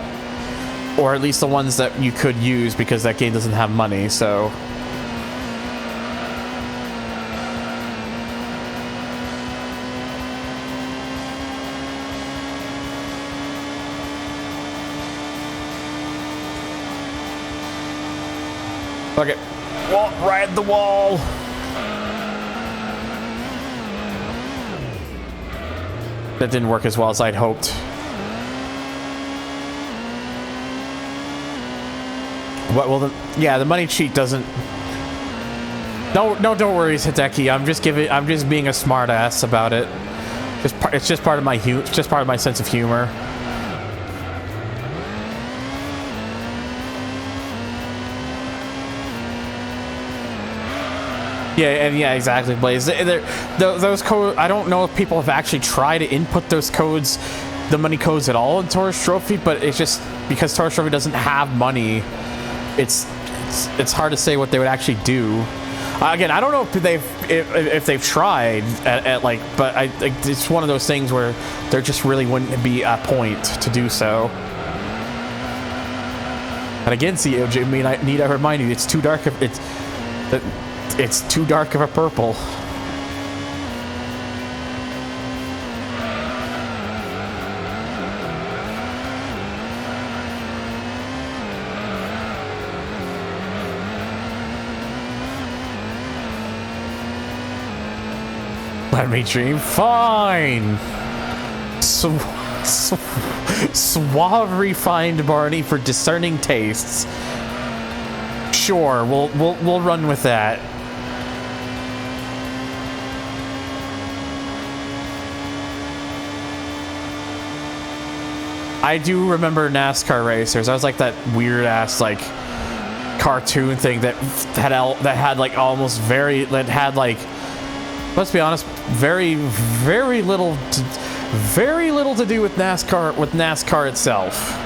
or at least the ones that you could use because that game doesn't have money. So. Okay, ride the wall. That didn't work as well as I'd hoped. Well, the money cheat doesn't. No, don't worry, Hideki. I'm just being a smart ass about it. It's just part of my sense of humor. Yeah, exactly, Blaze. Those codes, I don't know if people have actually tried to input those codes, the money codes at all in Tourist Trophy, but it's just because Tourist Trophy doesn't have money, it's hard to say what they would actually do. Again, I don't know if they've tried but it's one of those things where there just really wouldn't be a point to do so. And again, COJ, I need to remind you, it's too dark. It's too dark of a purple. Let me dream. Fine. Suave refined Barney for discerning tastes. Sure, we'll run with that. I do remember NASCAR racers. I was like that weird ass like cartoon thing that had let's be honest, very little to do with NASCAR itself.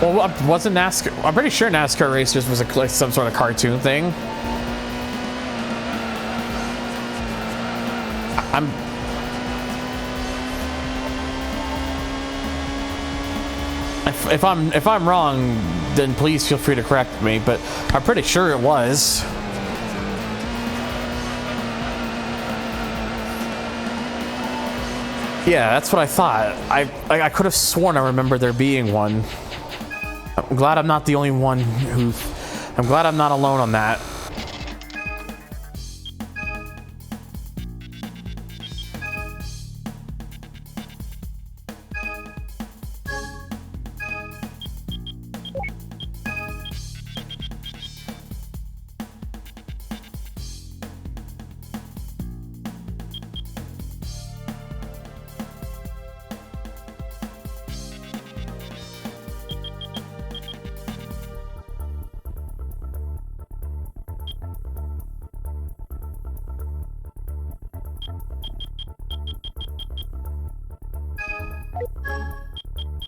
Well, wasn't NASCAR? I'm pretty sure NASCAR Racers was some sort of cartoon thing. If I'm wrong, then please feel free to correct me. But I'm pretty sure it was. Yeah, that's what I thought. I could have sworn I remember there being one. I'm glad I'm not the only one I'm glad I'm not alone on that.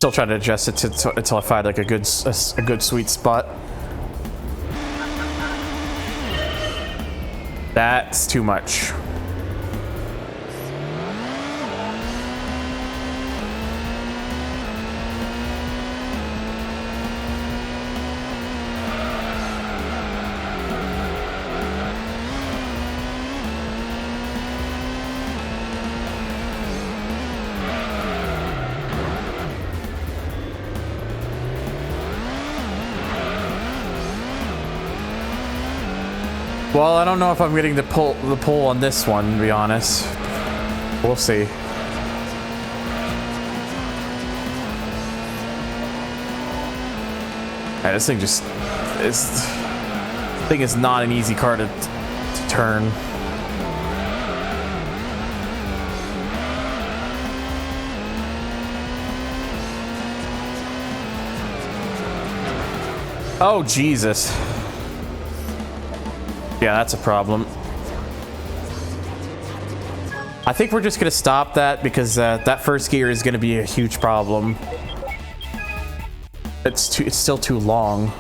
Still trying to adjust it until I find like a good sweet spot. That's too much. Well, I don't know if I'm getting the pull on this one, to be honest. We'll see. Yeah, this thing is not an easy car to turn. Oh, Jesus. Yeah, that's a problem. I think we're just gonna stop that because that first gear is gonna be a huge problem. It's still too long.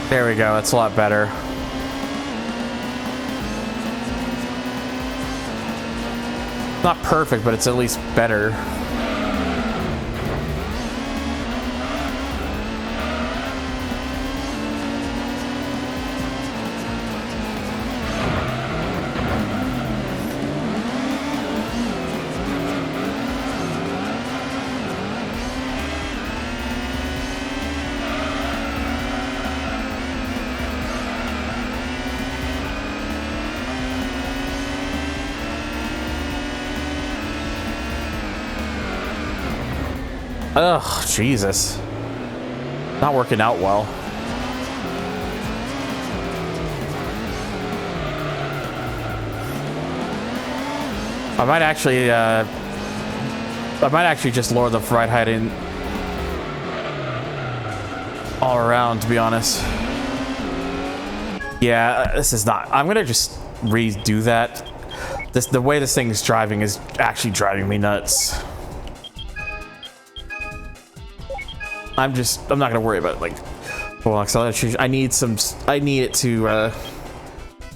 There we go, that's a lot better. Not perfect, but it's at least better. Ugh, Jesus. Not working out well. I might actually just lower the ride height in all around, to be honest. Yeah, this is not. I'm gonna just redo that. The way this thing is driving is actually driving me nuts. I'm not gonna worry about it, like, well, acceleration. I need it to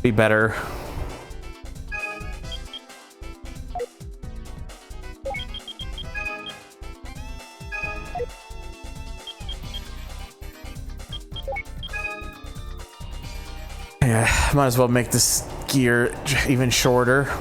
be better. Yeah, might as well make this gear even shorter.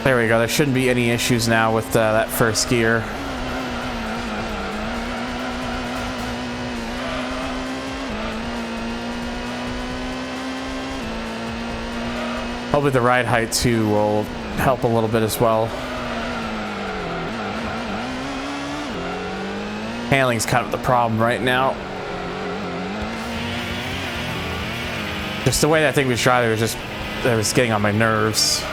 There we go. There shouldn't be any issues now with that first gear. Hopefully the ride height too will help a little bit as well. Handling's kind of the problem right now. Just the way that thing was driving was just, it was getting on my nerves.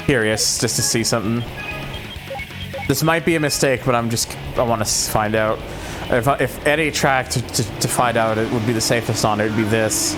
curious just to see something. This might be a mistake, but I want to find out. If any track to find out it would be the safest on, it would be this.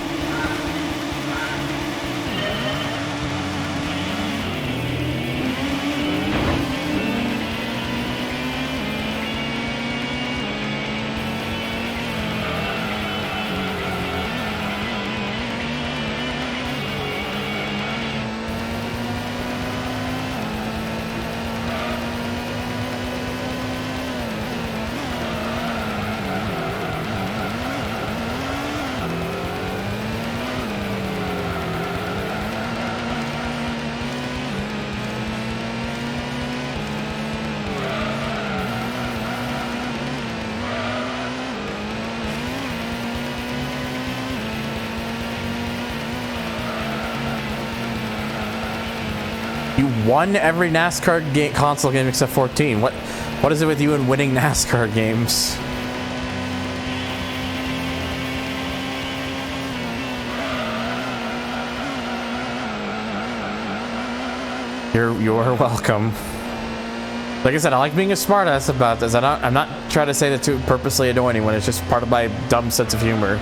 You won every NASCAR console game except 14. What is it with you and winning NASCAR games? You're welcome. Like I said, I like being a smartass about this. I'm not trying to say that to purposely annoy anyone. It's just part of my dumb sense of humor.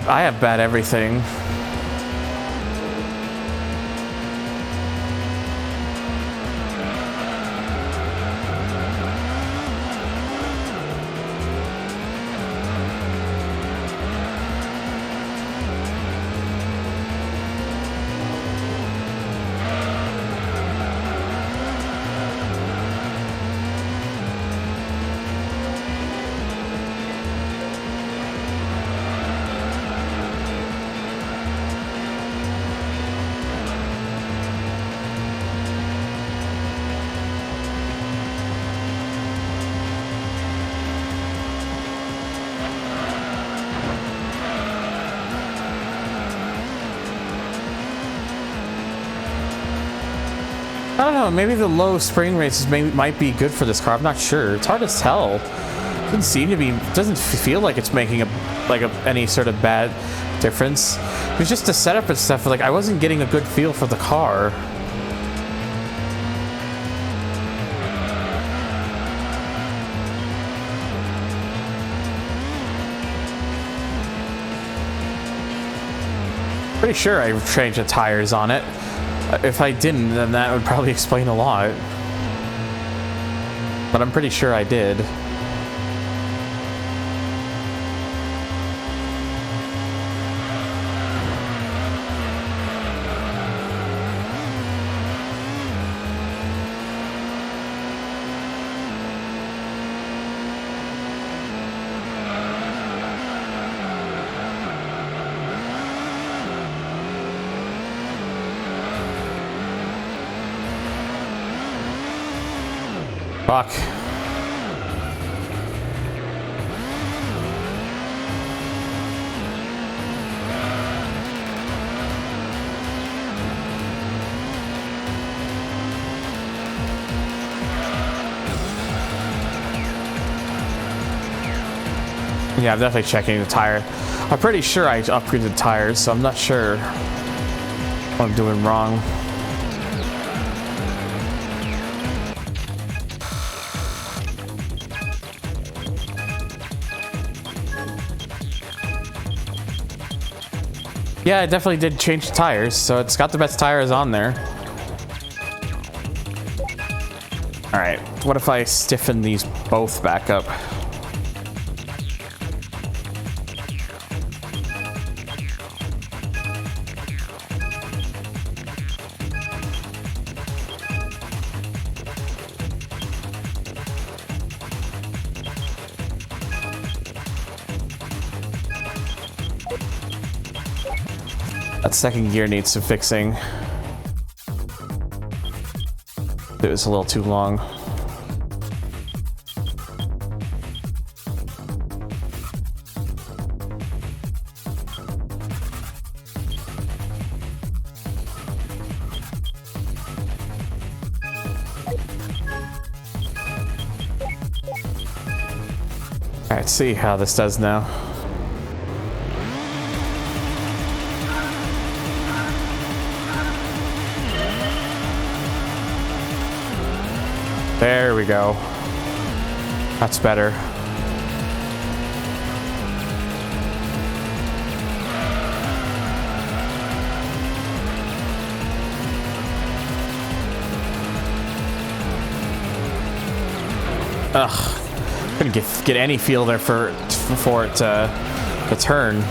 I have bad everything. I don't know, maybe the low spring rates might be good for this car. I'm not sure. It's hard to tell. It doesn't seem to be, doesn't feel like it's making any sort of bad difference. It was just the setup and stuff, like I wasn't getting a good feel for the car. Pretty sure I changed the tires on it. If I didn't, then that would probably explain a lot. But I'm pretty sure I did. Fuck. Yeah, I'm definitely checking the tire. I'm pretty sure I upgraded the tires, so I'm not sure what I'm doing wrong. Yeah, I definitely did change the tires, so it's got the best tires on there. Alright, what if I stiffen these both back up? That second gear needs some fixing. It was a little too long. Alright, see how this does now. There we go. That's better. Ugh. Couldn't get any feel there for it to turn.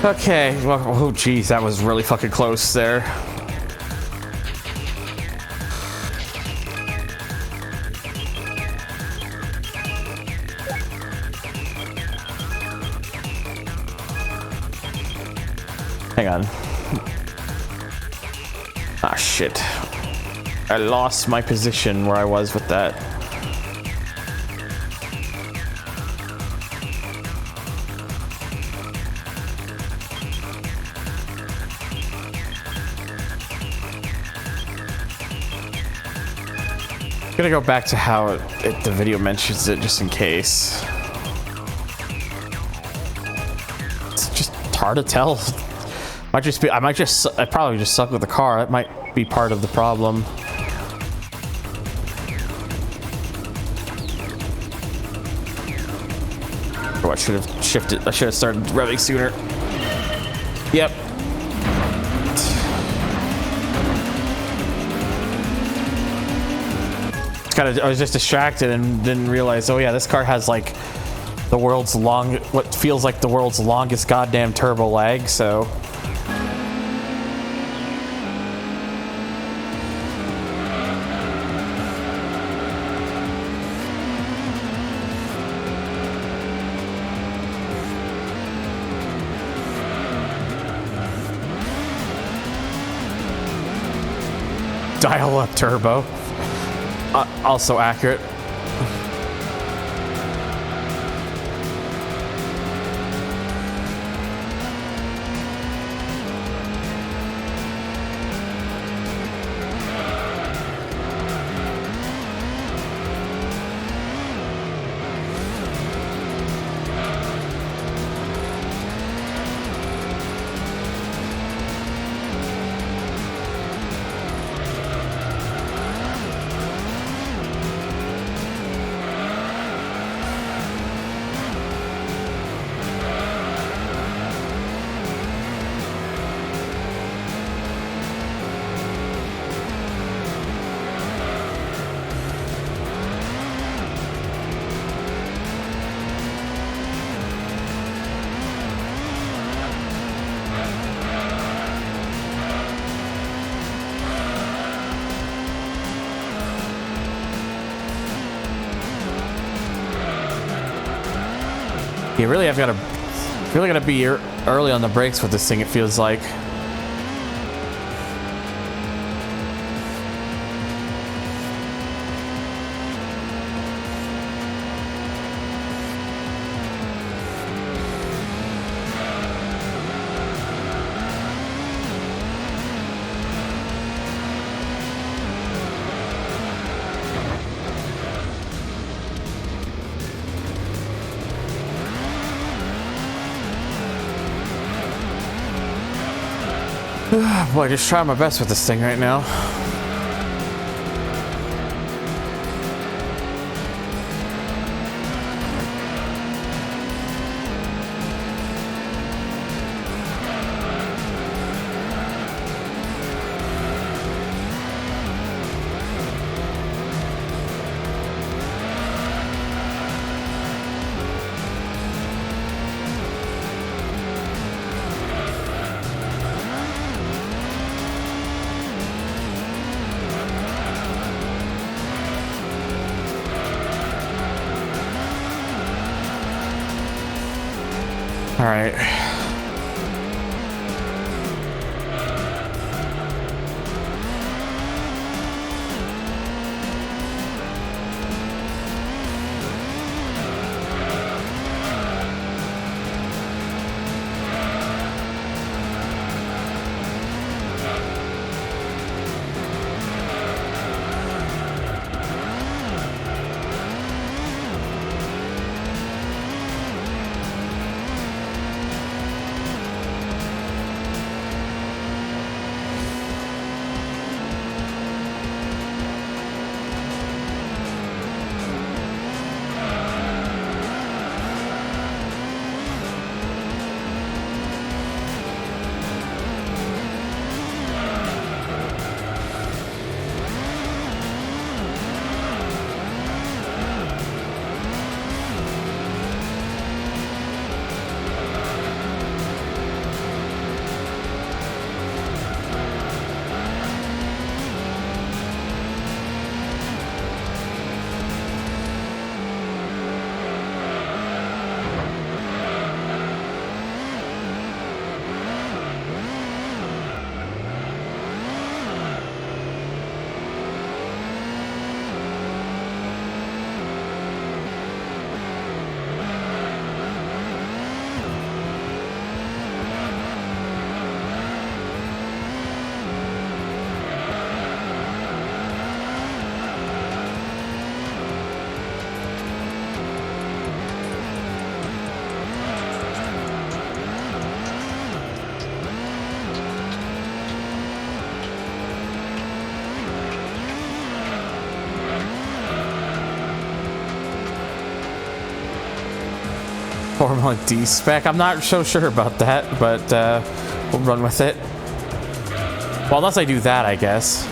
Okay, well, oh geez, that was really fucking close there. Hang on. Ah, shit. I lost my position where I was with that. I'm gonna go back to how the video mentions it just in case. It's just hard to tell. Might just be. I probably just suck with the car. That might be part of the problem. Oh, I should have shifted. I should have started revving sooner. Yep. I was just distracted and didn't realize, oh yeah, this car has like the world's what feels like the world's longest goddamn turbo lag, so. Dial up turbo. Also accurate. You really really gotta be early on the brakes with this thing, it feels like. Boy, just trying my best with this thing right now. All right. Formula D spec. I'm not so sure about that, but we'll run with it. Well, unless I do that, I guess.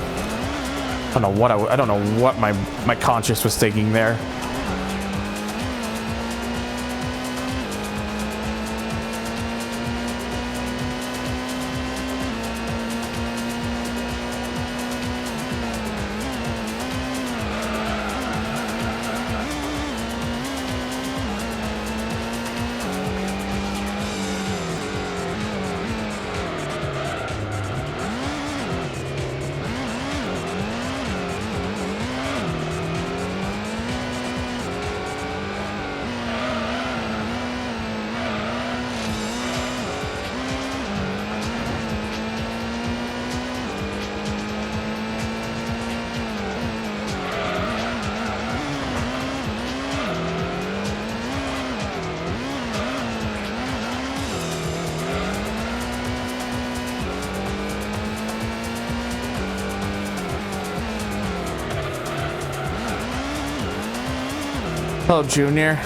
I don't know what my conscience was thinking there. Hello, Junior.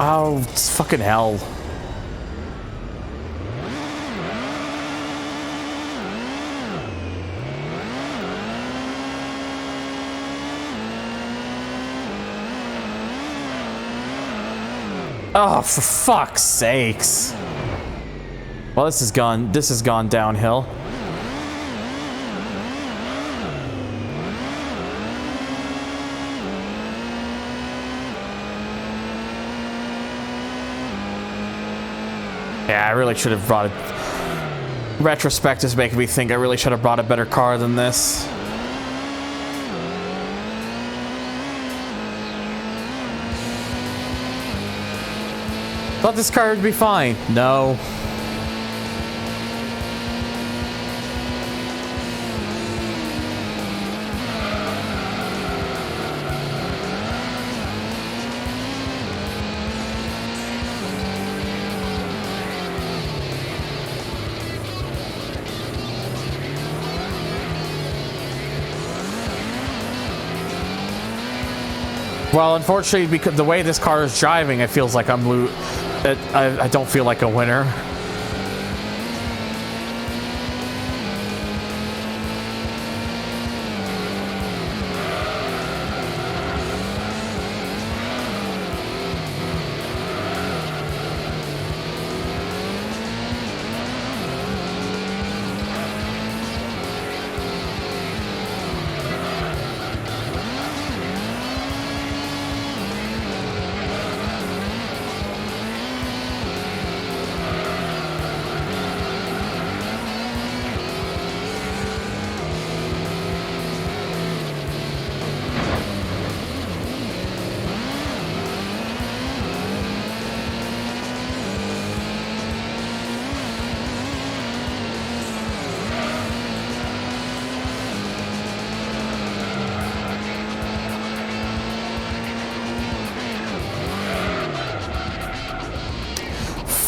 Oh, it's fucking hell. Oh, for fuck's sakes. Well, this has gone downhill. Yeah, I really should have brought it. Retrospect is making me think I really should have brought a better car than this. Thought this car would be fine. No. Well, unfortunately, because the way this car is driving, it feels like I don't feel like a winner.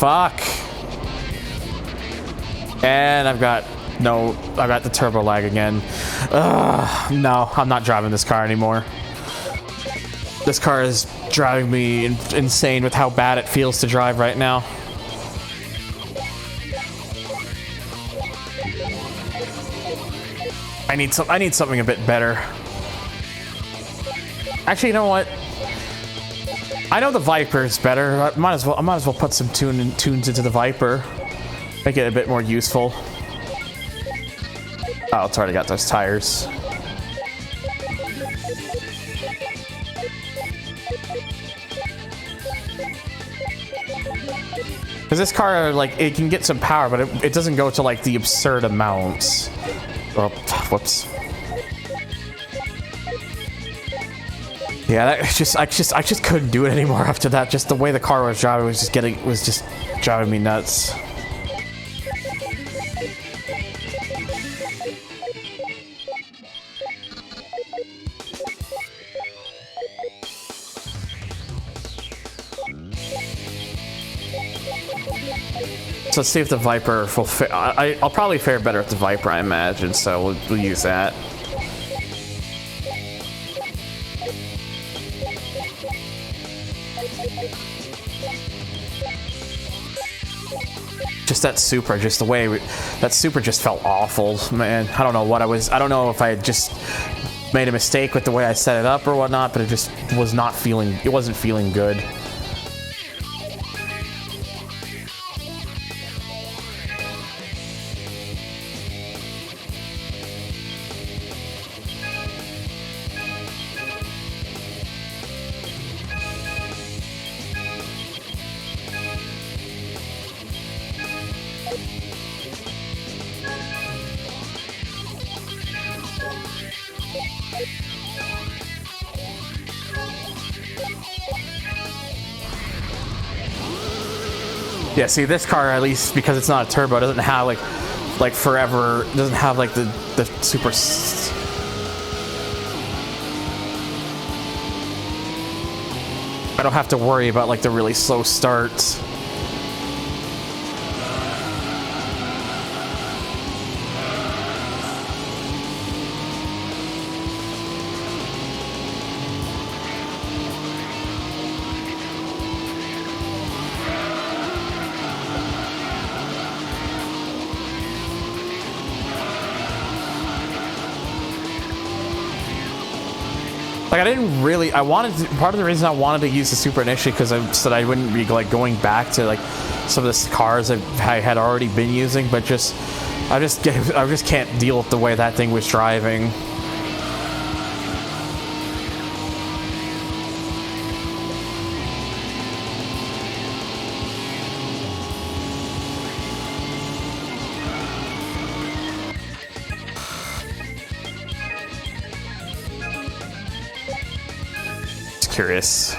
Fuck. And I've got the turbo lag again. No, I'm not driving this car anymore. This car is driving me insane with how bad it feels to drive right now. I need something a bit better. Actually, you know what? I know the Viper is better. I might as well put some tunes into the Viper. Make it a bit more useful. Oh, it's already got those tires. Because this car, like, it can get some power, but it doesn't go to, like, the absurd amounts. Oh, whoops. Yeah, I just couldn't do it anymore after that. Just the way the car was driving was just driving me nuts. So let's see if the Viper will fit. I'll probably fare better with the Viper, I imagine. So we'll use that. Just that Supra, just the way that Supra just felt awful, man. I don't know what I don't know if I had just made a mistake with the way I set it up or whatnot, but it just was not feeling, it wasn't feeling good. Yeah, see, this car, at least because it's not a turbo, doesn't have like forever, doesn't have like the super. I don't have to worry about like the really slow starts. Like, I didn't really, part of the reason I wanted to use the Supra initially, because so that I wouldn't be, like, going back to, like, some of the cars I had already been using, but I just can't deal with the way that thing was driving. Curious.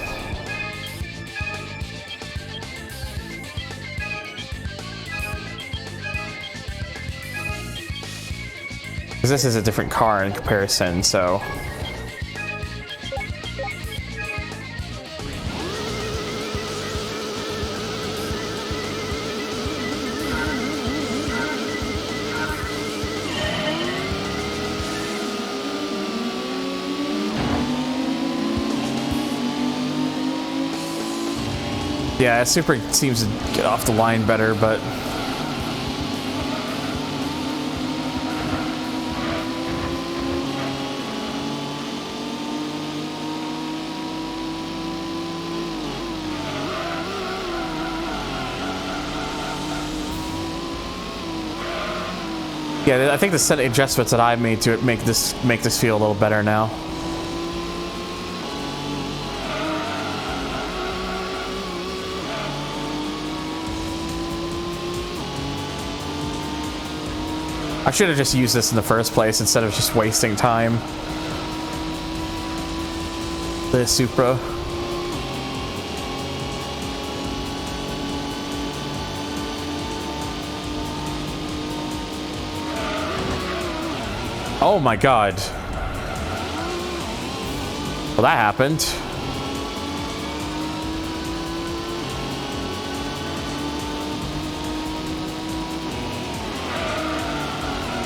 Because this is a different car in comparison, so... Yeah, Super seems to get off the line better, but... Yeah, I think the set adjustments that I made to it make this feel a little better now. I should have just used this in the first place instead of just wasting time. The Supra. Oh my god. Well, that happened.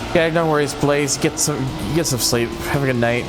Okay, no worries, Blaze. Get some sleep. Have a good night.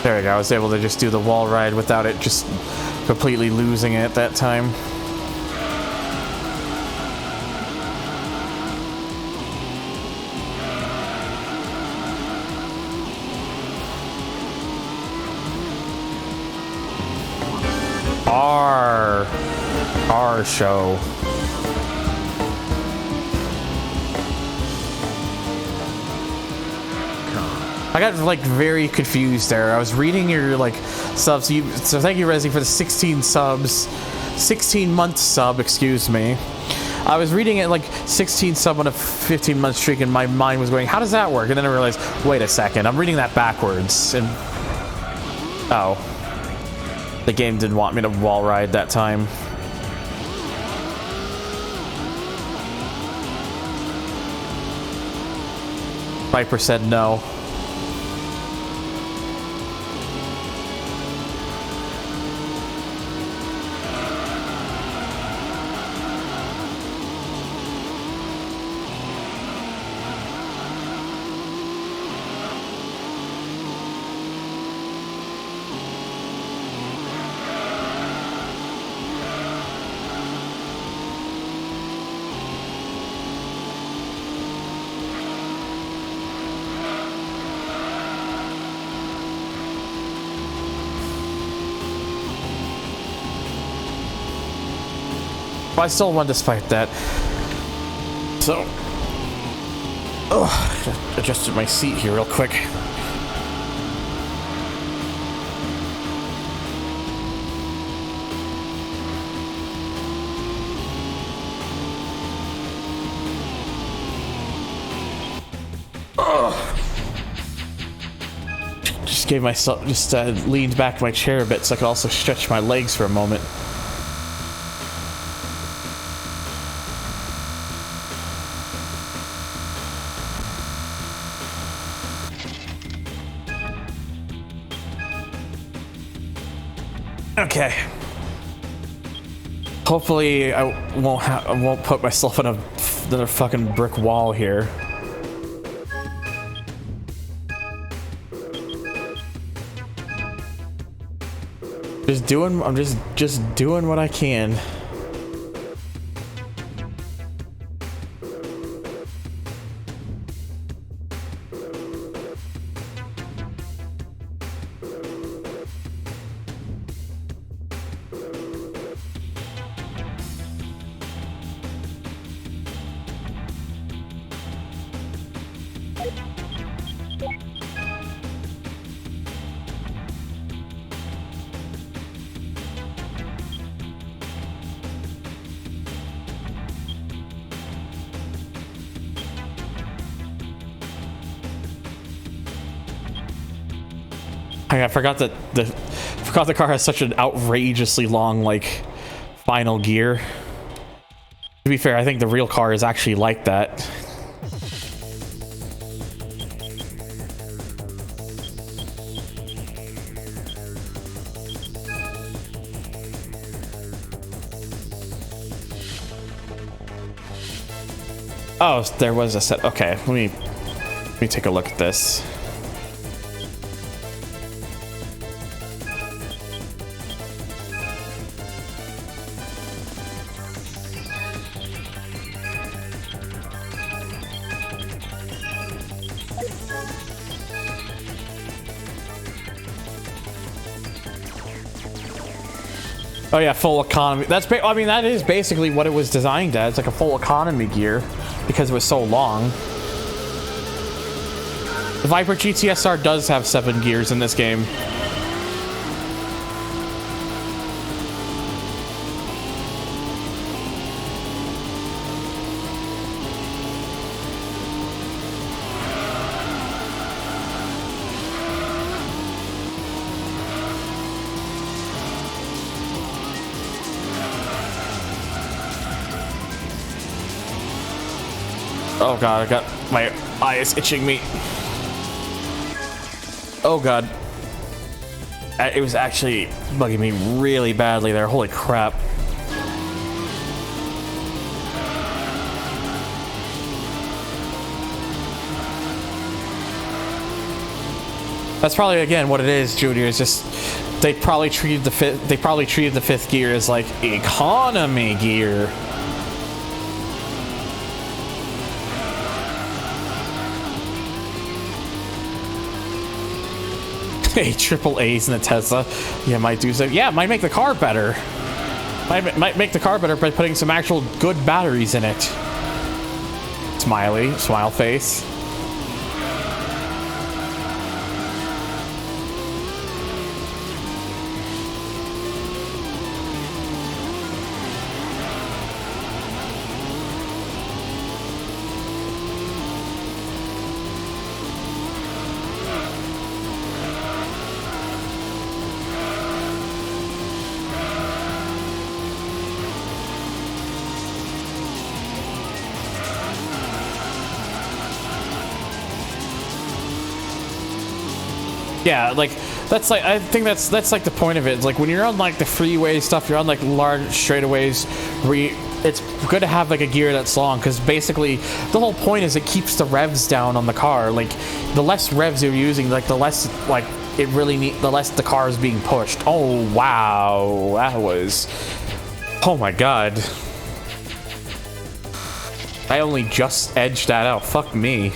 There we go, I was able to just do the wall ride without it just completely losing it that time. Our show. I got like very confused there. I was reading your like subs. So thank you, Resi, for the 16 subs, 16-month sub. Excuse me. I was reading it like 16 sub on a 15-month streak, and my mind was going, "How does that work?" And then I realized, wait a second, I'm reading that backwards. And oh, the game didn't want me to wall ride that time. Viper said no. But I still won despite that. So, adjusted my seat here real quick. Just gave myself, leaned back my chair a bit so I could also stretch my legs for a moment. Okay. Hopefully I won't put myself on another fucking brick wall here. I'm just doing what I can. I forgot that the car has such an outrageously long, like, final gear. To be fair, I think the real car is actually like that. Oh, there was a set. Okay, let me take a look at this. Oh yeah, full economy. I mean, that is basically what it was designed as, like a full economy gear, because it was so long. The Viper GTSR does have 7 gears in this game. Oh god, I got my eyes itching me. Oh god. It was actually bugging me really badly there. Holy crap. That's probably, again, what it is, Junior. It's just they probably treated the fifth gear as like economy gear. Hey, triple A's in the Tesla. Yeah, might do so. Yeah, might make the car better. Might make the car better by putting some actual good batteries in it. Smile face. Yeah, like that's like, I think that's like the point of it. It's like when you're on like the freeway stuff, you're on like large straightaways where it's good to have like a gear that's long, because basically the whole point is it keeps the revs down on the car. Like the less revs you're using, like the less like it really the less the car is being pushed. Oh wow, that was, oh my god, I only just edged that out. Fuck me.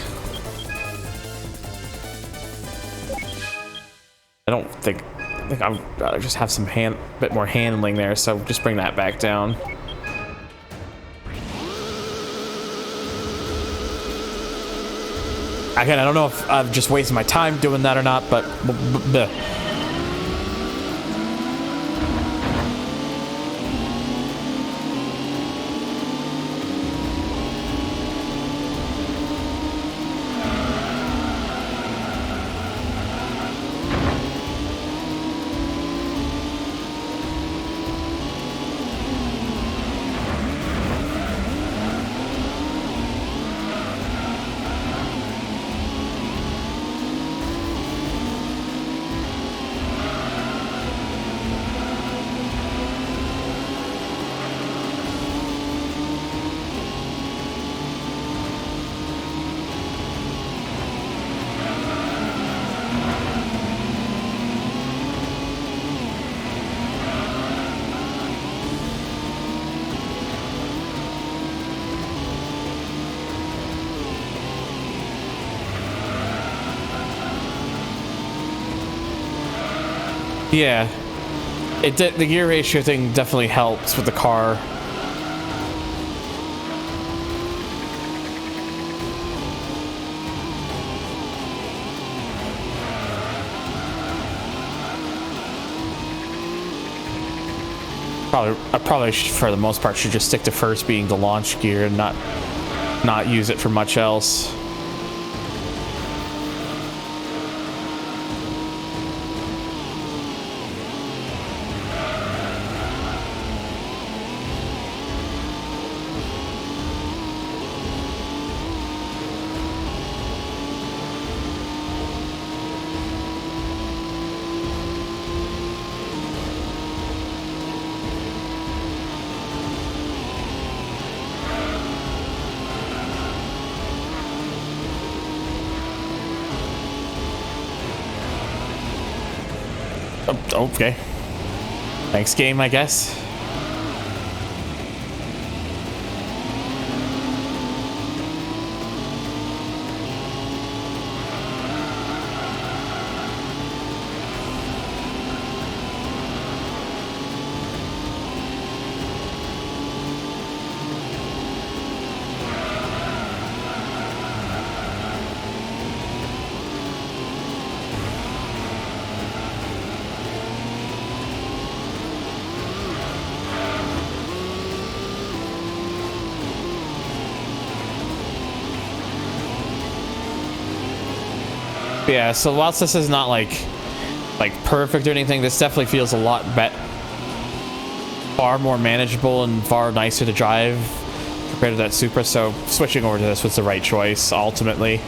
I think I'll just have some bit more handling there, so just bring that back down. Again, I don't know if I'm just wasting my time doing that or not, but yeah, the gear ratio thing definitely helps with the car. I probably should, for the most part, should just stick to first being the launch gear and not use it for much else. Okay. Thanks, game, I guess. Yeah, so whilst this is not like perfect or anything, this definitely feels a lot far more manageable and far nicer to drive compared to that Supra, so switching over to this was the right choice ultimately.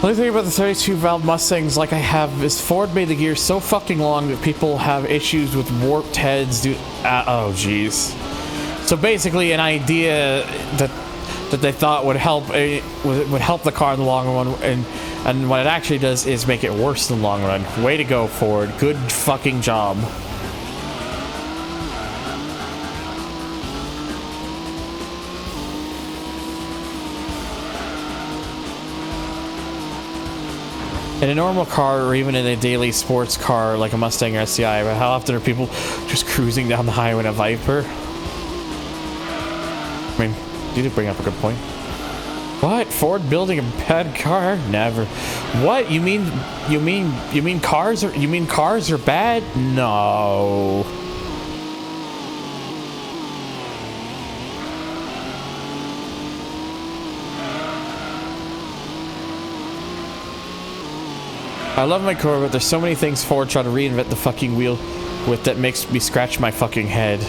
The only thing about the 32 valve Mustangs like I have is Ford made the gear so fucking long that people have issues with warped heads. Oh jeez. So basically an idea that they thought would help the car in the long run, and what it actually does is make it worse in the long run. Way to go, Ford. Good fucking job. In a normal car, or even in a daily sports car like a Mustang or SCI, but how often are people just cruising down the highway in a Viper? I mean, you did bring up a good point. What? Ford building a bad car? Never. What? You mean cars are bad? No. I love my car, but there's so many things Ford try to reinvent the fucking wheel with that makes me scratch my fucking head.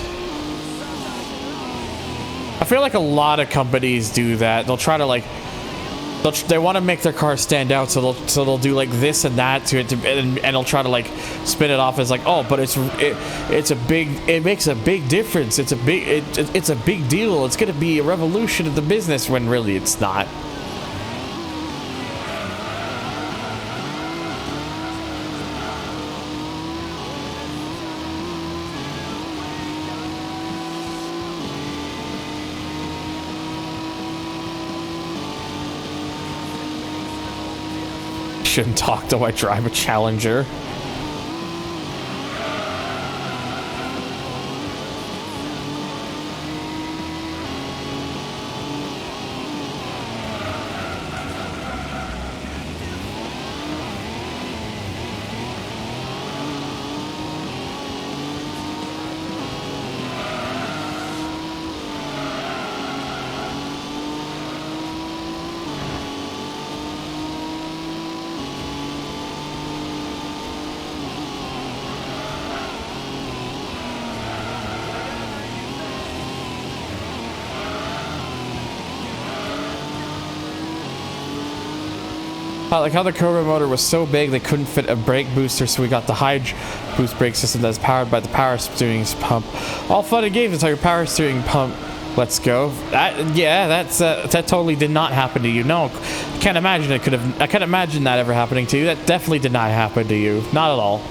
I feel like a lot of companies do that. They'll try to like, they want to make their car stand out, so they'll do like this and that to it, and they'll try to like spin it off as like, oh, but it makes a big difference. It's a big deal. It's gonna be a revolution of the business, when really it's not. shouldn't talk though, I drive a Challenger. Like how the Cobra motor was so big they couldn't fit a brake booster, so we got the high boost brake system that's powered by the power steering pump. All fun and games until your power steering pump lets go. That totally did not happen to you. No, I can't imagine it could have. I can't imagine that ever happening to you. That definitely did not happen to you. Not at all.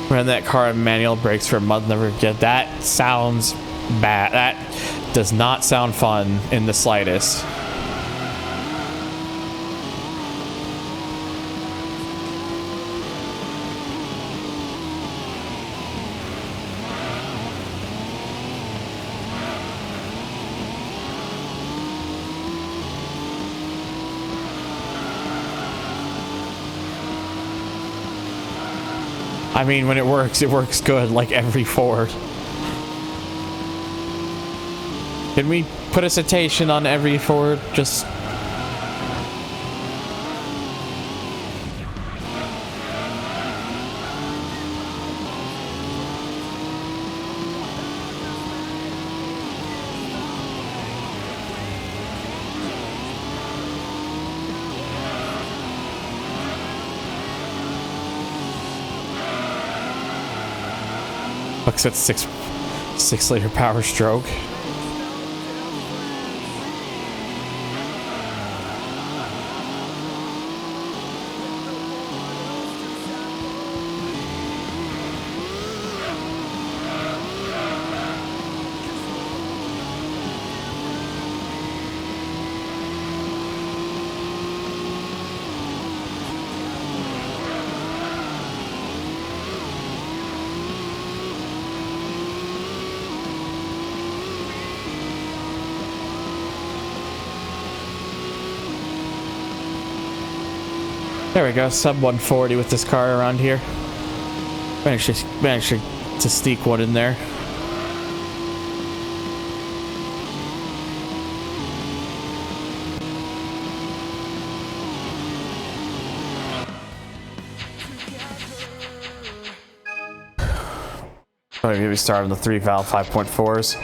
Ran that car on manual brakes for a month, never get. That sounds bad. That does not sound fun in the slightest. I mean, when it works good, like every Ford. Can we put a citation on every Ford? Just... looks at 6-liter power stroke. There we go, sub 140 with this car around here. Managed to sneak one in there. Maybe start on the 3-valve 5.4s.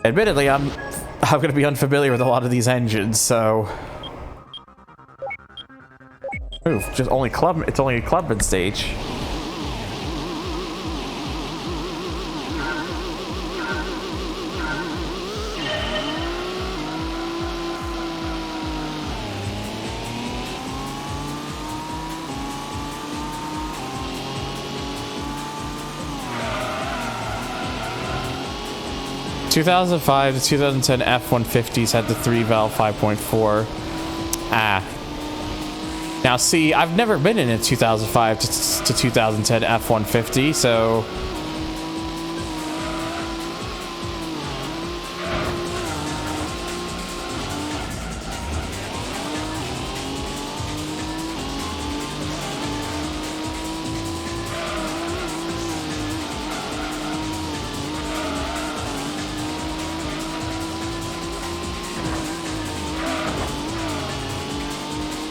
Admittedly, I'm going to be unfamiliar with a lot of these engines, so... Ooh, just only club. It's only a clubman stage. (2005) to 2010 F-150s had the 3-valve 5.4. Ah. Now, see, I've never been in a 2005 to 2010 F-150, so...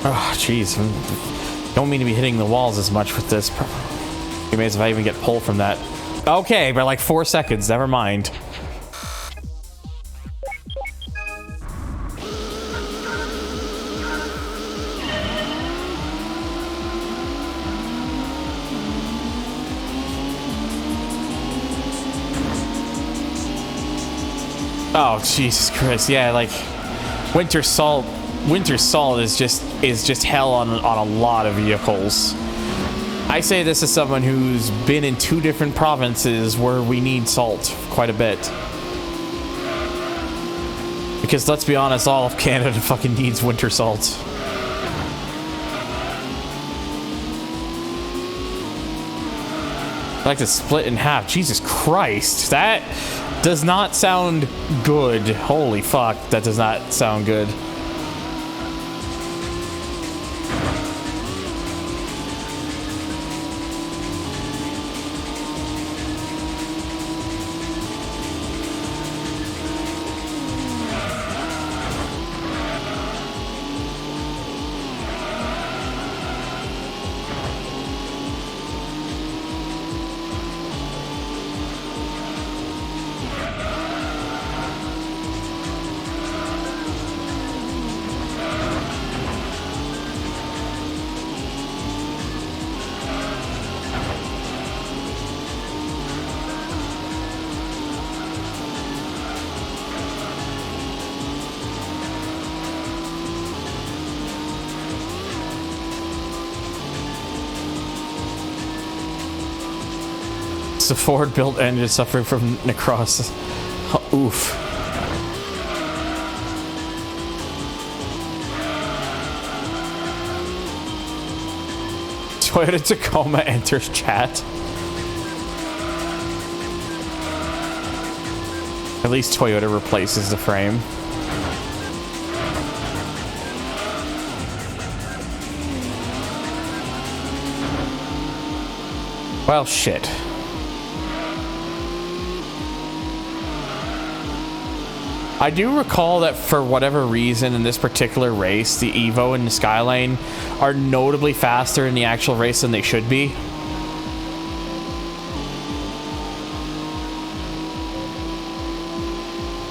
Oh, jeez. Don't mean to be hitting the walls as much with this. Be amazed if I even get pulled from that. Okay, by like 4 seconds. Never mind. Oh, Jesus Christ. Yeah, like winter salt is just hell on a lot of vehicles. I say this as someone who's been in 2 different provinces where we need salt quite a bit. Because let's be honest, all of Canada fucking needs winter salt. I like to split in half. Jesus Christ, that does not sound good. Holy fuck, that does not sound good. The Ford-built engine suffering from necrosis. Oh, oof. Toyota Tacoma enters chat. At least Toyota replaces the frame. Well, shit. I do recall that for whatever reason in this particular race, the Evo and the Skyline are notably faster in the actual race than they should be.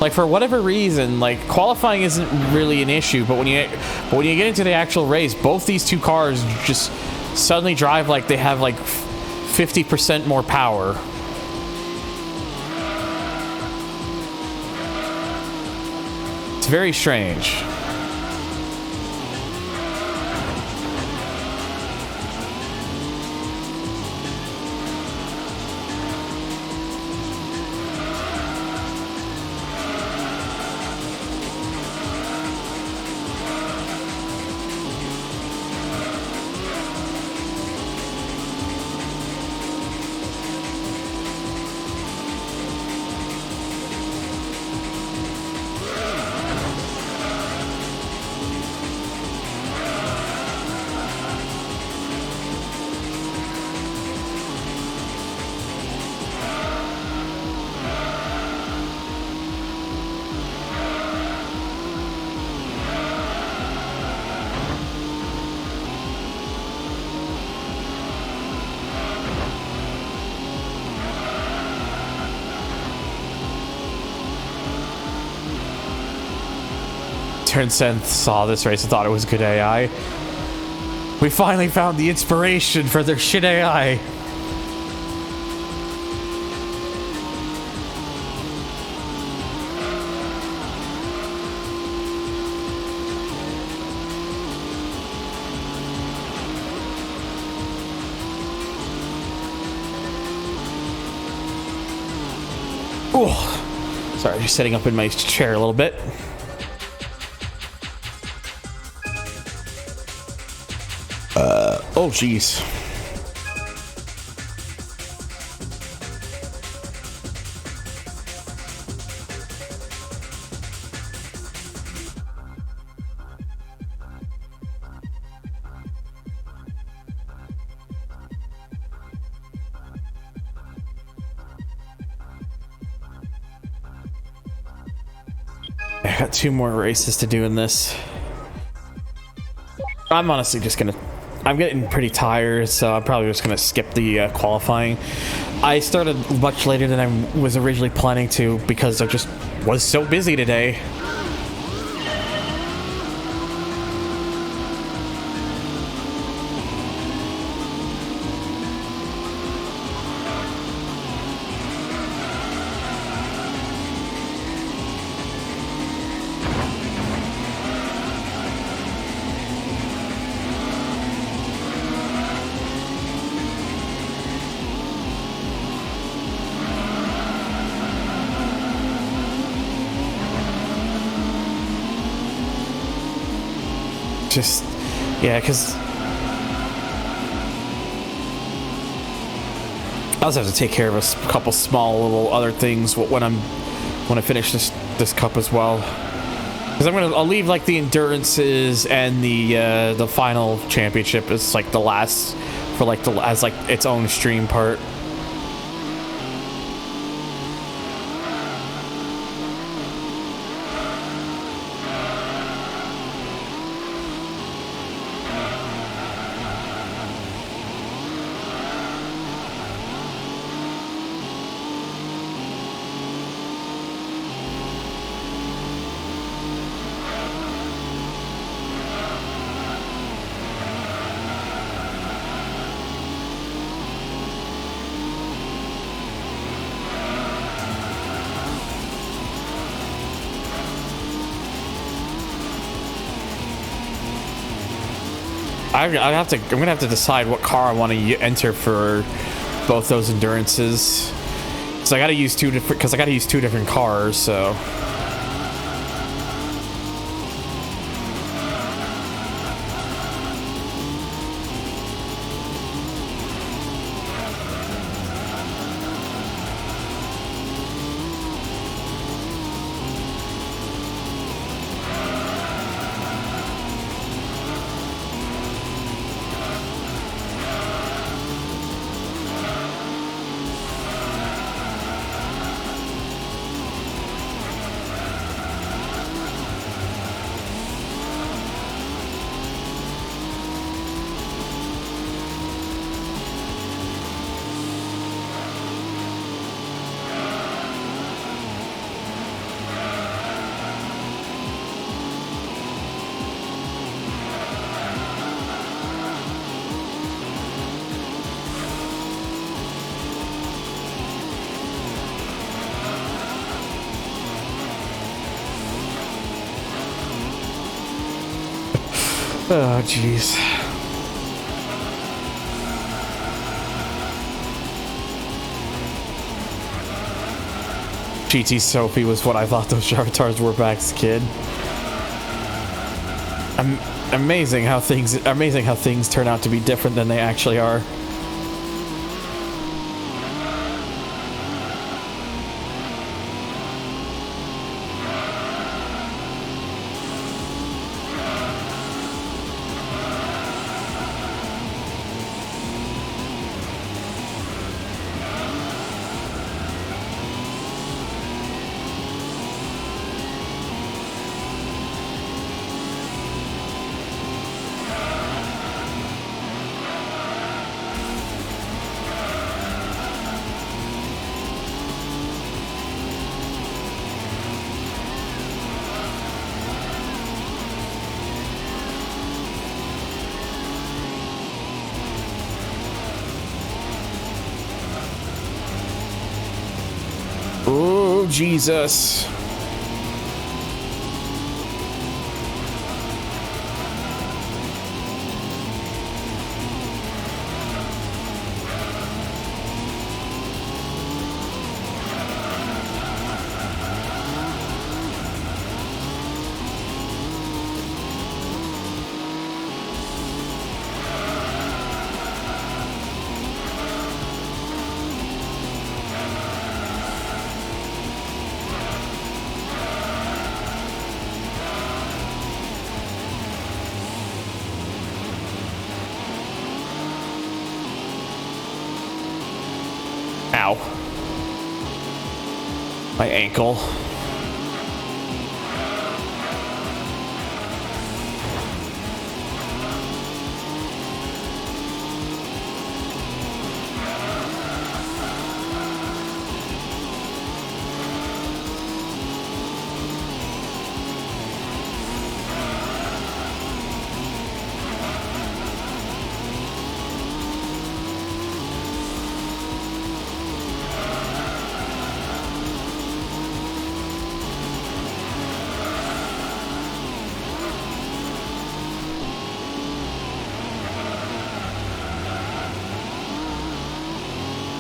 Like, for whatever reason, like, qualifying isn't really an issue, but when you get into the actual race, both these 2 cars just suddenly drive like they have like 50% more power. It's very strange. Synth saw this race and thought it was good AI. We finally found the inspiration for their shit AI. Ooh. Sorry, just sitting up in my chair a little bit. Oh, jeez. I got 2 more races to do in this. I'm honestly just gonna... I'm getting pretty tired, so I'm probably just gonna skip the qualifying. I started much later than I was originally planning to because I just was so busy today. just, yeah, because I also have to take care of a couple small little other things when I finish this cup as well. Because I'll leave like the endurances and the final championship as like the last for like as like its own stream part. I'm gonna have to decide what car I want to enter for both those endurances. So I gotta use two different cars. So. Oh, jeez. GT Sophie was what I thought those avatars were back as a kid. Amazing how things turn out to be different than they actually are. Oh, Jesus. Ow. My ankle.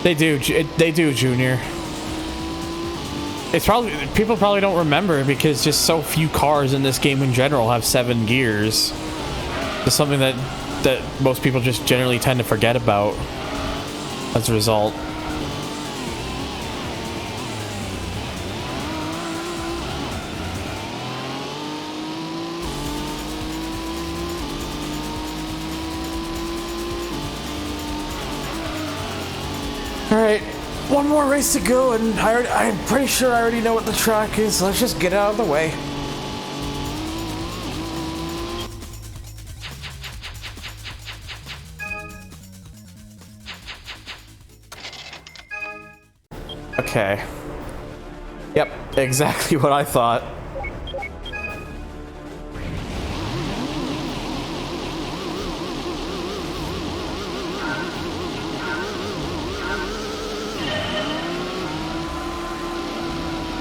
They do, Junior. It's probably, people probably don't remember because just so few cars in this game in general have 7 gears. It's something that most people just generally tend to forget about as a result. All right, one more race to go, and I'm pretty sure I already know what the track is. So let's just get out of the way. Okay. Yep, exactly what I thought.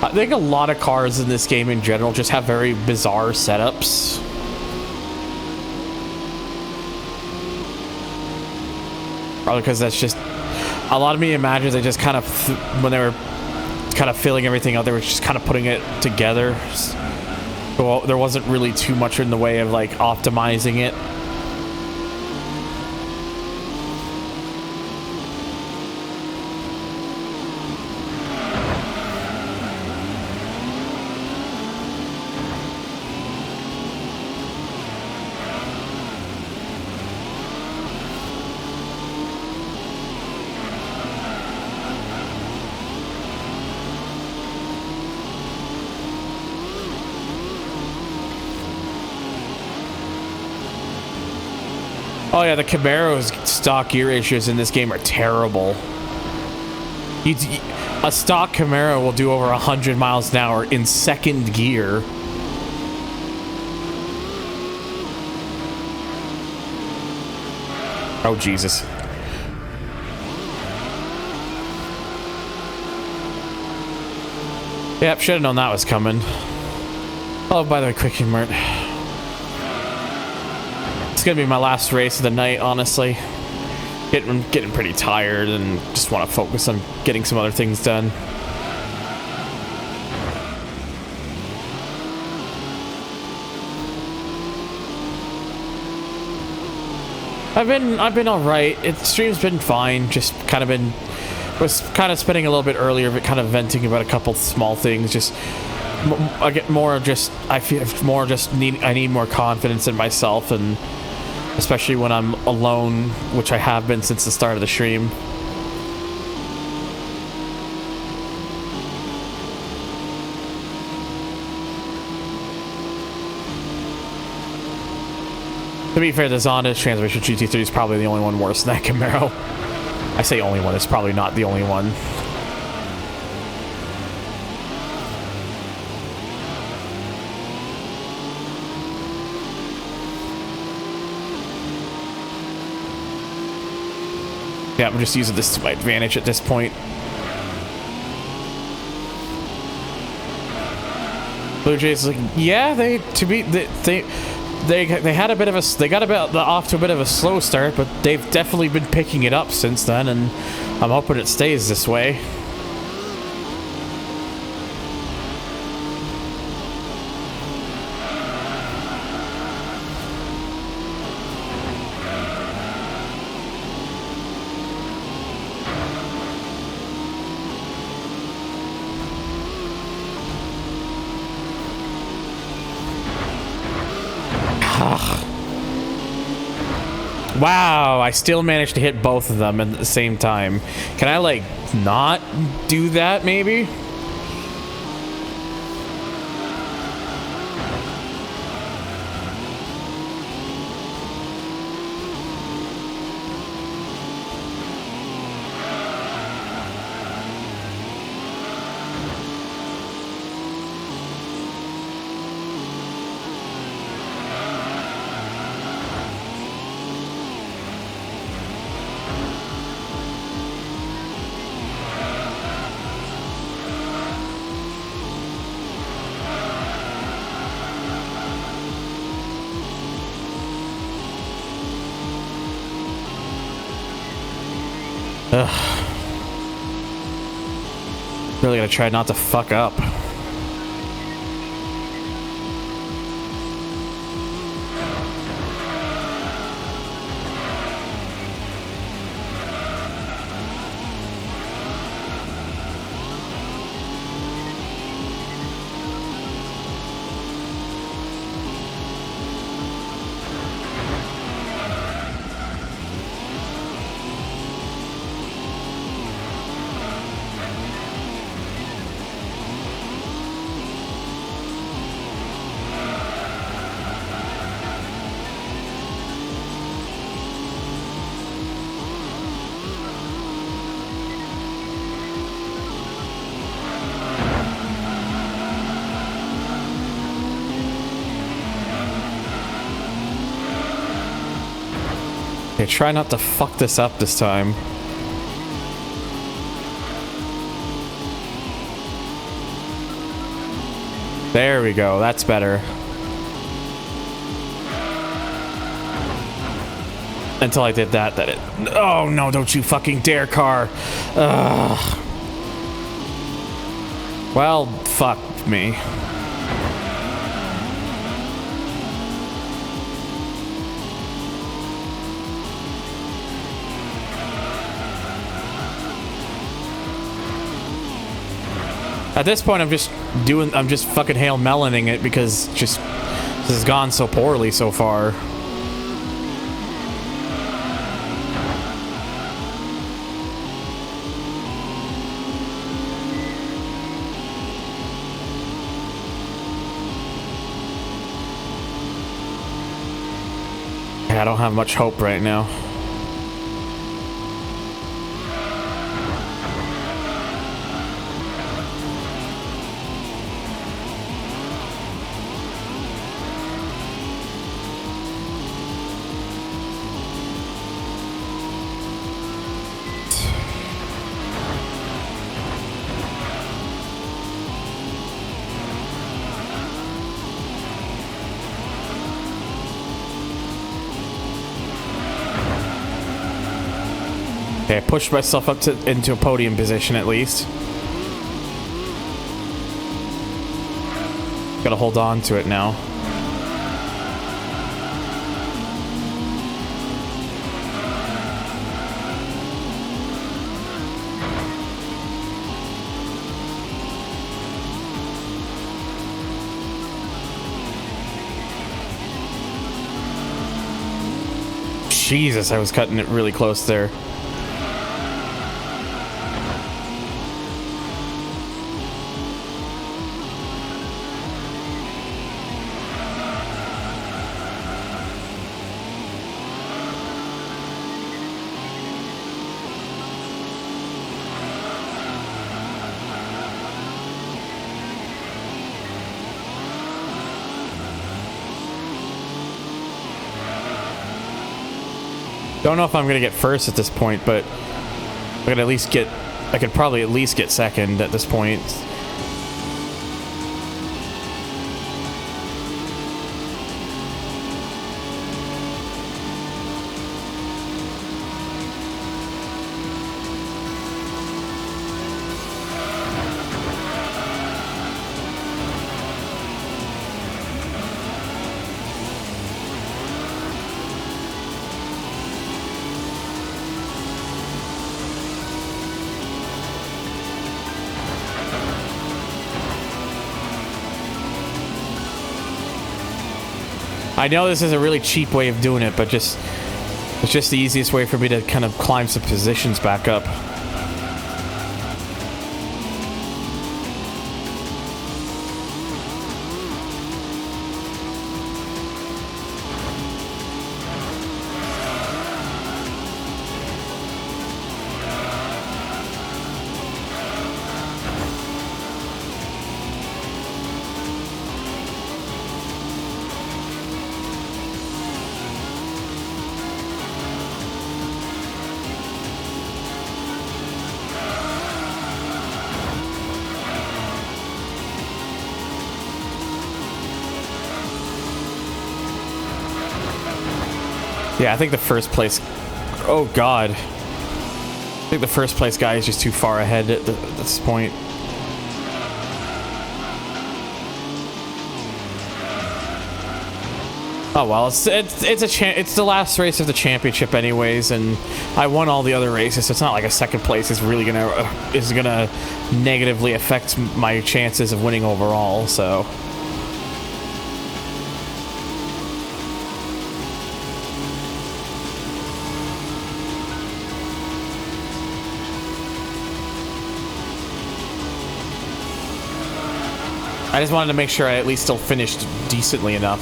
I think a lot of cars in this game in general just have very bizarre setups. Probably because that's just... A lot of me imagines they just kind of... when they were kind of filling everything out, they were just kind of putting it together. So there wasn't really too much in the way of, like, optimizing it. Oh yeah, the Camaro's stock gear issues in this game are terrible. A stock Camaro will do over 100 miles an hour in second gear. Oh Jesus. Yep, should have known that was coming. Oh, by the way, quick alert. It's gonna be my last race of the night, honestly. Getting pretty tired and just want to focus on getting some other things done. I've been all right. Stream's been fine. Just kind of was kind of spending a little bit earlier, but kind of venting about a couple small things. Just I get more just I feel more just I need more confidence in myself, and especially when I'm alone, which I have been since the start of the stream. To be fair, the Zonda Transmission GT3 is probably the only one worse than that Camaro. I say only one, it's probably not the only one. Yeah, I'm just using this to my advantage at this point. Blue Jays like, yeah, they had a bit of a, they got off to a bit of a slow start, but they've definitely been picking it up since then, and I'm hoping it stays this way. Wow, I still managed to hit both of them at the same time. Can I, like, not do that, maybe? Ugh. Really gotta try not to fuck up. Okay, try not to fuck this up this time. There we go, that's better. Until I did that it... Oh no, don't you fucking dare, car! Ugh. Well, fuck me. At this point, I'm just fucking Hail Meloning it because this has gone so poorly so far. I don't have much hope right now. Okay, I pushed myself up into a podium position at least. Gotta hold on to it now. Jesus, I was cutting it really close there. Don't know if I'm gonna get first at this point, but I could probably at least get second at this point. I know this is a really cheap way of doing it, but it's just the easiest way for me to kind of climb some positions back up. Yeah, I think the first place... Oh, God. I think the first place guy is just too far ahead at this point. Oh, well, it's the last race of the championship anyways, and I won all the other races, so it's not like a second place is really gonna negatively affect my chances of winning overall, so... I just wanted to make sure I at least still finished decently enough.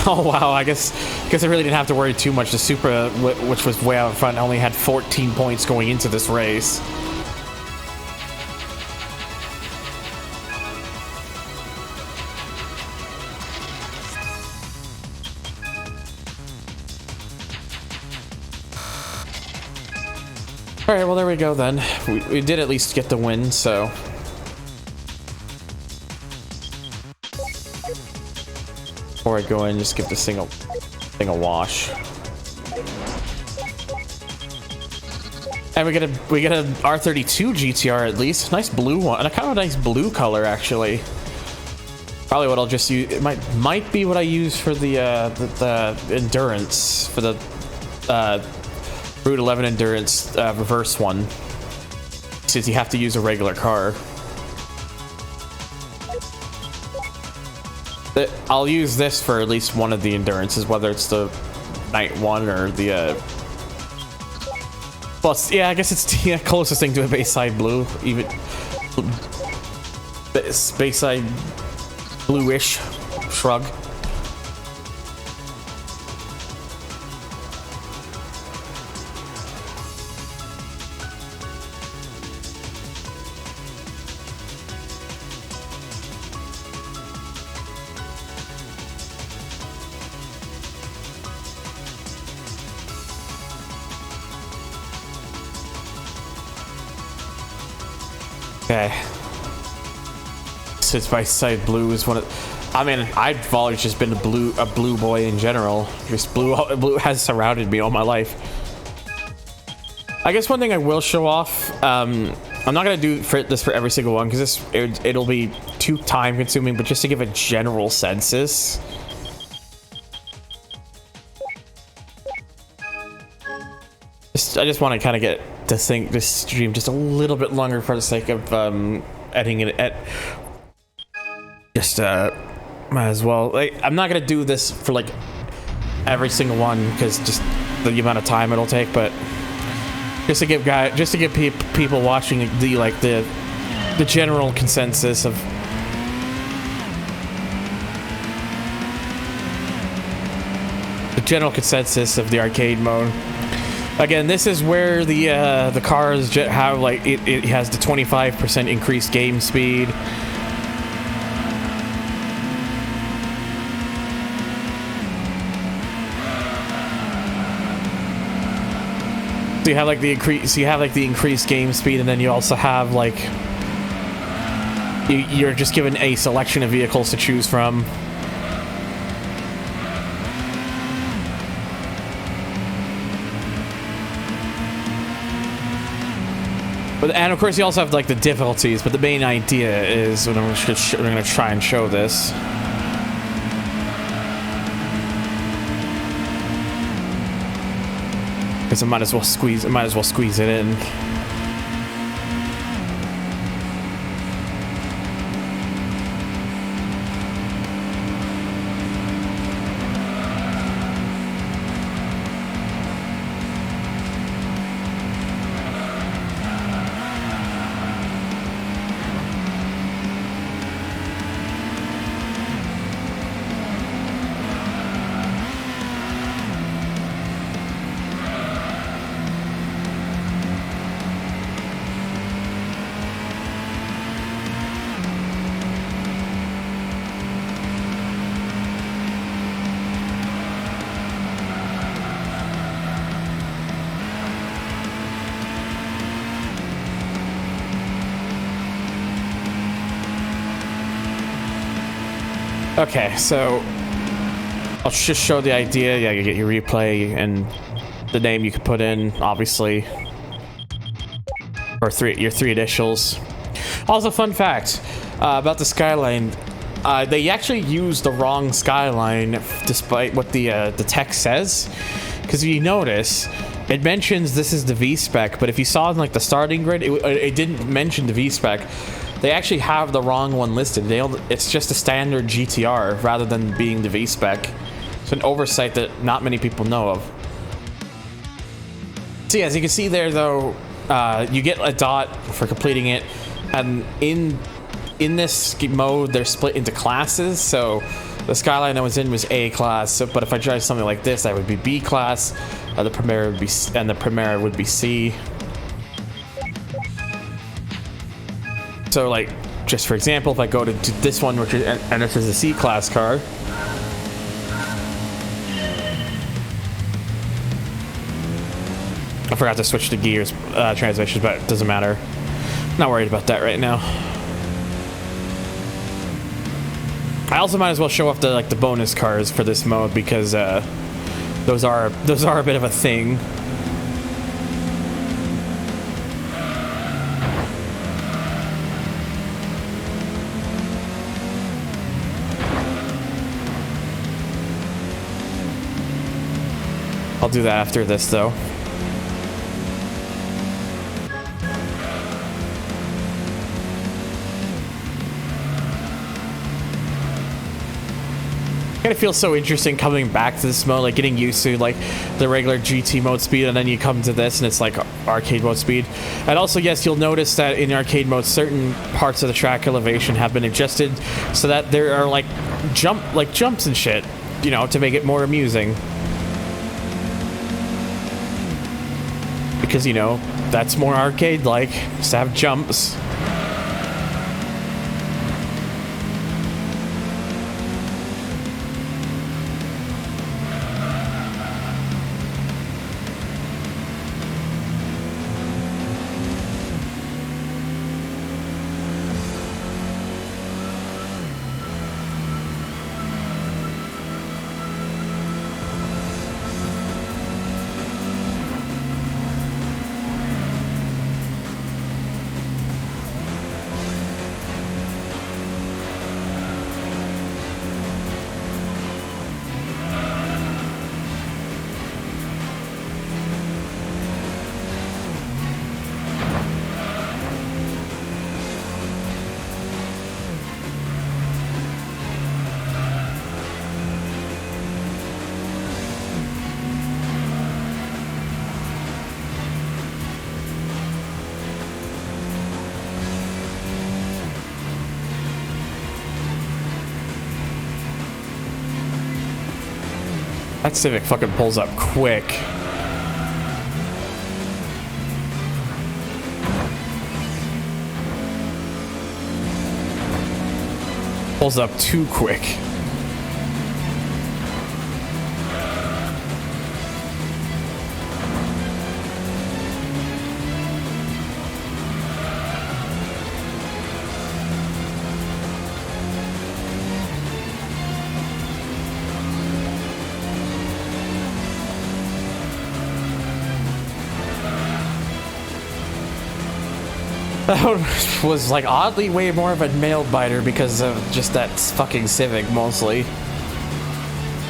Oh wow, I guess I really didn't have to worry too much. The Supra, which was way out in front, only had 14 points going into this race. All right, well there we go then. We did at least get the win, so. Before I go in, just give this thing a wash. And we get a R32 GTR at least. Nice blue one, and a kind of a nice blue color actually. Probably what I'll just use. It might be what I use for the endurance, for the Route 11 endurance reverse one, since you have to use a regular car. I'll use this for at least one of the endurances, whether it's the night one or the plus, yeah, I guess it's the closest thing to a Bayside Blue, even Bayside Bluish shrug. Okay. Since Bayside Blue is one of, I mean, I've always just been a blue boy in general. Just blue has surrounded me all my life. I guess one thing I will show off, I'm not gonna do this for every single one because it'll be too time consuming, but just to give a general census. I just want to kind of get this stream just a little bit longer for the sake of editing it at just might as well. Like, I'm not gonna do this for like every single one because just the amount of time it'll take, but just to give people watching the general consensus of the arcade mode. Again, this is where the cars have like it has the 25% increased game speed. So you have like the increased game speed, and then you also have like you're just given a selection of vehicles to choose from. And of course you also have like the difficulties, but the main idea is when we're going to try and show this. Because I might as well squeeze it in. Okay, so I'll just show the idea. Yeah, you get your replay and the name you can put in, obviously, or your three initials. Also, fun fact about the Skyline: they actually used the wrong Skyline, despite what the text says. Because if you notice, it mentions this is the V-spec, but if you saw in like the starting grid, it didn't mention the V-spec. They actually have the wrong one listed. It's just a standard GTR rather than being the V-spec. It's an oversight that not many people know of. So yeah, as you can see there though, you get a dot for completing it, and in this mode they're split into classes. So the Skyline I was in was A class, but if I drive something like this, that would be B class. The Primera would be and the Primera would be C. So like, just for example, if I go to this one, which is, and this is a C class car, I forgot to switch to gears transmissions, but it doesn't matter. Not worried about that right now. I also might as well show off the bonus cars for this mode because those are a bit of a thing. I'll do that after this, though. It feels so interesting coming back to this mode, like getting used to like the regular GT mode speed, and then you come to this and it's like arcade mode speed. And also, yes, you'll notice that in arcade mode, certain parts of the track elevation have been adjusted so that there are like jumps and shit, you know, to make it more amusing. Because, you know, that's more arcade-like, just to have jumps. That Civic fucking pulls up quick. Pulls up too quick. That one was like oddly way more of a nail biter because of just that fucking Civic mostly.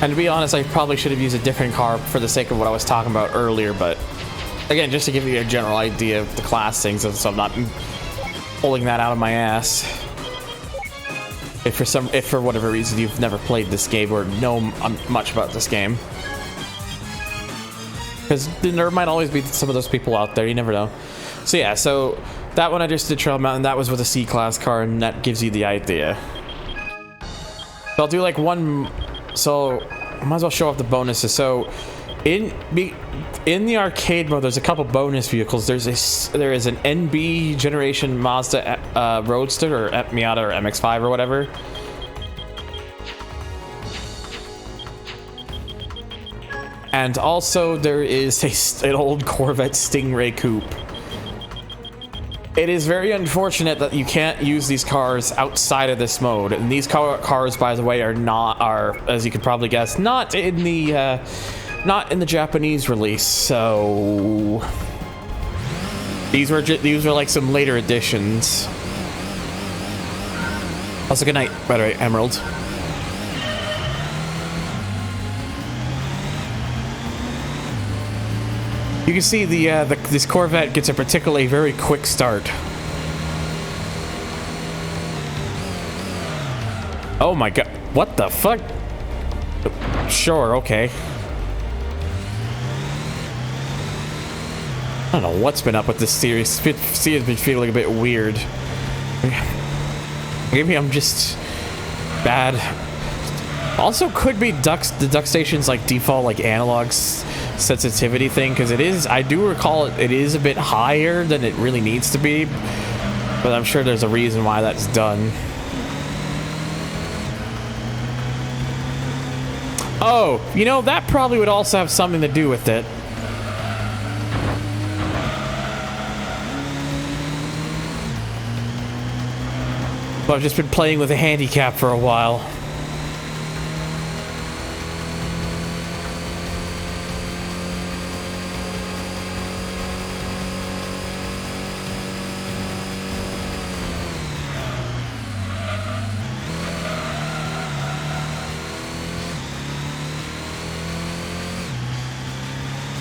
And to be honest, I probably should have used a different car for the sake of what I was talking about earlier, but again, just to give you a general idea of the class things, so I'm not pulling that out of my ass. If for whatever reason you've never played this game or know much about this game. Because there might always be some of those people out there, you never know. So yeah, so that one I just did Trail Mountain, that was with a C-Class car, and that gives you the idea. So I'll do like one, so I might as well show off the bonuses. So in the arcade mode, there's a couple bonus vehicles. There is an NB generation Mazda Roadster, or Miata, or MX-5 or whatever. And also there is an old Corvette Stingray Coupe. It is very unfortunate that you can't use these cars outside of this mode, and these cars, by the way, are, as you could probably guess, not in the Japanese release. So these were like some later editions. Also, good night, by the way, Emerald. You can see this Corvette gets a particularly very quick start. Oh my god, what the fuck? Sure, okay. I don't know what's been up with this series. See, it's been feeling a bit weird. Maybe I'm just bad. Also, could be the duck station's like default like analog sensitivity thing, because it is, I do recall it is a bit higher than it really needs to be, but I'm sure there's a reason why that's done. Oh, you know, that probably would also have something to do with it. So I've just been playing with a handicap for a while.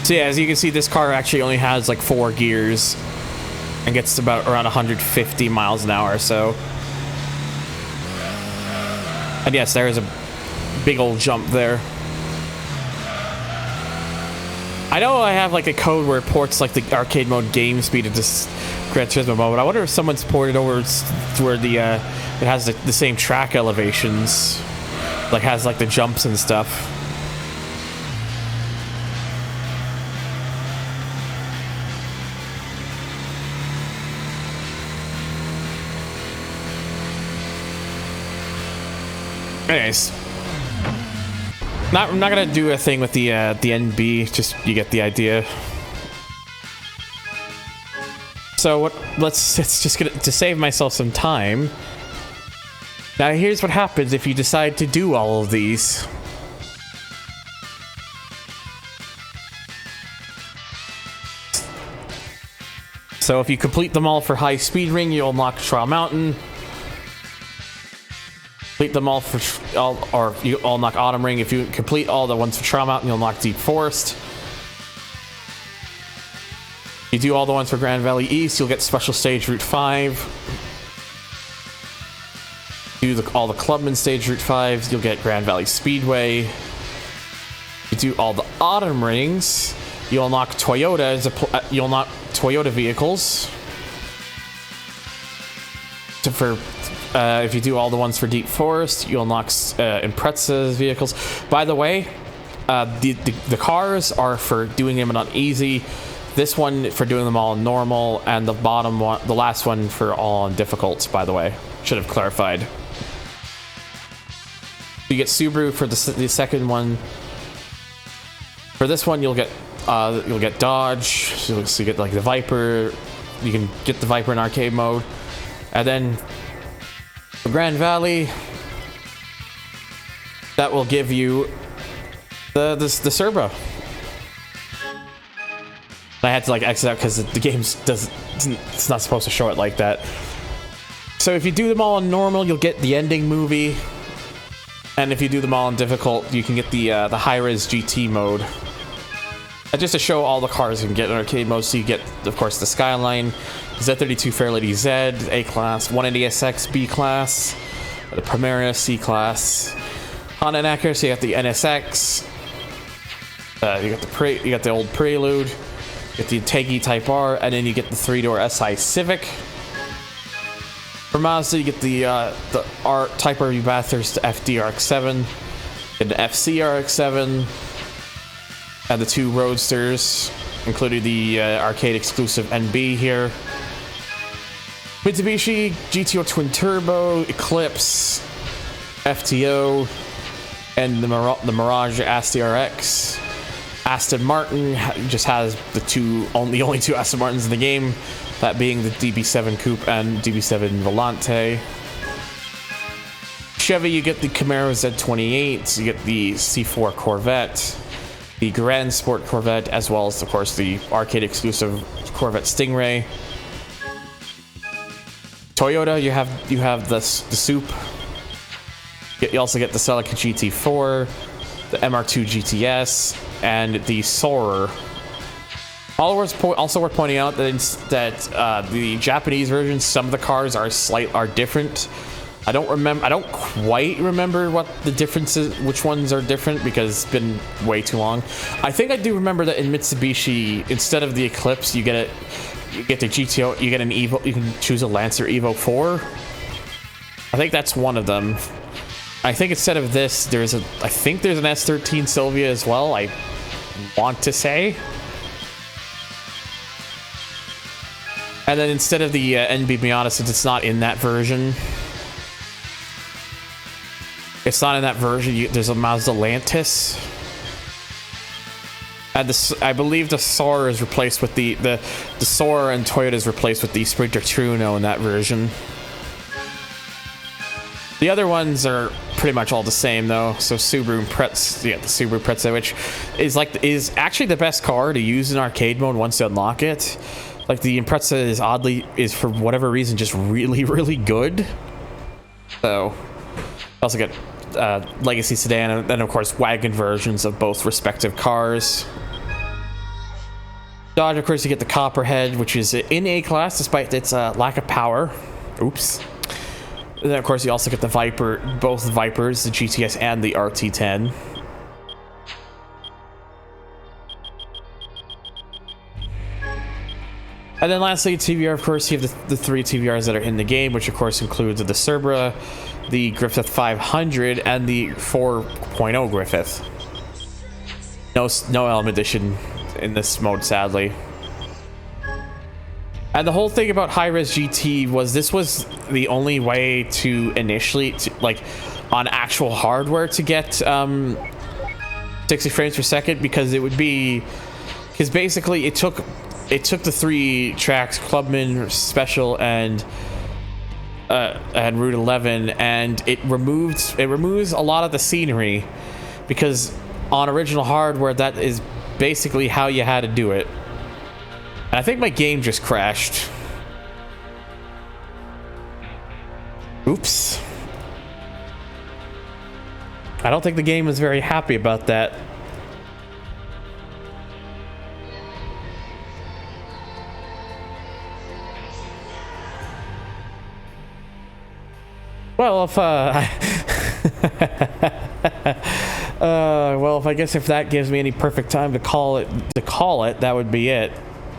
So yeah, as you can see, this car actually only has like 4 gears and gets about around 150 miles an hour, so. And yes, there is a big old jump there. I know I have like a code where it ports like the arcade mode game speed to this Gran Turismo mode, but I wonder if someone's ported over to where the it has the same track elevations, like has like the jumps and stuff. Anyways, I'm not gonna do a thing with the NB. Just you get the idea. So it's just gonna to save myself some time. Now here's what happens if you decide to do all of these. So if you complete them all for High Speed Ring, you'll unlock Trial Mountain. Complete them all for or you unlock Autumn Ring. If you complete all the ones for Trial Mountain, you'll unlock Deep Forest. You do all the ones for Grand Valley East, you'll get Special Stage Route 5. Do all the Clubman Stage Route 5s, you'll get Grand Valley Speedway. You do all the Autumn Rings, you'll unlock Toyota. You'll unlock Toyota vehicles. If you do all the ones for Deep Forest, you'll unlock Impreza's vehicles. By the way, the cars are for doing them on easy. This one for doing them all on normal, and the bottom one, the last one, for all on difficult. By the way, should have clarified. You get Subaru for the second one. For this one, you'll get Dodge. So you get like the Viper. You can get the Viper in arcade mode, and then for Grand Valley, that will give you the Serba. I had to like exit out because the game it's not supposed to show it like that. So if you do them all on normal, you'll get the ending movie, and if you do them all on difficult, you can get the high-res GT mode. Just to show all the cars you can get in arcade mode. So you get, of course, the Skyline, Z32 Fairlady Z, A class, 180SX B class, the Primera C class, Honda and Acura. So you got the NSX, you got the old Prelude, you get the Tegi Type R, and then you get the 3-door SI Civic. For Mazda, you get the R Type R Bathurst FD RX-7, and the FC RX-7, and the 2 Roadsters, including the arcade exclusive NB here. Mitsubishi GTO Twin Turbo, Eclipse, FTO, and the Mirage STRX. Aston Martin just has the only 2 Aston Martins in the game, that being the DB7 Coupe and DB7 Volante. Chevy, you get the Camaro Z28, you get the C4 Corvette, the Grand Sport Corvette, as well as, of course, the arcade exclusive Corvette Stingray. Toyota, you have the Soup. You also get the Celica GT4, the MR2 GTS, and the Soarer. Also worth pointing out that the Japanese versions, some of the cars are different. I don't quite remember what the differences, which ones are different, because it's been way too long. I think I do remember that in Mitsubishi, instead of the Eclipse, you get the GTO, you get an Evo, you can choose a Lancer Evo 4. I think that's one of them. I think instead of this, there's an S13 Sylvia as well, I want to say. And then instead of the NB Miata, since it's not in that version, there's a Mazda Lantis. And I believe the Soarer is replaced with the Soarer, and Toyota is replaced with the Sprinter Truno in that version. The other ones are pretty much all the same though. So Subaru Impreza, yeah, the Subaru Impreza, which is actually the best car to use in arcade mode once you unlock it. Like the Impreza is for whatever reason just really, really good. So also get Legacy Sedan, and then of course wagon versions of both respective cars. Dodge, of course, you get the Copperhead, which is in A class despite its lack of power. Oops. And then of course you also get the Viper, both Vipers, the GTS and the RT10. And then lastly, TVR, of course, you have the 3 TVRs that are in the game, which of course includes the Cerbera, the Griffith 500, and the 4.0 Griffith. No Element Edition in this mode, sadly. And the whole thing about high-res GT was this was the only way to initially, like, on actual hardware to get 60 frames per second, because it would be, because basically it took the 3 tracks, Clubman, Special, and Route 11, and it removes a lot of the scenery, because on original hardware that is basically how you had to do it. And I think my game just crashed. Oops. I don't think the game was very happy about that. Well, if well, if I guess if that gives me any perfect time to call it, that would be it.